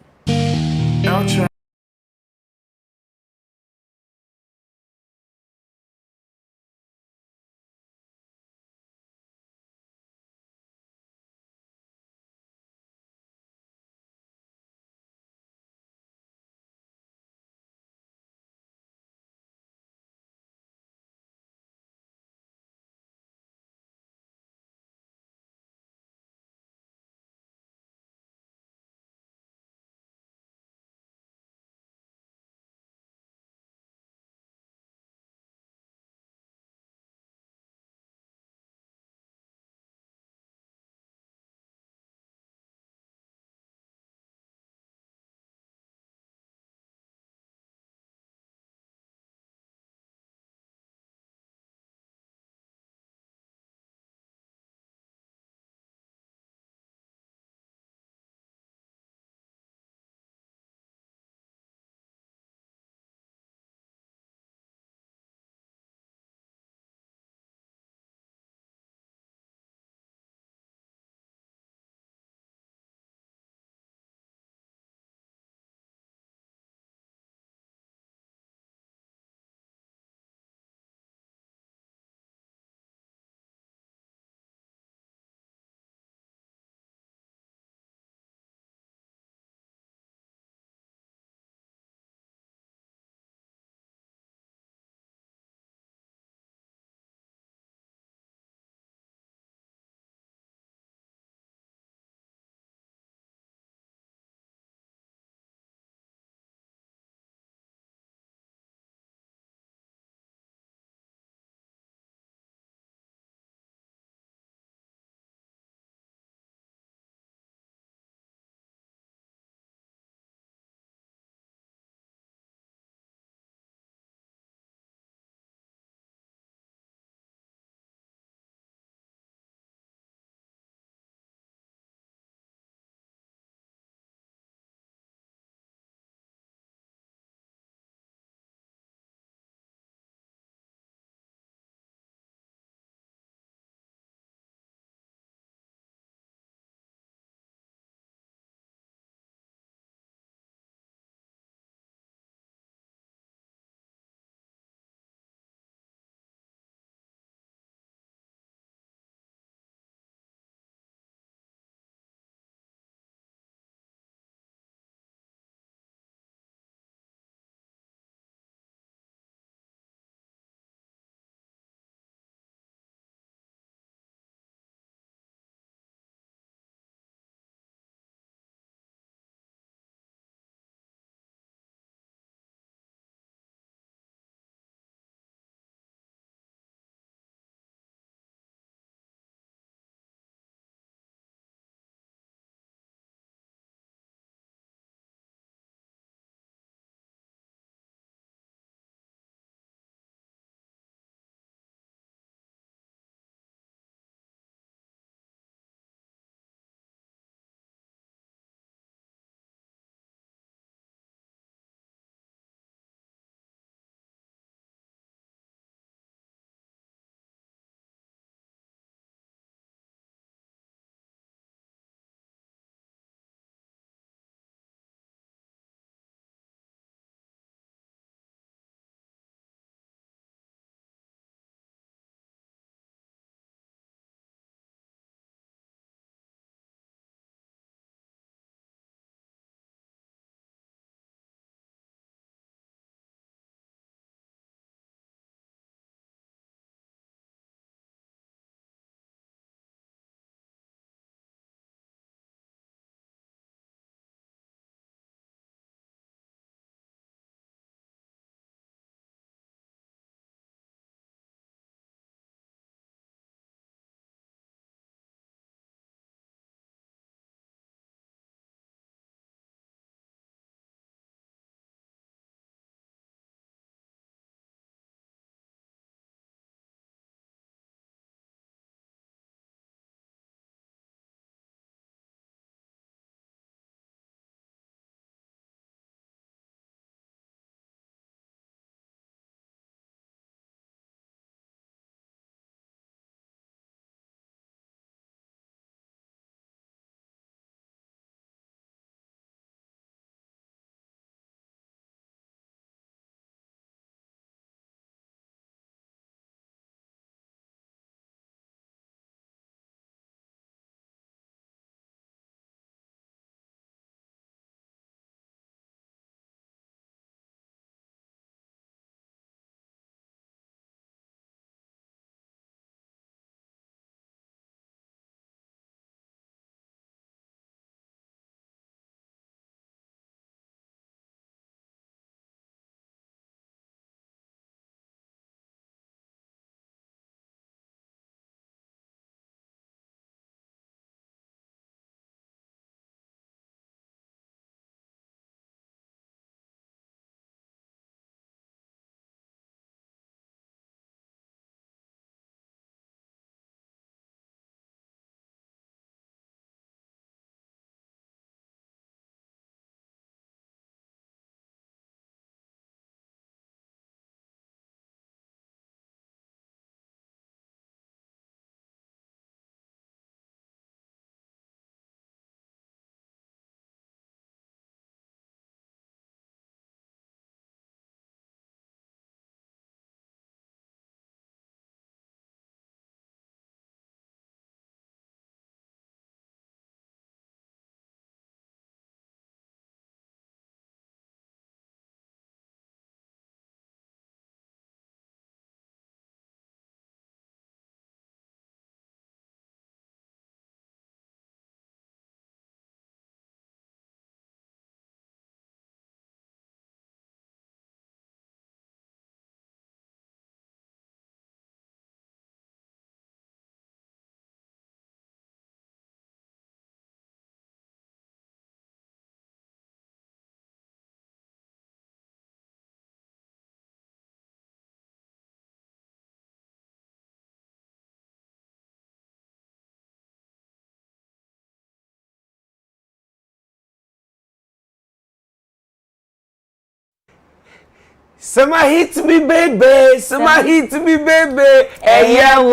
Sama hit me baby, sama hit me baby. Eya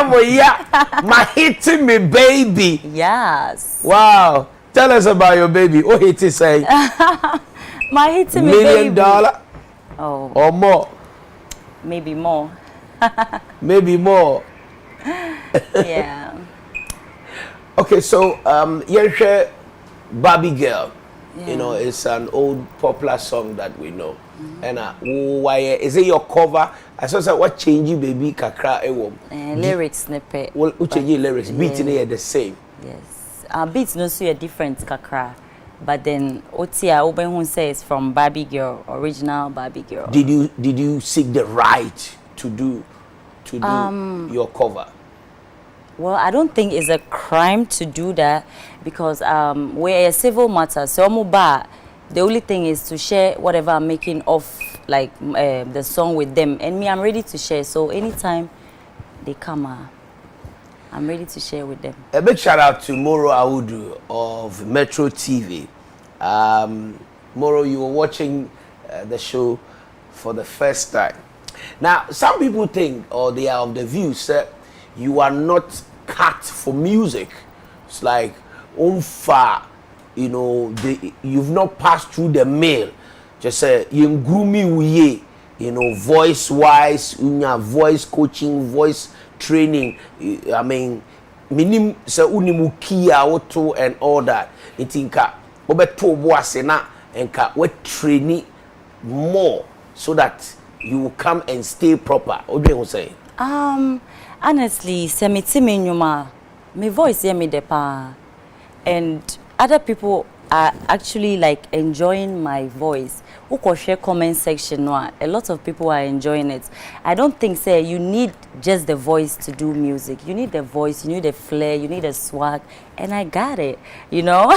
moya. My hit me baby. Yes. Wow. Tell us about your baby. Oh, hit it say. My hit me $1 million. Oh. Or more. Maybe more. Maybe more. Yeah. Okay, so Yershe Barbie Girl. Yeah. You know, it's an old popular song that we know. And why is it your cover? I saw what change baby kakra ewo. Lyrics snippet. Well, change lyrics. Beat in here the same. Yes. Beats no so a different kakra. But then Otia Obenhun says from Barbie Girl, original Barbie Girl. Did you seek the right to do your cover? Well, I don't think it's a crime to do that because we're a civil matter. So the only thing is to share whatever I'm making of like the song with them, and me, I'm ready to share. So anytime they come, I'm ready to share with them. A big shout out to Moro Audu of Metro TV. Moro, you were watching the show for the first time. Now, some people think, or they are of the view, that you are not cut for music. It's like, unfa, you know, you've not passed through the mail. Just say, you know, voice-wise, voice coaching, voice training. I mean, minim se unimu kia auto and all that. Itinka, obeto boasena and ka we train more so that you will come and stay proper. What do you say? Honestly, semitimi nyuma, my voice hear me depa, and other people are actually like enjoying my voice. Who share comment section? A lot of people are enjoying it. I don't think say you need just the voice to do music. You need the voice, you need the flair, you need the swag, and I got it. You know,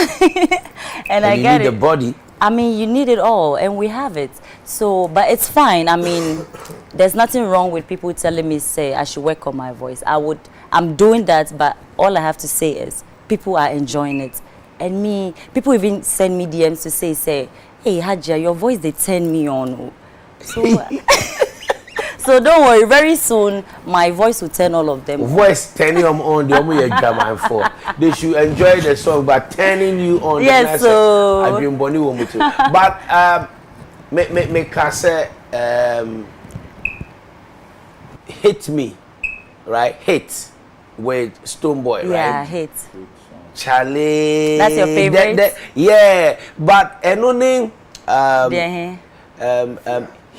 and I got it. You need the body. I mean, you need it all, and we have it. So, but it's fine. I mean, there's nothing wrong with people telling me, say, I should work on my voice. I'm doing that, but all I have to say is, people are enjoying it. And me, people even send me DMs to say, hey, Hadja, your voice, they turn me on. So, so don't worry, very soon, my voice will turn all of them on. Voice turning them on, they should enjoy the song, but turning you on. Yes, so... I've been born you too. But, me say, Hit Me, right? Hit with Stonebwoy, right? Yeah, Hit. Charlie. That's your favorite? Yeah, but name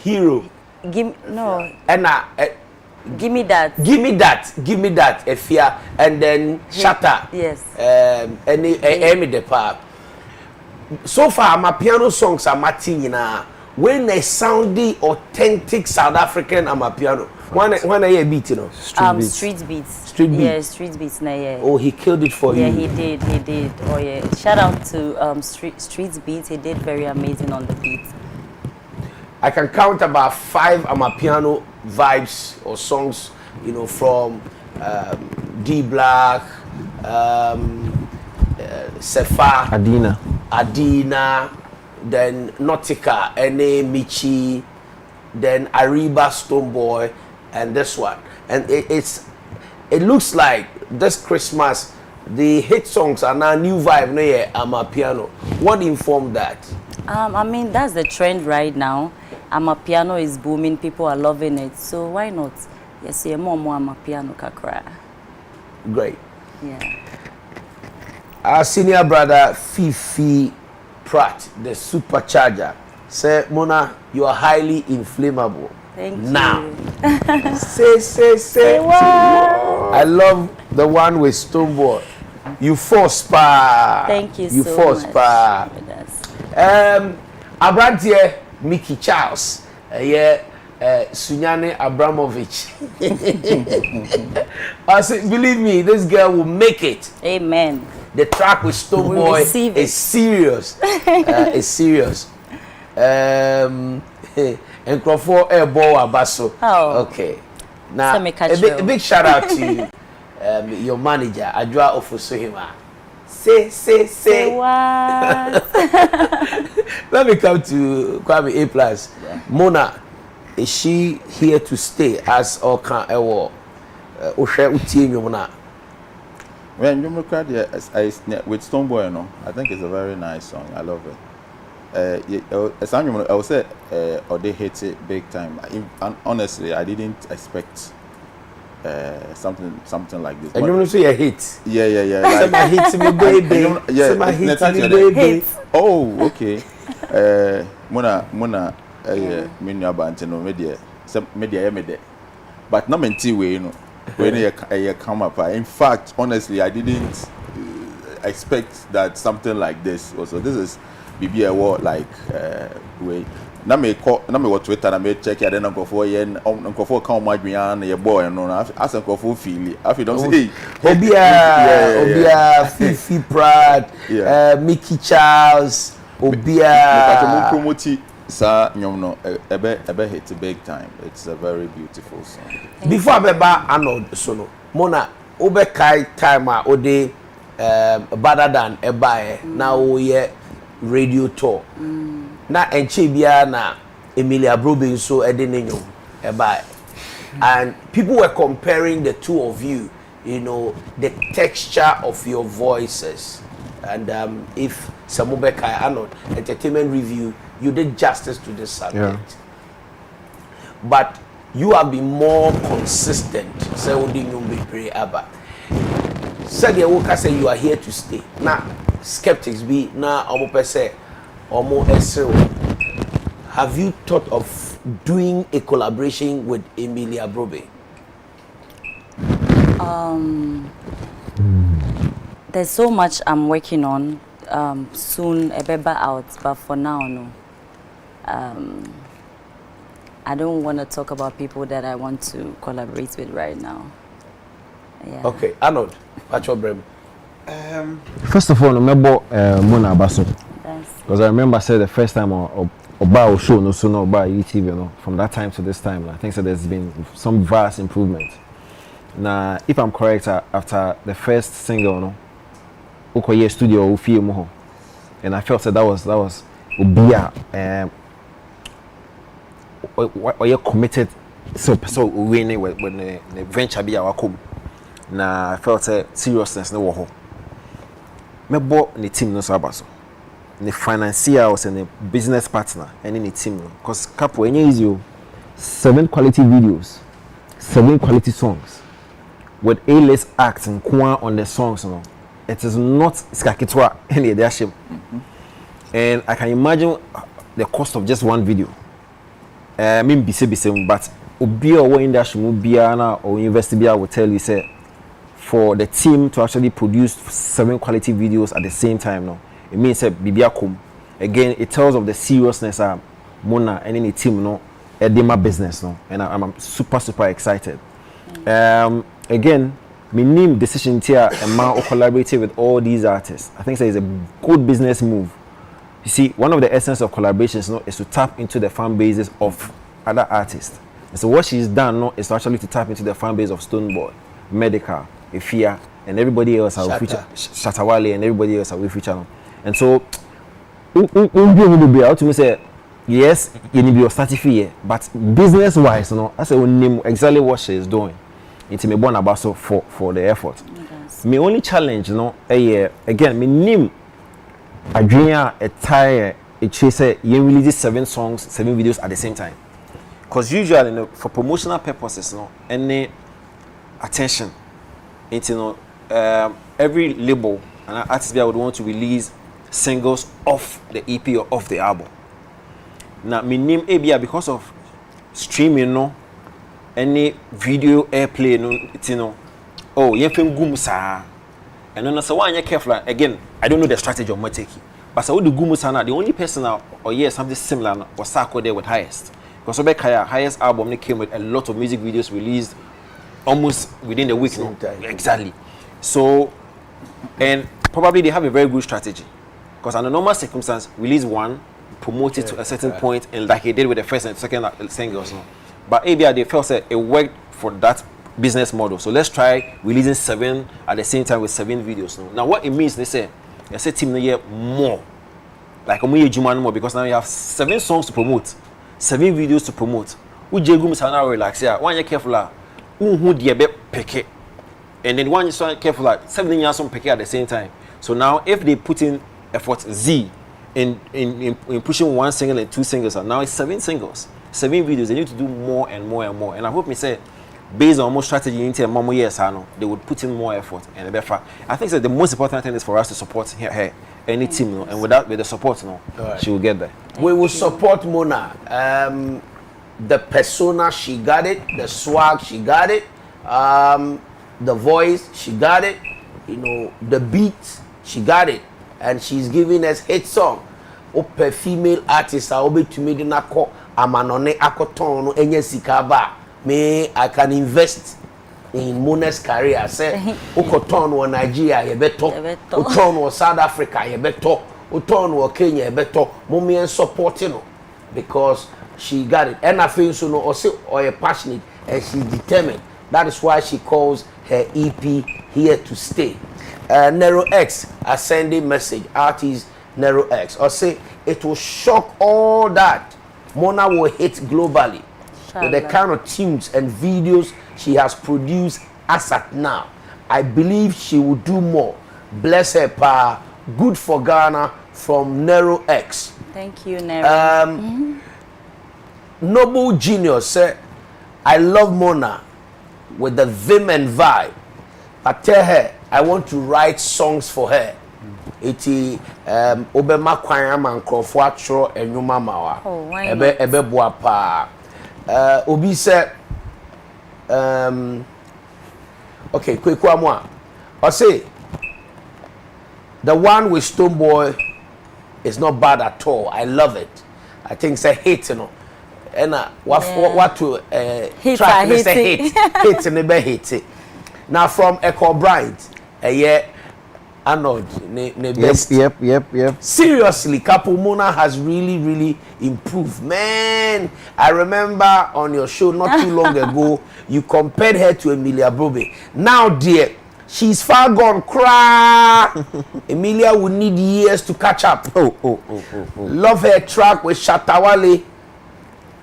Hero. Give me that. Give me that. Efia and then Shatter. Yes. Amy the part. So far, my piano songs are Martina. When they sound the authentic South African, I'm a piano. When I hear beat, you know. Street beats. Street beats. Yeah, street beats. Nah, yeah. Oh, he killed it for you. Yeah, he did. Oh yeah. Shout out to Street Beats. He did very amazing on the beat. I can count about 5 Amapiano vibes or songs, you know, from D Black, Sefa, Adina, then Nautica, Ene Michi, then Ariba Stonebwoy, and this one. And it looks like this Christmas the hit songs are now new vibe near Amapiano. What informed that? I mean, that's the trend right now. Amapiano is booming, people are loving it. So why not? Yes, yeah, more Amapiano kakra. Great. Yeah. Our senior brother Fifi Pratt, the supercharger, said, Mona, you are highly inflammable. Thank now. you. Say what? I love the one with Stonebwoy. You force pa. Thank you so much. Pa. Abrantie Mickey Charles. Sunyane Abramovich. I said, believe me, this girl will make it. Amen. The track with Stonebwoy is serious. It's serious. And Crawford Airborne Abaso. Oh. Okay. Now, a big shout out to your manager, Adwa Ofosuhima. Say what? Let me come to Kwame A+. Yeah. Mona, is she here to stay as or can ewo? Oshe utie nyomona. Well, with Stoneboy, no, I think it's a very nice song. I love it. I would say, or they hit it big time. Honestly, I didn't expect something like this. And you want to say a hit? Yeah. Like, my hit me baby. Yeah, hit me baby. Oh, okay. Mona, me media, but not meant way, you know. When you come up, in fact, honestly, I didn't expect that something like this. Also, this is BB award like way. Na me what Twitter na me check ya then go for yen go for come my your boy no as go for feel if you don't say Obia Fifi Pratt Mickey Charles Obia promote sa nyom no ebe hit big time. It's a very beautiful song. Before Beba Arnold solo Mona obe kai time a ode better than eba na o ye radio tour na enche bia na Emilia Brobin so edenenyo eba and people were comparing the two of you, you know, the texture of your voices, and if Samubekai Arnold entertainment review, you did justice to this subject, but you have been more consistent. Say said you are here to stay. Now skeptics be now almost say almost. Have you thought of doing a collaboration with Emilia Brobe? There's so much I'm working on. Soon a baby out, but for now no. I don't want to talk about people that I want to collaborate with right now. Yeah. Okay, Arnold, what's your brain? First of all, remember Mona Abaso. Because I remember I said the first time Oba show no so no Oba YouTube, you know, from that time to this time, I think so there's been some vast improvement. Now, if I'm correct, after the first single, no, Okoye studio Ufi Moho, and I felt that was Obia or you committed so winning when the venture be our come. Now I felt seriousness no wo. Me bought the team no sabaso. The financier was and the business partner and in the team because couple any easy 7 quality videos, 7 quality songs with A-list acts and on the songs, you know. It is not skakitwa any leadership. And I can imagine the cost of just one video. I mean bise but obi or industry mubiana or university will tell you say for the team to actually produce 7 quality videos at the same time no. It means that Bibiakum again it tells of the seriousness of Mona and any team no edema business no, and I'm super excited. Again, my name decision here and man collaborating with all these artists. I think it's a good business move. You see, one of the essence of collaborations no, is to tap into the fan bases of other artists. And so what she's done no, is actually to tap into the fan base of Stoneboy, Medical, Efia, and everybody else will feature Shatawale and everybody else will feature. No. And so, to me say, yes, you need your certificate, but business-wise, you know, that's exactly what she is doing. It's me born about so for the effort. Yes. My only challenge, you know, again, my name, Aggrey, a tire, it say you release 7 songs, 7 videos at the same time. Because usually, you know, for promotional purposes, you know, any attention, it's you know, every label and artist would want to release singles off the EP or off the album. Now, my name ABA because of streaming, no, any video airplay, no, it's you know, oh, you can gumusa, and then so one you careful again. I don't know the strategy of Mateki, but so the gumusa, the only person or yes something similar was Sako there with Highest because Abeiku Highest album they came with a lot of music videos released almost within the week, no? Exactly. So, and probably they have a very good strategy. Because under normal circumstance, release one, promote it to a certain point, and like he did with the first and second singles. No? But ABI, they felt that it worked for that business model. So let's try releasing 7 at the same time with 7 videos. Now what it means, they say team no year more. Like more because now you have 7 songs to promote, 7 videos to promote. We jegum sana relax here. One year careful who the be pick, and then one year careful 7 years on pick at the same time. So now if they put in effort Z in pushing 1 single and 2 singles, and now it's 7 singles, 7 videos. They need to do more and more and more. And I hope me say, based on more strategy into Mamo years, they would put in more effort and better. I think that the most important thing is for us to support her, any team, and with the support, right, she will get there. We will support Mona. The persona, she got it. The swag, she got it. The voice, she got it. The beat, she got it. And she's giving us hit song. Ope female artist, I will be to me the nako amanone akoton enye sikaba. Me, I can invest in Mona's career. Say, Ukoton or Nigeria, you better. Uton or South Africa, you better. Uton or Kenya, you better. Mommy and supporting because she got it. And I feel so no or passionate and she's determined. That is why she calls her EP Here to Stay. Nero X, a sending message. Artist Nero X. Or say it will shock all that Mona will hit globally. With the kind of tunes and videos she has produced as at now, I believe she will do more. Bless her, pa. Good for Ghana from Nero X. Thank you, Nero. Noble Genius said, I love Mona with the vim and vibe. I tell her I want to write songs for her. Iti obema kwanya mankrofo atro enwuma mawa. Ebe boa pa. Obi said, okay, quick one more. I say, the one with Stone Boy is not bad at all. I love it. I think it's a hit, And what to try to say hit. Hit and never hit it. Now from Echo Bryant, Arnold, best. Yep. Seriously, Capo Mona has really improved. Man, I remember on your show not too long ago, you compared her to Emilia Brobe. Now, dear, she's far gone. Cry. Emilia will need years to catch up. Love her track with Shatawale,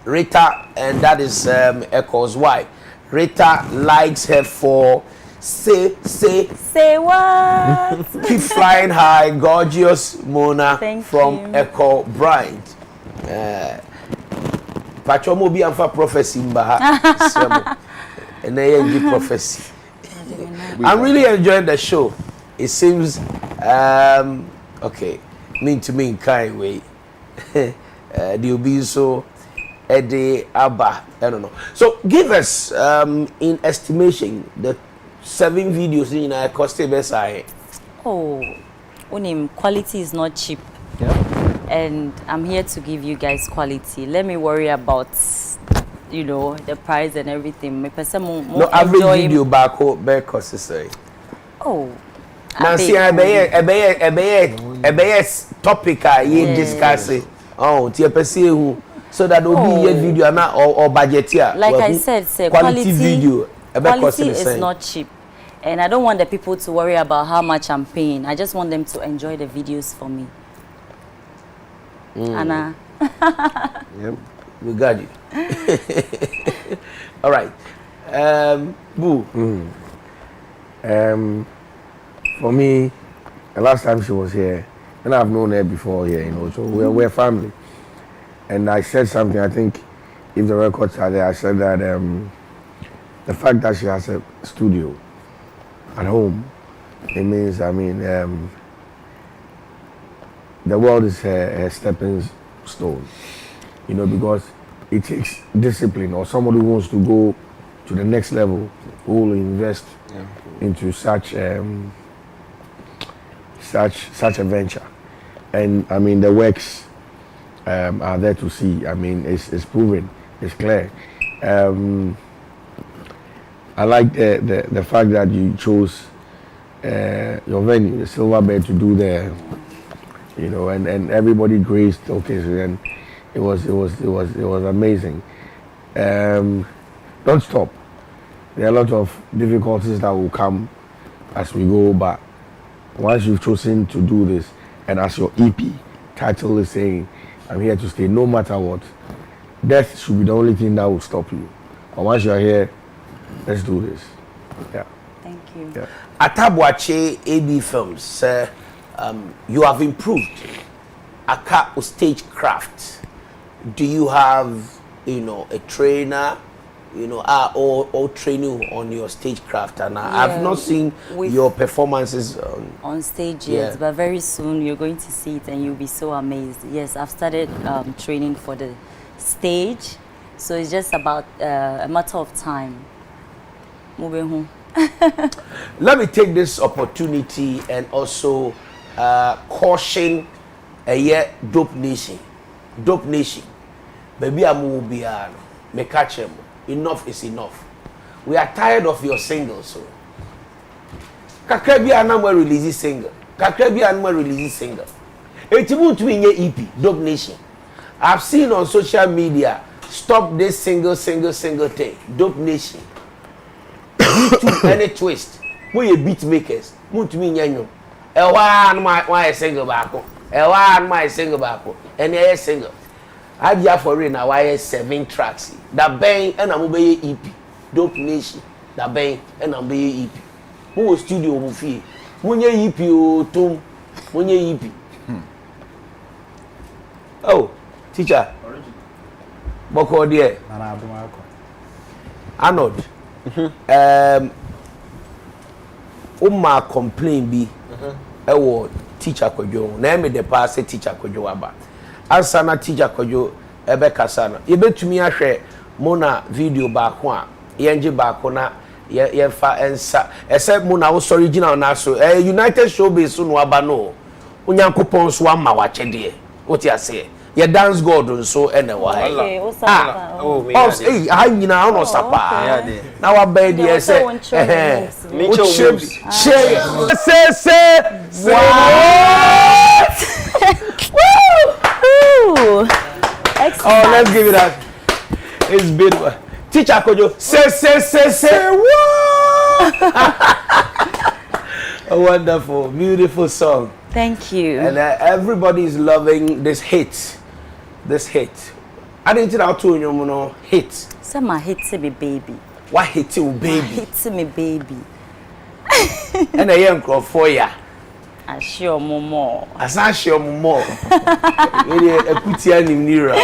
Rita, and that is Echo's wife. Rita likes her for say what? Keep flying high, gorgeous Mona. Thank from you. Echo Bryant. Pachomo be for prophecy mba. And then prophecy. I'm really enjoying the show. It seems okay. Mean to me kind way. They'll be so Eddie Abba. I don't know. So give us in estimation the 7 videos in our cost best. Quality is not cheap. Yeah. And I'm here to give you guys quality. Let me worry about the price and everything. No average video back home back cost say. Nancy Abeiku topic you discuss it. Who so that will be a video or budget here. Like I said, quality video. Quality is not cheap. And I don't want the people to worry about how much I'm paying. I just want them to enjoy the videos for me. Anna. Yep. We got you. All right. Boo. For me, the last time she was here, and I've known her before here, so we're family. And I said something, I think, if the records are there, I said that the fact that she has a studio at home, it means, the world is her stepping stone, because it takes discipline or somebody who wants to go to the next level who will invest into such a venture. And the works are there to see. It's proven, it's clear. I like the fact that you chose your venue, the Silverbird, to do the, and everybody graced occasion, and it was amazing. Don't stop. there are a lot of difficulties that will come as we go, but once you've chosen to do this, and as your EP title is saying, I'm here to stay no matter what, death should be the only thing that will stop you. But once you're here, let's do this. Yeah. Thank you. Yeah. Atabuache AB Films, you have improved Aka stagecraft. Do you have, a trainer, or train you on your stagecraft? And I've not seen your performances on stage yet, but very soon you're going to see it and you'll be so amazed. Yes, I've started training for the stage, so it's just about a matter of time. Moving home. Let me take this opportunity and also caution Dope Nation. Dope Nation. Baby, me catch him. Enough is enough. We are tired of your singles. So. Kakrebi anamwe release single. Kakrebi anamwe release single. Etimu to me EP. Dope Nation. I've seen on social media. Stop this single thing. Dope Nation. YouTube any twist. We beat makers. Mut me nyanyo. Ewa my single bako. Ewa my single bako. Any a single. I be for rain now. Why 7 tracks? That bang and I'm obey EP. Dope Nation. That bang and I'm obey EP. Who studio will fee? Munye EP o tom. Munye EP. Oh, teacher. Boko there. Arnold. Uma complain bi ewo teacher kojo na me the pass teacher kojo aba ansa na teacher kojo ebe kasa no ye betumi ahwe mo na video ba ko a yenje ba ko na ye fa ensa ese mo na wo original na so United Showbiz so no aba no onyankopon so ama wa chede what you say ye dance god so ene wa I nyina ono sapa na wa ba di say oh, let's give it that. It's beautiful. Teacher Kojo, say what? A wonderful, beautiful song. Thank you. And everybody is loving this hit. This hit. I didn't know to you, hit. Some hits me baby. What hit you, baby? Hits me baby. And a young crowd for ya. I sure more. As I sure more. Really a putty in Nira.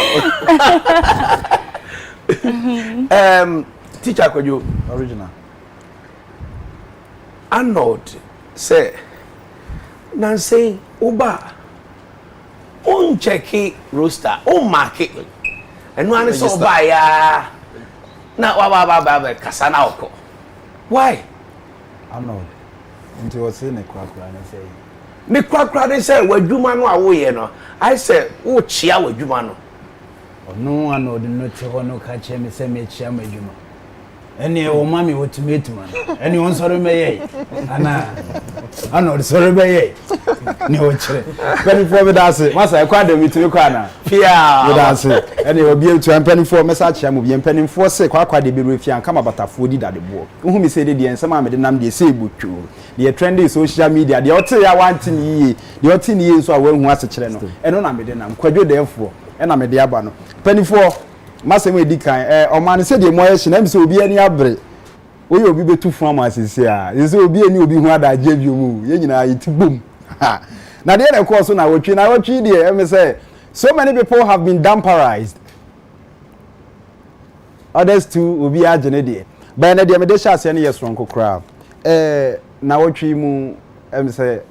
Teacher, could you original? Arnold say Nancy Uba on checky roaster, on market. And one is so by now Casanauco. Why? Arnold. Into what's in a crack and say. Me crack say, where you man away, no? I said, oh, chia with you man. No one would not tell no catch him, say me chia with you. Any old mammy would to meet man. Anyone sorry may I know the sorry may no chere. 24 me that's it. Must I quite me to the corner. Yeah, that's it. And you will be able to penny for message. I will be penny for say quite the be with you and come about a food that the book. Whom he said the and some made the name they say book you. The trendy social media, the hotel I want in ye, the hotel years so I will watch a channel. And on I made them quite therefore. And I made the abano. Penny for Massimo Dican, or man said the motion, and so be any abre. We will be two farmers here. This will be a new being what I gave you. You know, it boom. Now, then, of course, when I watch you, dear, I say, so many people have been damperized. Others too will be agitated. But the Medesha send yes from crowd. Now, what you say,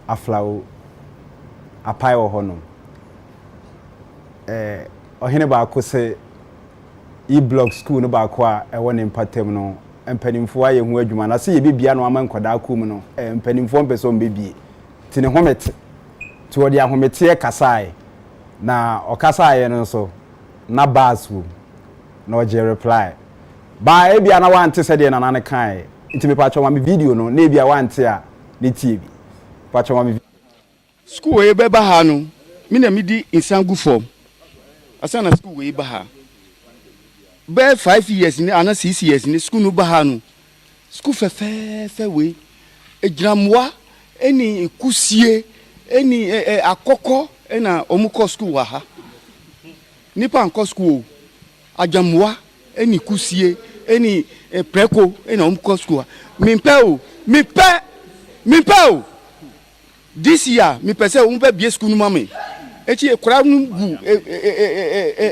a flower, a pie or honor. Ohineba ko say e-blog school no ba kwa e won impatem no empanimfo aye hu adwuma na se ye bibia no amankwada akum no empanimfo mpeso mbebie ti ne homete ti wodi ahomete kasae na okasae no so na basu na oje reply ba e bia na wante se de na nan kan nti me pacho ma me video no na bia wante a ne tie bi pacho ma me school e beba ha no me na me di insangu form asana school we ba ha be 5 years ni ana 6 years ni school no ba ha no school fe we ejramwa eni kusie eni akoko na omuko school wa ha nipa anko school ajamwa eni kusie eni preko eni omuko school mimpe o this year mi pese o mpe bie school no mame echi ekura nu gu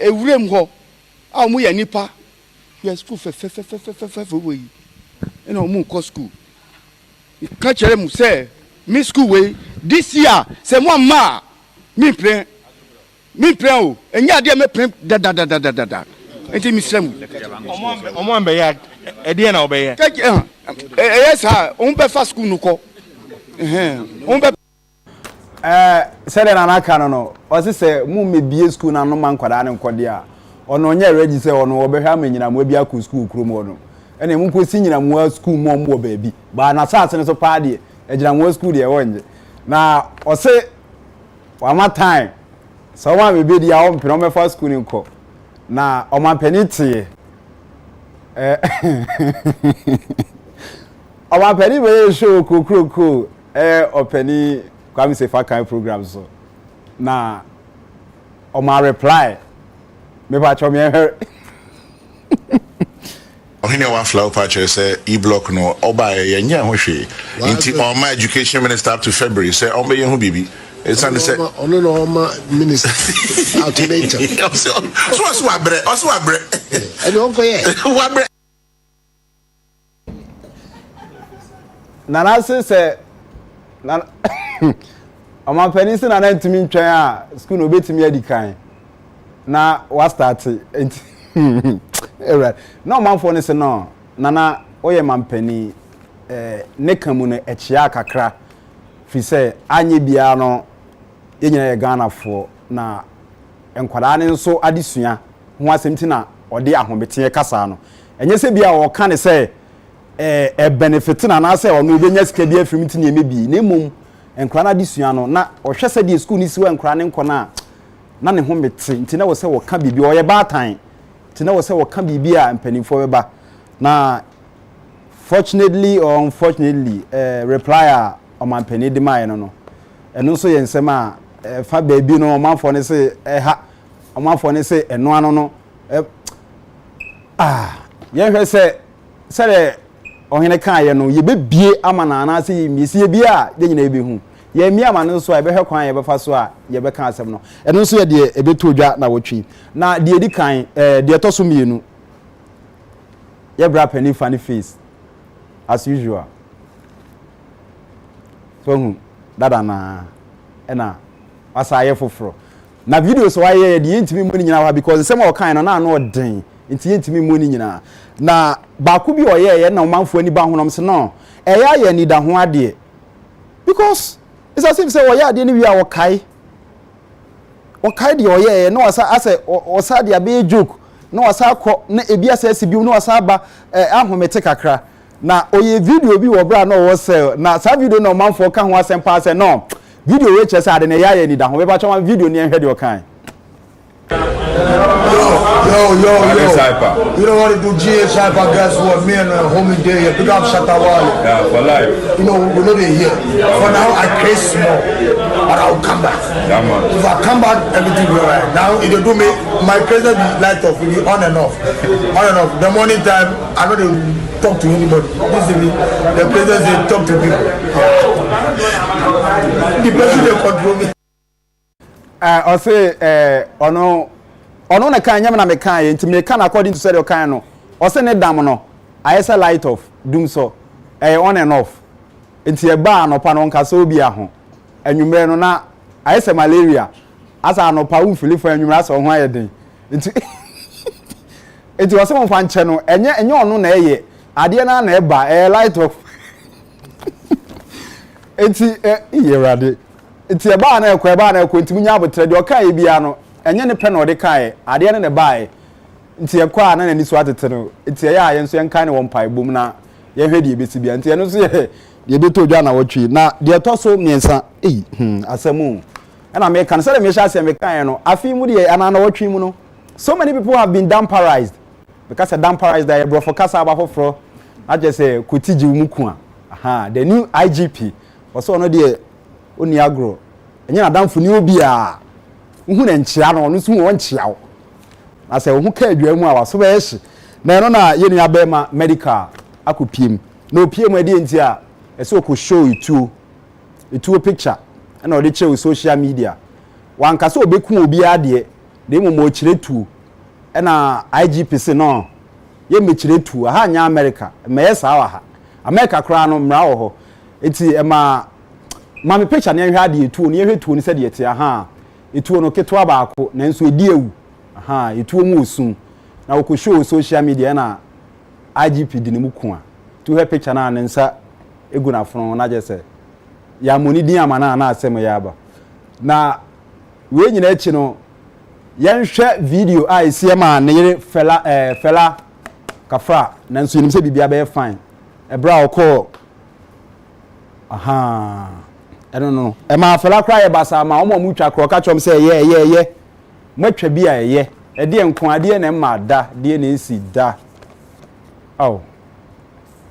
ewurem ho a mu ya nipa ya school fe we eni omuko school ka chere mu say mi school we this year say mo ma mi plan o enya de me plan da enti mi srem omo ambe ya ede na obe ya yes ha on be fa school no ko on be sele na naka no o se mu mebie school na no man kwada ne nkode a ono onye register ono obehwa manyina mu bia ku school krom ono ene mu ko si nyina mu school mo mo baabi ba na saase ne so paade ejina mu school de wonje na o se wa ma time so wa me be dia o mpino me fa school nko na o ma penity o ma peni be show kokoko o peni kwami se fa kan program so na o ma reply me ba cho me her Ohine one flower patch say e-block no oba yenye ho hwe inti on my education minister up to February say on be yen ho bibi it's and say ono no ma minister alternator so abre and on ko ye wabre nana se na o ma pani se nana ntimi ntwen a school no betimi adikan na wa start right no man for ne se no nana oye mampani ne kamu no echia kakra fi se anye bia no yenyina ye Ghana fo na enkwada ne nso adesua ho asemti na ode ahomete kasa no enye se bia wo ka ne se benefit na na se ono obenya sika bia afrimti ne mebi na mum enkwada adesua no na ohwe se die school ni siwa enkwada ne nko na ne ho mete nti na wo se wo ka bibi oye baatan tina wo se wo ka bibia mpanimfo beba na fortunately or unfortunately reply o man pani de mai no eno so yensem a fa baabi no manfo ne se ha o manfo ne se eno ano no ye hwe se de ohene kan ye no ye bebie ama na na se yimisi bie a de nyina ebe hu ye mi ama no so a be hwe kwan ye be fa so a ye be kan asem no eno so ye de ebeto odwa na wotwi na de edi kan de to so mienu ye bra pani funny face as usual so hu dada na ena asa ye foforo na videos wa ye de intimi mu ni nyina wa because sem o kan no na no den nti intimi mu ni nyina na ba ku bi o ye na manfo ani ba honom se no eya ye ni da ho ade because it's as if say wo ya de ni wi a wo kai de oye no asa ase osa de abe joke no asa akọ na ebi asa asibi no asa aba ahomete kakra na oye video bi wo bra no wo sell na sa video no manfo ka ho asempa ase no video we chese ade na ya ni da ho be ba chwa video ni enhwe de o kan Yo. You don't want to do GH Hyper, guess what? Me and homie there, you pick up Shatawale. Yeah, for life. You know, we're not here. For now, I pray small, but I'll come back. Yeah, man. If I come back, everything will be alright. Now, if you do me, my president will light off, will be on and off. On and off. The morning time, I don't talk to anybody. This is the president say talk to people. The president control me. I say, ono na kan nyam na me kan ye ntime kan according to say the kan no o se ne dam no ayesa light off dum so on and off enti e ba no pa no nka so obi aho anwumre no na ayesa malaria asa no pa u filifo anwumre asa ho ayeden enti o se mo fa nche no enye ono na eye ade na e ba light off enti iyerade enti e ba na ekọ enti munya abotre de o kan e bia no enye ne pen ode kai ade ne bae nti ekwa na nani so atete no nti ya ye nso ye kan ne won pai bom na ye hwede ebesi bia nti eno so ye de beto dwa na wotwi na de to so miensa asemu na me kan say me sha say me kan no afi mu de ana na wotwi mu no so many people have been damperized because Unauthorized that bro for kasa aba foforo I just say kutiji umuku a the new IGP also no dey oni agro enye adamfo ni obi a hu na nchia no so won nchia wo na say hu ka aduamu a waso ba ehyi na no na ye ni abema medical akopiem na opiem ade enti a ese ko show itu picture na o dey chew social media wan kasa obeku obi ade de mo chiretu na IGP se no ye mechiretu aha nya America me yesa wa ha America kra no mra wo ho enti ma me picture na hwe ade etu no ye hwe tu no se de eti aha etu no ketwa baako na nso edi ewu aha etu mu osun na wo ko show social media na IGP di ne mu ku a tu hwe picture na nsa egu na fron na je se ya moni din amana na asem ya ba na we nyina echi no yenhwe video a esi ma ne yere fela kafra na nso nim se bibia be fine ebra okọ aha I don't know e ma fela kra ye basa ma omo mu twa kro ka chom se ye matwa bi a ye e de nko ade na ma da de na esi da oh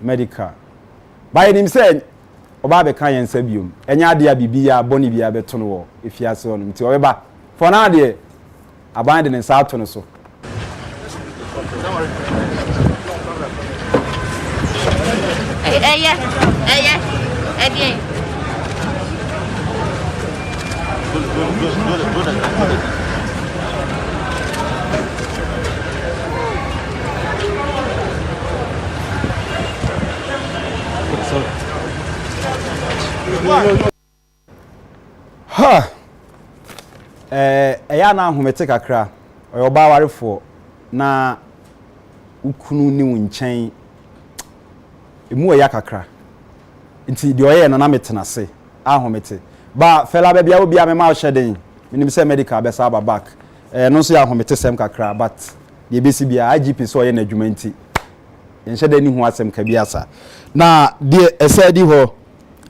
medical by nim se oba be kan yensa biom enya ade a bibia boni bia beto no wo efiase ono nti obeba for na ade abandon in South no so eya na ahomete kakra oyoba warefo na ukunu ni wunchen emu eya kakra nti de oye no na metena se ahomete ba fela ba bia obi amema oheden minim se medical be sa ba back no so ya ahomete sem kakra but de besi bia IGP so oye na adwuma nti enhede ni hu asem ka biasa na de esedi ho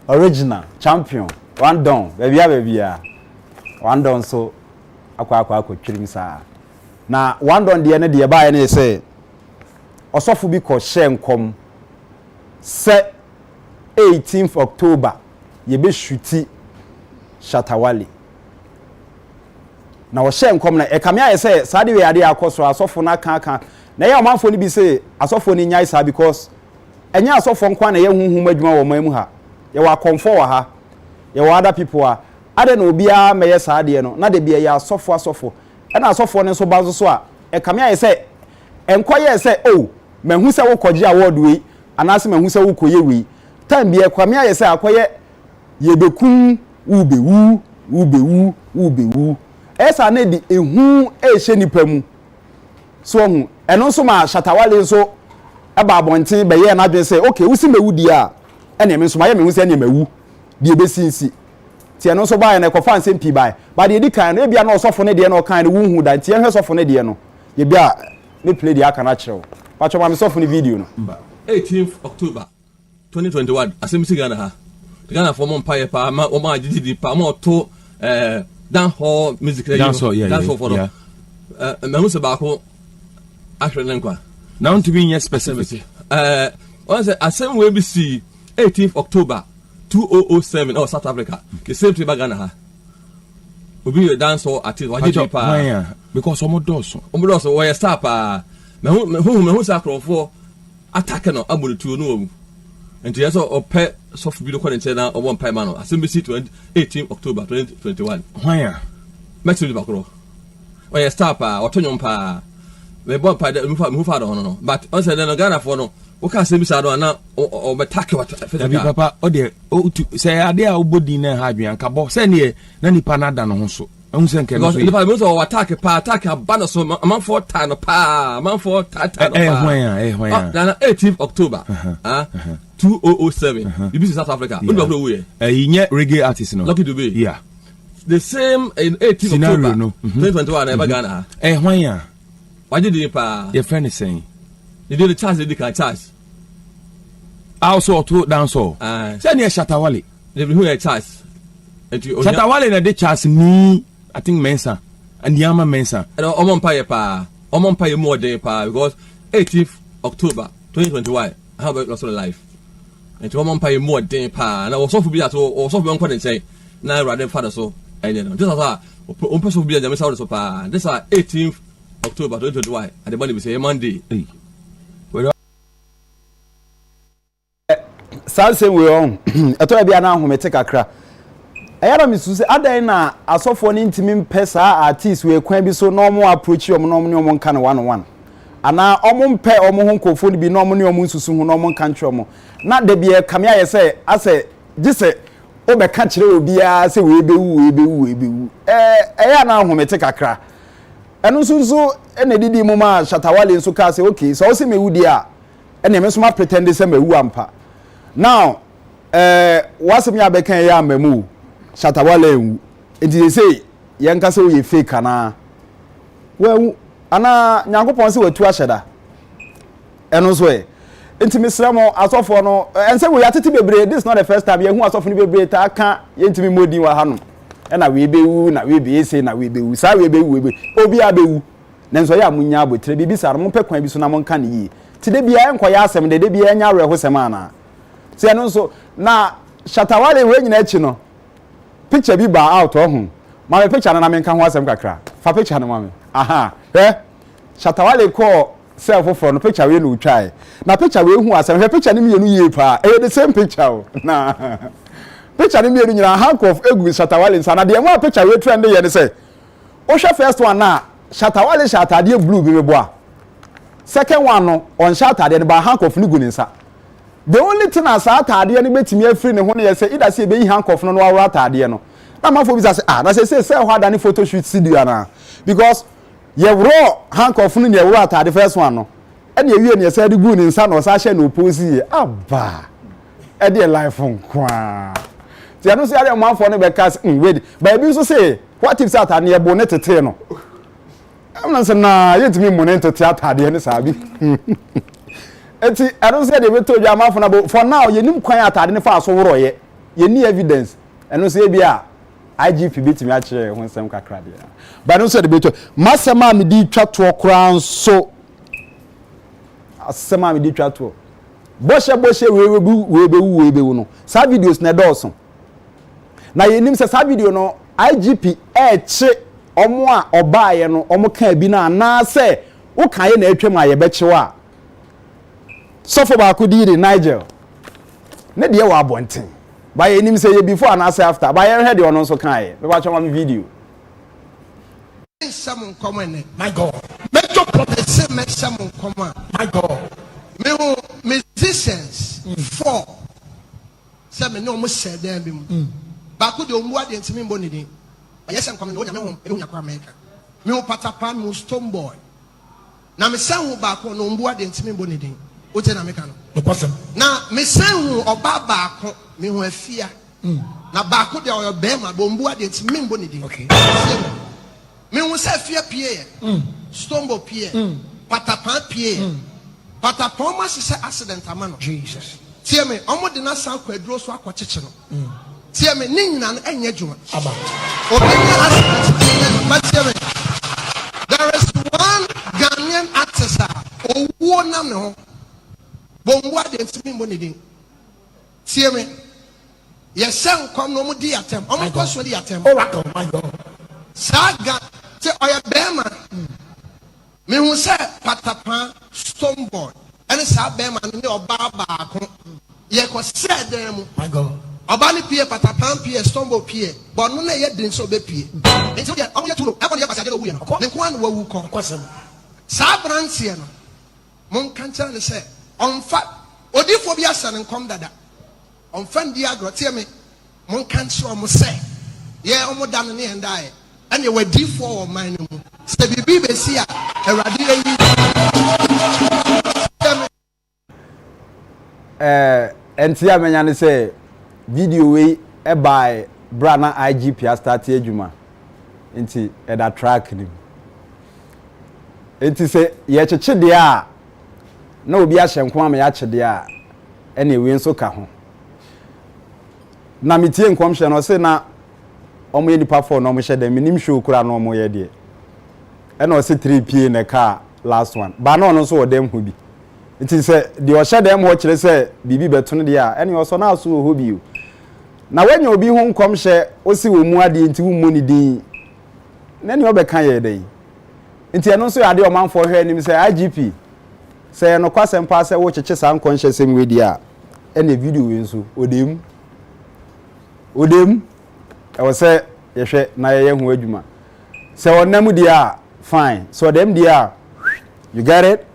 original champion one down bia one down so akwa twirim saa na one down de ne de ba ne say osofo bi ko hyenkom se 18th October ye be shuti Shatawale na wo hyenkom na e kamia ye say sade we ade akoso asofo na kan na ye omanfo ni bi say asofo ni nyai saa because enya asofo nkwa na ye huhum adwuma wo mamu ha ye wa comfort wa ha ye wa other people a ade na obia meye saade no na de bia ya asofo na asofo ne so bazo so a e kamia ye say enkoye say oh mahu se wo koje award we anase mahu se wo koye we time bia kamia ye say akoye ye bekun ubewu esa na di ehu ehye nipa mu so hu eno so ma Shatawale so eba abonten be ye na dwen say okay wusi mewu di a ene me so ma ye mehu se ene mewu di ebesinsi ti eno so ba na ekofa nsem pi bai ba de di kan no bia na osofo ne de na okan ne wunhu da ti enhwe sofo ne de no ye bia me play di aka na kirewo pa cho ma me sofo ne video no 18th October 2021 asemisi Ghana ha Ghana for Empire pa ma o ma jiji pa ma to dan hall music radio dan for me hu se ba ko ahwe ne nkwa now to be specific once asem we be see 18th October 2007 oh South Africa the same thing Ghana ha obi dance or artist waje pa because omodoso we start pa me hu sakrofo attack no aburutu no omu enti yeso ope soft video content na obo mpa ma no assembly 18 October 2021 hwan maximum bakro we start pa otonyo mpa we bo pa mu fa do no but on say no Ghana for no o ka assembly sa do na o betake what papa o de o say ade a obodi na ha adwan ka bo say ne na nipa na da no ho so ehun se nke no so nipa mo so attack abana so man for time pa man for time hwan na 18th October 2007 you be South Africa who do we nye reggae artist no lucky to be yeah the same in 18th October 2021 na Ghana hwan why did you pa your friend is saying you did the chance they can charge also to dance all say near Shatawale they who a charge Shatawale na de charge me I think Mensa and Yama Mensa omon pa more than pa because 18th October 2021 I have lost life and to one pay more day pa na so for be at or so be on kwade say na rather father so I don't know this is on person be am say so pa this is 18th October 2021 and the money be say Monday Salse we on eto bia na ahomete kakra ayara misu se adan na asofo ne ntimi mpesa artist we kwan bi so no mo approach yo no mo nka na 1-1 ana omo mpe omo ho nkofo bi no mo ne omo nsusu ho no mo nka ntwe omo na de bia kamia ye se ase gise obeka kire obi a se we bewu eya na ahomete kakra enu nsusu ene didi mo ma shatawale nso ka se okay so o se mewudi a ene me so ma pretend se mewu ampa now wasem ya bekan ya mamu shatawale enwu enti say yenka se we fake ana we ana nyankopon se watu ahyeda eno so enti misramo asofo no ense we atete bebre this is not the first time ye hu asofo ni bebre ta aka yentimi modin wa hanom na we bewu na we be ese na we bewu sa we bewu obi abewu nenso ya munya abotre bibi sar mo pekwan bi so na mo nka ne yi ti de bia enkoya asem de bia nya awerɛ ho sem ana ti eno so na shatawale we nyina echi no picture bi ba out ohun ma me picture na me nka ho asem kakra fa picture na ma me aha shatawale ko self for no picture we no try na picture we hu asem picture ni mienu ye pa the same picture na picture ni mienu nyina handcuff egu shatawale nsa na de mo picture we trend ye ne say o hwe first one na shatawale shatade blue bi mebo a second one no on shatade ne ba handcuff ni gu ne nsa the only thing as atade ne betimi afiri ne ho ne ye say ida say be yi handcuff no awura atade no na mafo bi say na say ho ada ne photo shoot studio ana because ye wro handcuff no ne awura atade first one no e ne ewie ne say de gu ne nsa no sa hye no opposite aba e de life nkwa ti anu say ade mafo ne be cast wait but bi so say what if say atade ne bo ne tete no am na say na yetimi mo ne tete atade ne sa bi eti I don't say they will tell you amafo for now you nim kwan atade ne fa so woro ye ni evidence eno say bia IGP bitimi a kire ho nsem kakra de but no say they beto masema me di twato kran so asema me di twato boshe we bewu no sa videos na dawson na ye nim say sa video no IGP che omo a obaaye no omo kan bi na na say wo kan ye na atwam a ye bechewa suffer ba ko di Nigel ne de wa abonten ba ye nim say before and after ba ye head on so kan ye be ba chwa me video some common my god me to promise me some common my god me who musicians for some no mo said dem bi mu ba ko de omu ade ntimi mbo ni din yes am common o nya me ho e nya kwa America me ho patapa me stone boy na me san ho ba ko no mbo ade ntimi mbo ni din o te na me kan no na me san hu oba ba ko me hu afia na ba ko de o be ma bo mbu ade ti me mbo ni din okay me hu sa afia pie stombo pie patapa pie patapa ma se accident ama no Jesus tie me omo de na san kwaduro so akwacheche no tie me ni nyina no enye djuma aba obi accident ma tie me there is one Ghanaian artist owo na me ho bombo ade ntimi mbo ne din tie me ye san kom no mo di atem o mo so di atem o waka my god saga te oya bema me hu se patapa stone boy ene sa bema ne oba ba ko ye ko se dem mu my god oba ni pie patapa pie stone boy pie but no na ye din so be pie enti o ye tulo e ko ye pasade owu ye no ne ko an wawu ko kwasem sa brantie no mon kancha ne se onfa odifo bi asa ne nkom dada onfa ndi agro tie me mon kanche o mo se ye o mo dan ne endae ene wadifo o man mu se bibi be si a awrade yi enti amenya ne se video we e by brana IGP a start adwuma enti e da track ni enti se ye cheche de a na obi a hyenko ama ya chede a ene we nso ka ho na metie nkom hye no se na omo ye nipa for no omo hye de minim show kura no omo ye de ene o se 3 pie ne ka last one ba no no so wo dem ho bi nti se de o hye dem ho kire se bibi beto no de a ene o so na so ho bi o na wanya obi ho nkom hye o si wo mu ade nti wo mu ni din na ne obeka ye den nti eno so ade o manfo hwe nim se IGP se no kwasem pa se wo cheche san conscious em we dia ene video we nso odem e wo se ye hwe na ye hu adwuma se wonam dia fine so them dia you get it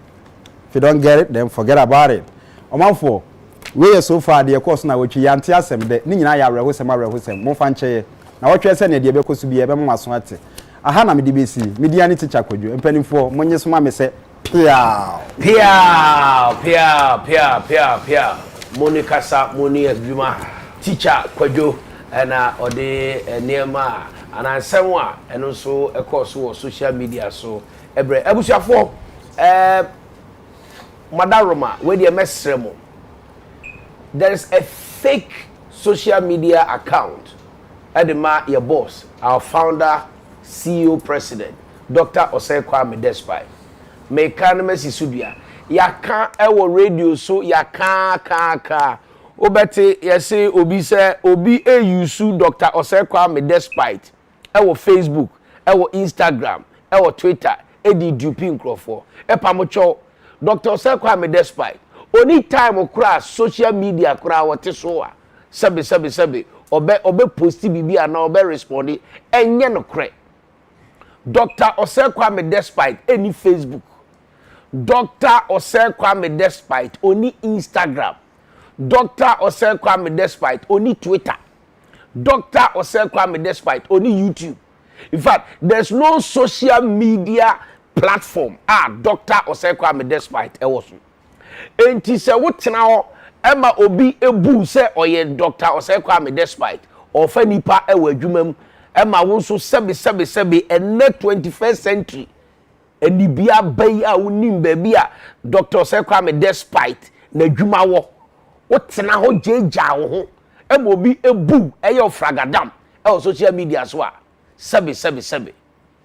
if you don't get it then forget about it omanfo we so far the course na we twi yante asem de ni nyina ya awrehosem mo fa nche na wo twe se ne de be kosu bi e be maso ate aha na me de besi media ni teacher kwadwo empanimfo monye so ma me se pia Monica sa moni adwuma teacher kwadwo na ode niema ana semwa eno so e course wo social media so ebre ebusuafo Madaroma we dey mesremo. There is a fake social media account Edema your boss our founder CEO president Dr. Osekwame Despite me kan mesi subia ya kan ewo radio so ya ka obete yesi obi se obi use Dr. Osekwame Despite ewo Facebook ewo Instagram ewo Twitter edi dupi nkrofo epamocho Dr. Osekwame Despite only time okra social media kra wote so a sebe obe posti bibi ana obe respondi enye no kre Dr. Osekwame Despite any Facebook Dr. Osekwame Despite only Instagram Dr. Osekwame Despite only Twitter Dr. Osekwame Despite only YouTube. In fact, there's no social media platform Dr. Osekwame Despite ewoso enti se wotena ho ema obi ebu se oye Dr. Osekwame Despite ofa nipa ewa adwumam ema wonso sebe ene 21st century eni bia bai a wonim ba bia Dr. Osekwame Despite na adwuma wo wotena ho jeja wo ho ema obi ebu eye ofragadam e social media so a sebe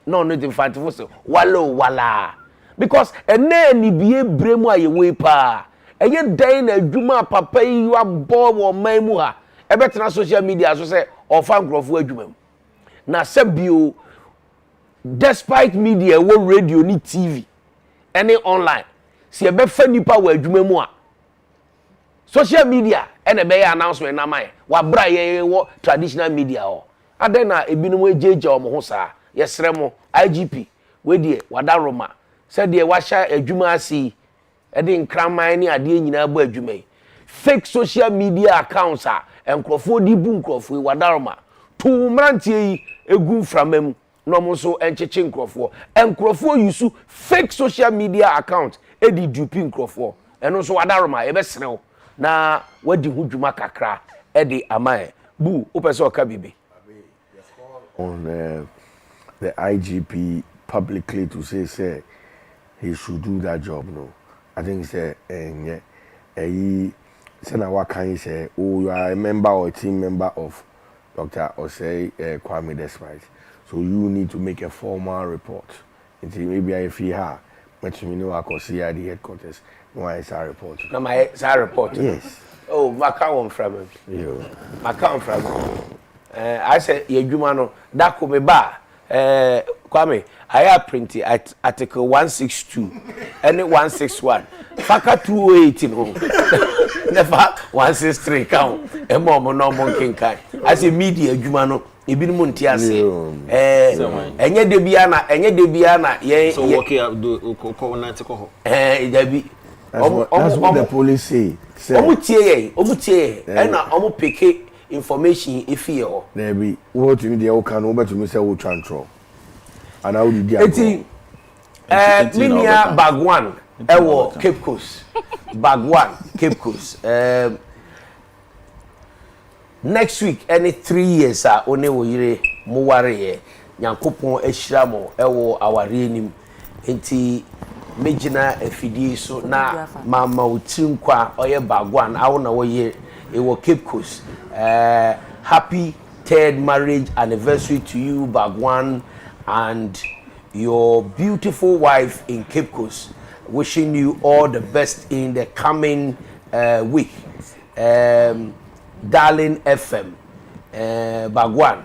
no the fight for so wala because ene ni bie bremu ayewe pa eye dan na adwuma papa yi wa bo wo man mu ha e betena social media so say ofa nkrofo adwuma na sebio despite media wo radio ni TV any online si e be fa nipa wa adwuma mu a social media ene be announcement na mai wa bra ye wo traditional media ho aden na ebinom ejeje omo ho saa yesremo IGP we die wadaroma said de washa adwuma asi e de nkraman ni ade nyina bo adwuma yi fake social media accounts enkrofo di bu nkrofo wadaroma to mrantie yi egu framam no mo so encheche nkrofo use fake social media account e di dupi nkrofo eno so wadaroma e be serew na wadi hudwuma kakra e de amae bu opese oka bibi on the IGP publicly to say he should do that job. No, I think say he now what can you say? Oh, you are a member or a team member of Dr. Kwame Despite, so you need to make a formal report. Until maybe if he have, but you know I can see at the headquarters. No, it's a report. No, my report. Yes. Oh, my account from him. Yeah. My account from him. I said, "Yejumano, that could be bad." Kwame, I have printed at article 162 and 161. Faka 218 home. Never 163 count. A mom no monkey kind. As a media, Jumano, Ibn Muntiasi. Enye debiana, ye. So, what you do, Coco? That's what the police say. Omutie, and Omu Peke. Information if you there be what you the can over to me say we control and how did you minia bag 1 ewo Cape Coast bag 1 Cape Coast next week any 3 years one wo yire mo ware ye Nyankopon ehira mo ewo aware nim enti mejina afidie so na mama otinkwa oye bag 1 awo na wo ye ewo Cape Coast. Happy 3rd marriage anniversary to you, Bagwan, and your beautiful wife in Cape Coast. Wishing you all the best in the coming week. Darling FM, Bagwan,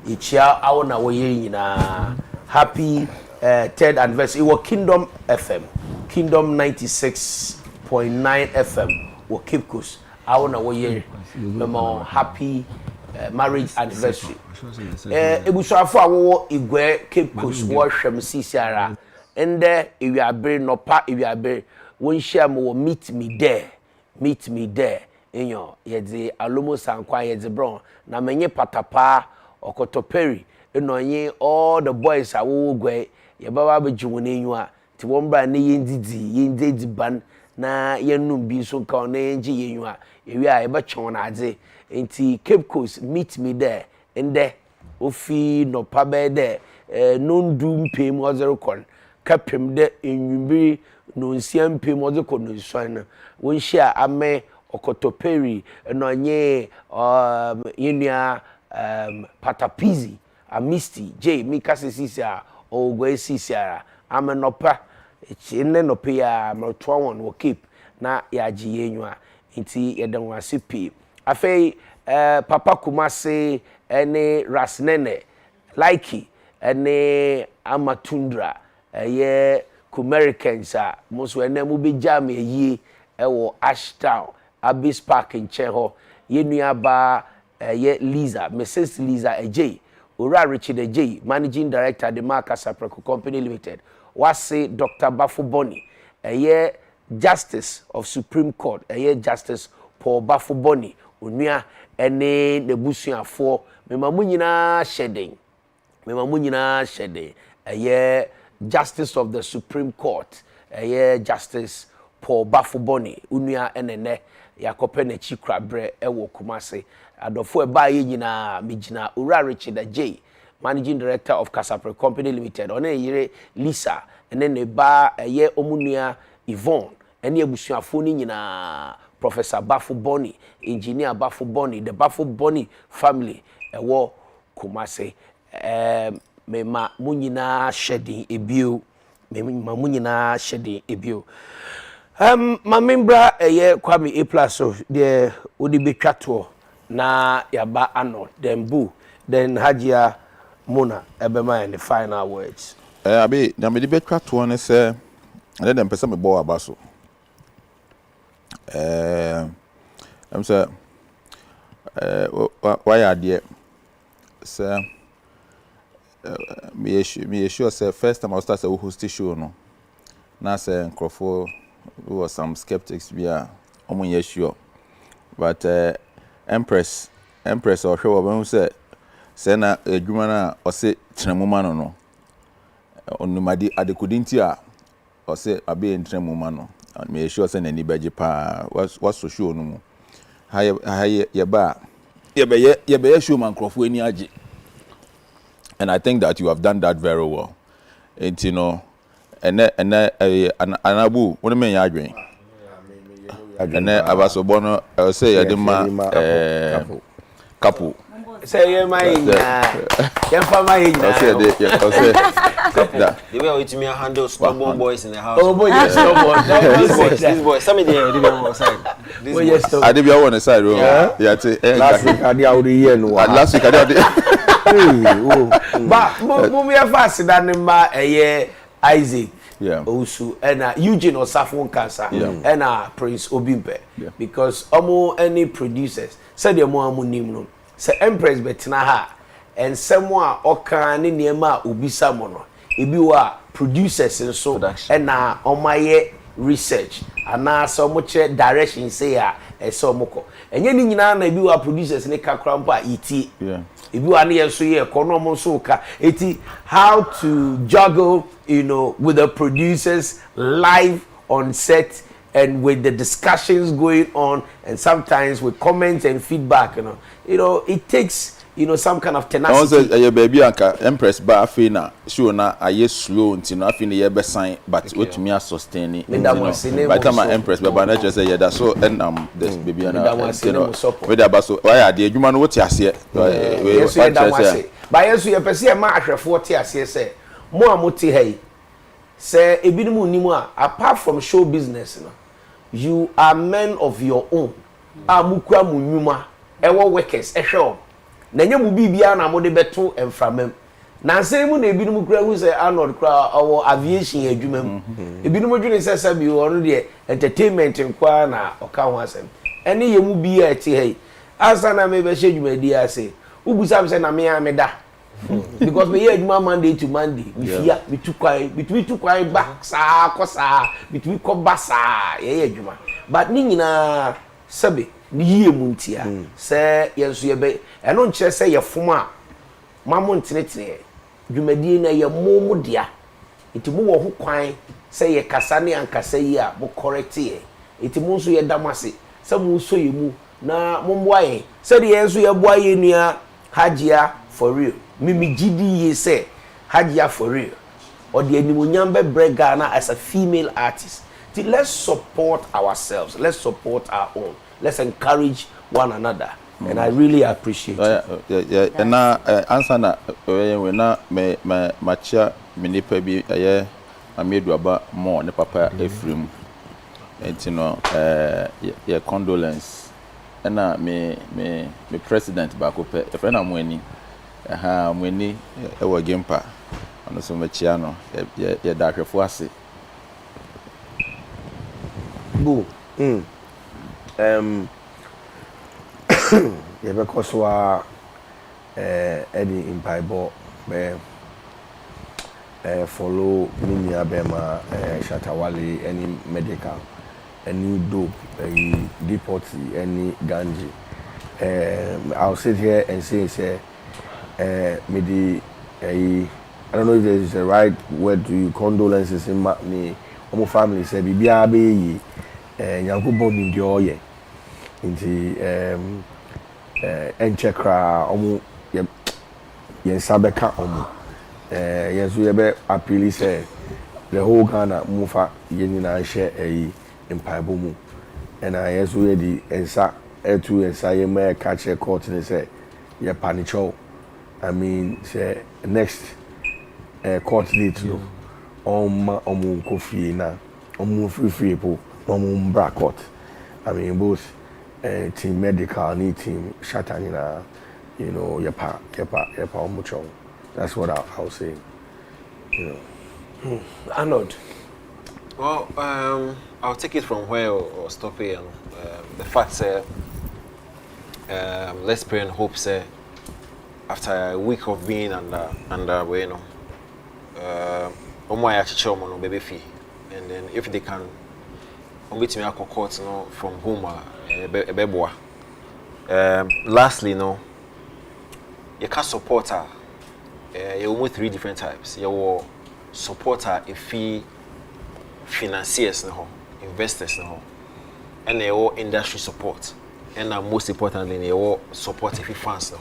Ichia Awana Woyina, happy 3rd anniversary. It was Kingdom FM, Kingdom 96.9 FM, or Cape Coast. Awana Woyina, happy marriage anniversary. Ebusafo awo Igwe Cape Coast wo hwem sisiara. Ende ewiabre no pa ewiabre won share mo meet me there enyo yede alomo sankwa yede bron na menye patapa okotoperi enonye all the boys awo gwe ye baba beji won enyu a ti won bra ne yendidi ban na yenum bi so ka na enji yenyu a ewi a ye be chon na ade enti Cape Coast meet me there ende ofi no pa be there nondu mpem ozero kon kapem de enwumbi no nsiam pem oze ko no nsuan na won hia ame okotoperi enonye yenua patapizi amisti j mikase sisia ogwe sisiara ame nopa ene nopa ya motwa won wo keep na yaji yenwa nti yeden wase pi afei papa kumase ene rasnene likey ene amatundra ye Kumericans most ene mu be jam ye ewo Ashtown Abyss Park in Cheho yenua ba ye Liza Mrs Liza AJ Ora Richard AJ managing director the Marcus Apreco Company Limited wase Dr. Bafo Boni ye Justice of Supreme Court ye Justice Paul Bafo Boni onua ene the busuafo memamu nyina hyeden ye Justice of the Supreme Court ye Justice Paul Bafo Boni onua enene yakope na chikrabre ewo Kumase adofo eba ye nyina migina Ura Richard J managing director of Casapre Company Limited one yire Lisa ene ba ye omunua Yvonne ene ebusuafo ni nyina Professor Bafo Boni engineer Bafo Boni the Bafo Boni family ewo Kumase mema munyina shedding ebio mema munyina shedding ebio ma membra ye Kwame A+ so de odi betwato na yaba ano dembu then Hajia Mona ebema in the final words abi na me de betwato ne se and then pesa me bo abaso I'm say why are there sir me sure say first time I start a host show no na say nkrofo was some skeptics we are omo sure but Empress or show when say na adwuma na o say trenmuma no onumadi adekudinti a o say abe trenmuma no me sure say na ni beje pa was so show no mu ha ye ba ye show man nkrofo ani age. And I think that you have done that very well. And you know, and anabu, what do you mean you are doing? And then Abasobono, I will say couple. Say my the way with me handle stubborn boys in the house. Oh boy, yes, These boys. Some of them are outside. I did be on the side. Yeah, last week I did already here no. Last week I did. But we have fast that number Isaac. Yeah. Also, and Eugene or Safon Cancer, and Prince Obimpe, because almost any producers said they're more money. Say Empress Betinaha, and someone Okani Niema Ubisa Mono. If you are producers and so, and on my research, and now so much direction say and so moko. And you know, if you are producers in a crampa ET. Yeah. If you are near so here, Konomo Soka, how to juggle, you know, with the producers live on set and with the discussions going on, and sometimes with comments and feedback, you know, it takes, you know, some kind of tenacity. Also, your baby anka Empress ba afina sure na aye slow until na afina ye be sign, but what me are sustaining. By the time Empress ba na just say yeah that so and this baby na you know with that so why are the adwuma no what you say But yes you person ma ahwefo te ase say mo amote hey say ebinim unimu a apart from show business no you are men of your own amukwa munwuma ewo workers ehwe na nya mu bibia na mo de beto emframam na nsem mu na ebinim kura hu say Arnold kura owo aviation adwumam ebinim dwene say sabi ono de entertainment nkwa na oka ho asem ene ye mu bia eti hey asa na me be hye dwumadi ase ubusa me say na me ameda because me hear Monday to Monday we fear we too quiet back sa kosa we ko basa ye adwuma but ni nyina sabe ni yie muntia se yenso ye be eno nkyere se ye fom a mamo ntenetene dwumadi na ye momo dia enti mo wo ho kwan se ye kasa ne ankasa yi a mo correct ye enti mo nso ye damase se mo so ye mu na mo mboaye se de yenso ye boaye nua hajia for real mimi gidi ye say hajia for real or the animonyam be Ghana as a female artist. Let's support ourselves, let's support our own, let's encourage one another. And I really appreciate it. And now answer na we na me machia minipa bi amedu aba more ne papa Efrim enti no ye condolence na me president ba ko pe e fe na mo ani mwini ewa gempa ono so machia no ye da hwefo ase bu ye be koswa edi impaibo be follow minia bema shatawali any medical any dope any deportee any ganji I'll sit here and say maybe I don't know if there is a right word to you condolences in me omo family say bibia be yi nyankopon ni de oye nti enchekra omo ye sabeka omo yeso ye be appeal say the whole Ghana mufa ye ni na hye empaibo mu and yeso ye di ensa etu ensa ye me catch a court ni say ye panicho. I mean, say next court date no omu kofi na omu free po omu bra court. I mean both team medical ni team shatani na you know yepa omu chow. That's what I'll say. You know. Arnold. Well, I'll take it from where or stop here. The fact let's pray and hope say after a week of being under way, you know, baby fee, and then if they can, meet me at court, you know, from home, lastly, you know, you can support her. You almost 3 different types. You support her if he financiers, no, investors, no, and they all industry support, and most importantly, they all support if he fans, no.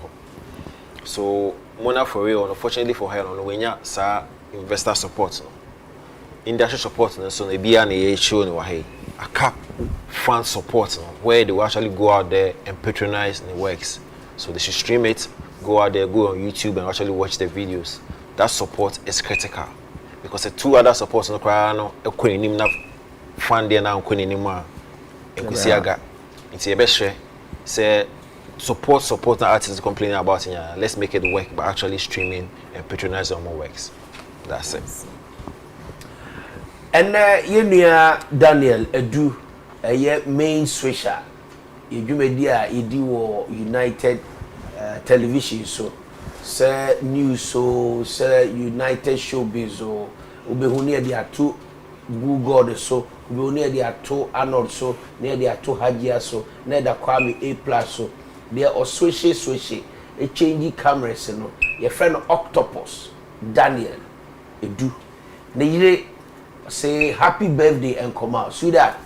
So, Mona for real, unfortunately for her, no, when you say investor support, no, industry support, no, so they be an show no, hey, a cap fan support, no, where they will actually go out there and patronize the works. So they should stream it, go out there, go on YouTube and actually watch the videos. That support is critical because the 2 other supports no cry no, fan there now, and Kusiaga. It's a best say. Support the artists complaining about it. Yeah. Let's make it work by actually streaming and patronizing on more works. That's it. And you know Daniel Edu, a main switcher. You media you United Television so say news so say United Showbiz so ubehunia dia 2 Google so ubehunia dia 2 Arnold so near dia 2 Hajia so near da Kwame A+ so there are switchy a changing cameras no your friend Octopus Daniel Edu they say happy birthday and come out so that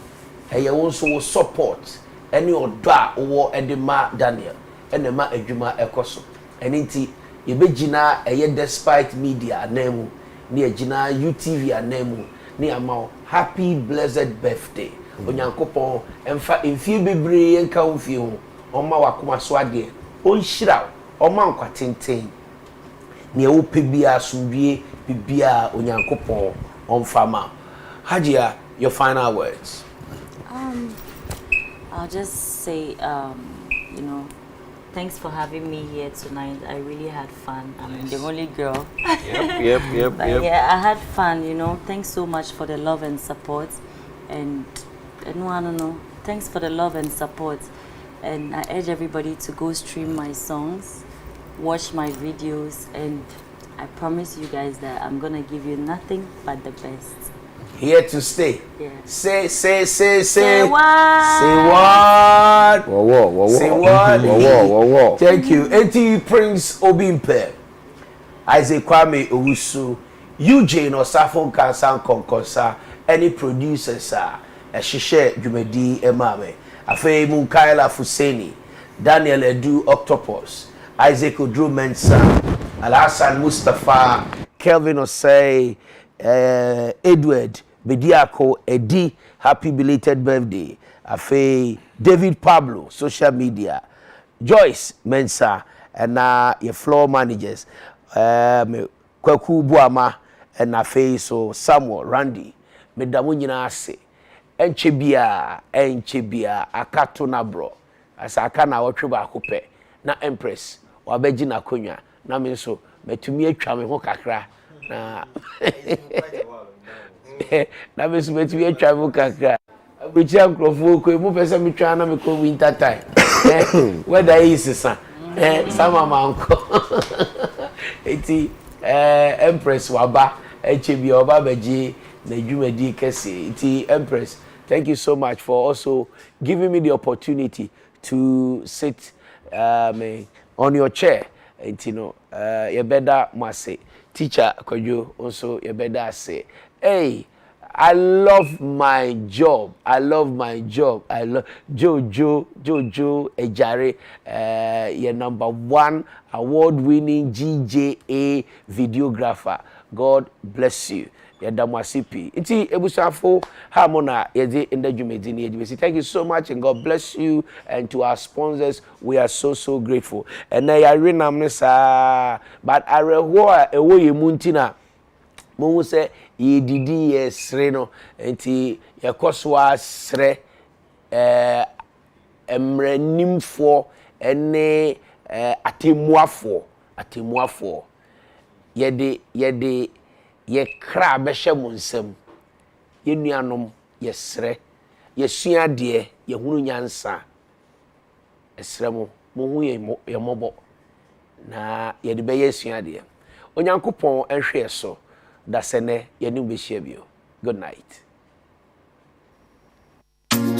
you also support any oda or edema Daniel and the ma edwuma ekoso and inti ye begina despite media name near Gina UTV name near ma happy blessed birthday onyankopon emfa emfie bebre enka ofie ho oma wakoma so ade onhyira oma nkwa tenten ne wo pebia sumdue bibia onyankopon on fama. Hajia, your final words. I'll just say, you know, thanks for having me here tonight. I really had fun. I'm the only girl. Yep. Yeah, I had fun, you know. Thanks so much for the love and support. And no, I don't know. Thanks for the love and support. And I urge everybody to go stream my songs, watch my videos, and I promise you guys that I'm gonna give you nothing but the best. Here to stay. Yeah. Say what? Say what? Say what? Thank you. Eti Prince Obimpe, Isaac Kwame Owusu, Eugene Osafo Kansan Konkosa, any producers a Shishe Jumedi Emame, Afe Munkaila Fuseni, Daniel Edu Octopus, Isaac Odru Mensa, Alhassan Mustafa, Kelvin Osei, Edward Bediako Edi, happy belated birthday. Afe David Pablo, social media, Joyce Mensa, and your floor managers, Kwaku Buama, and Afe so Samuel Randy, Medamunyina Ase, Enchebia, Akato Nabro, as I can our triba coupe, na Empress, or Bejina Kunya, na minso, Metumia Chame Hokakra, na. Na me so betumi atwa mu kakra abuchi ankrofo ko mu pese me twa na me ko winter time weather is sa sama manko eti Empress waba echebi oba beji na dwumadi kese eti Empress, thank you so much for also giving me the opportunity to sit on your chair. You know, you better must say teacher Kojo also you better say, hey, I love my job. I love Jojo Ejare, your #1 award-winning GJA videographer. God bless you. Yadamasipi. Iti ebusafo harmona yedi inde jumedini yedi. Thank you so much and God bless you, and to our sponsors we are so grateful. And na yare namne sa but areho a ewo yemuntina mo se yedidi yesre no enti yakoswa sre emranimfo ene atemuafo yede ye kra behye mo nsam ye nuanom ye sre ye sua de ye hunu nyansa esre mo hu ye mobo na ye de be ye sua de onyankopon enhwe so da sene ye nu be hye bio. Good night.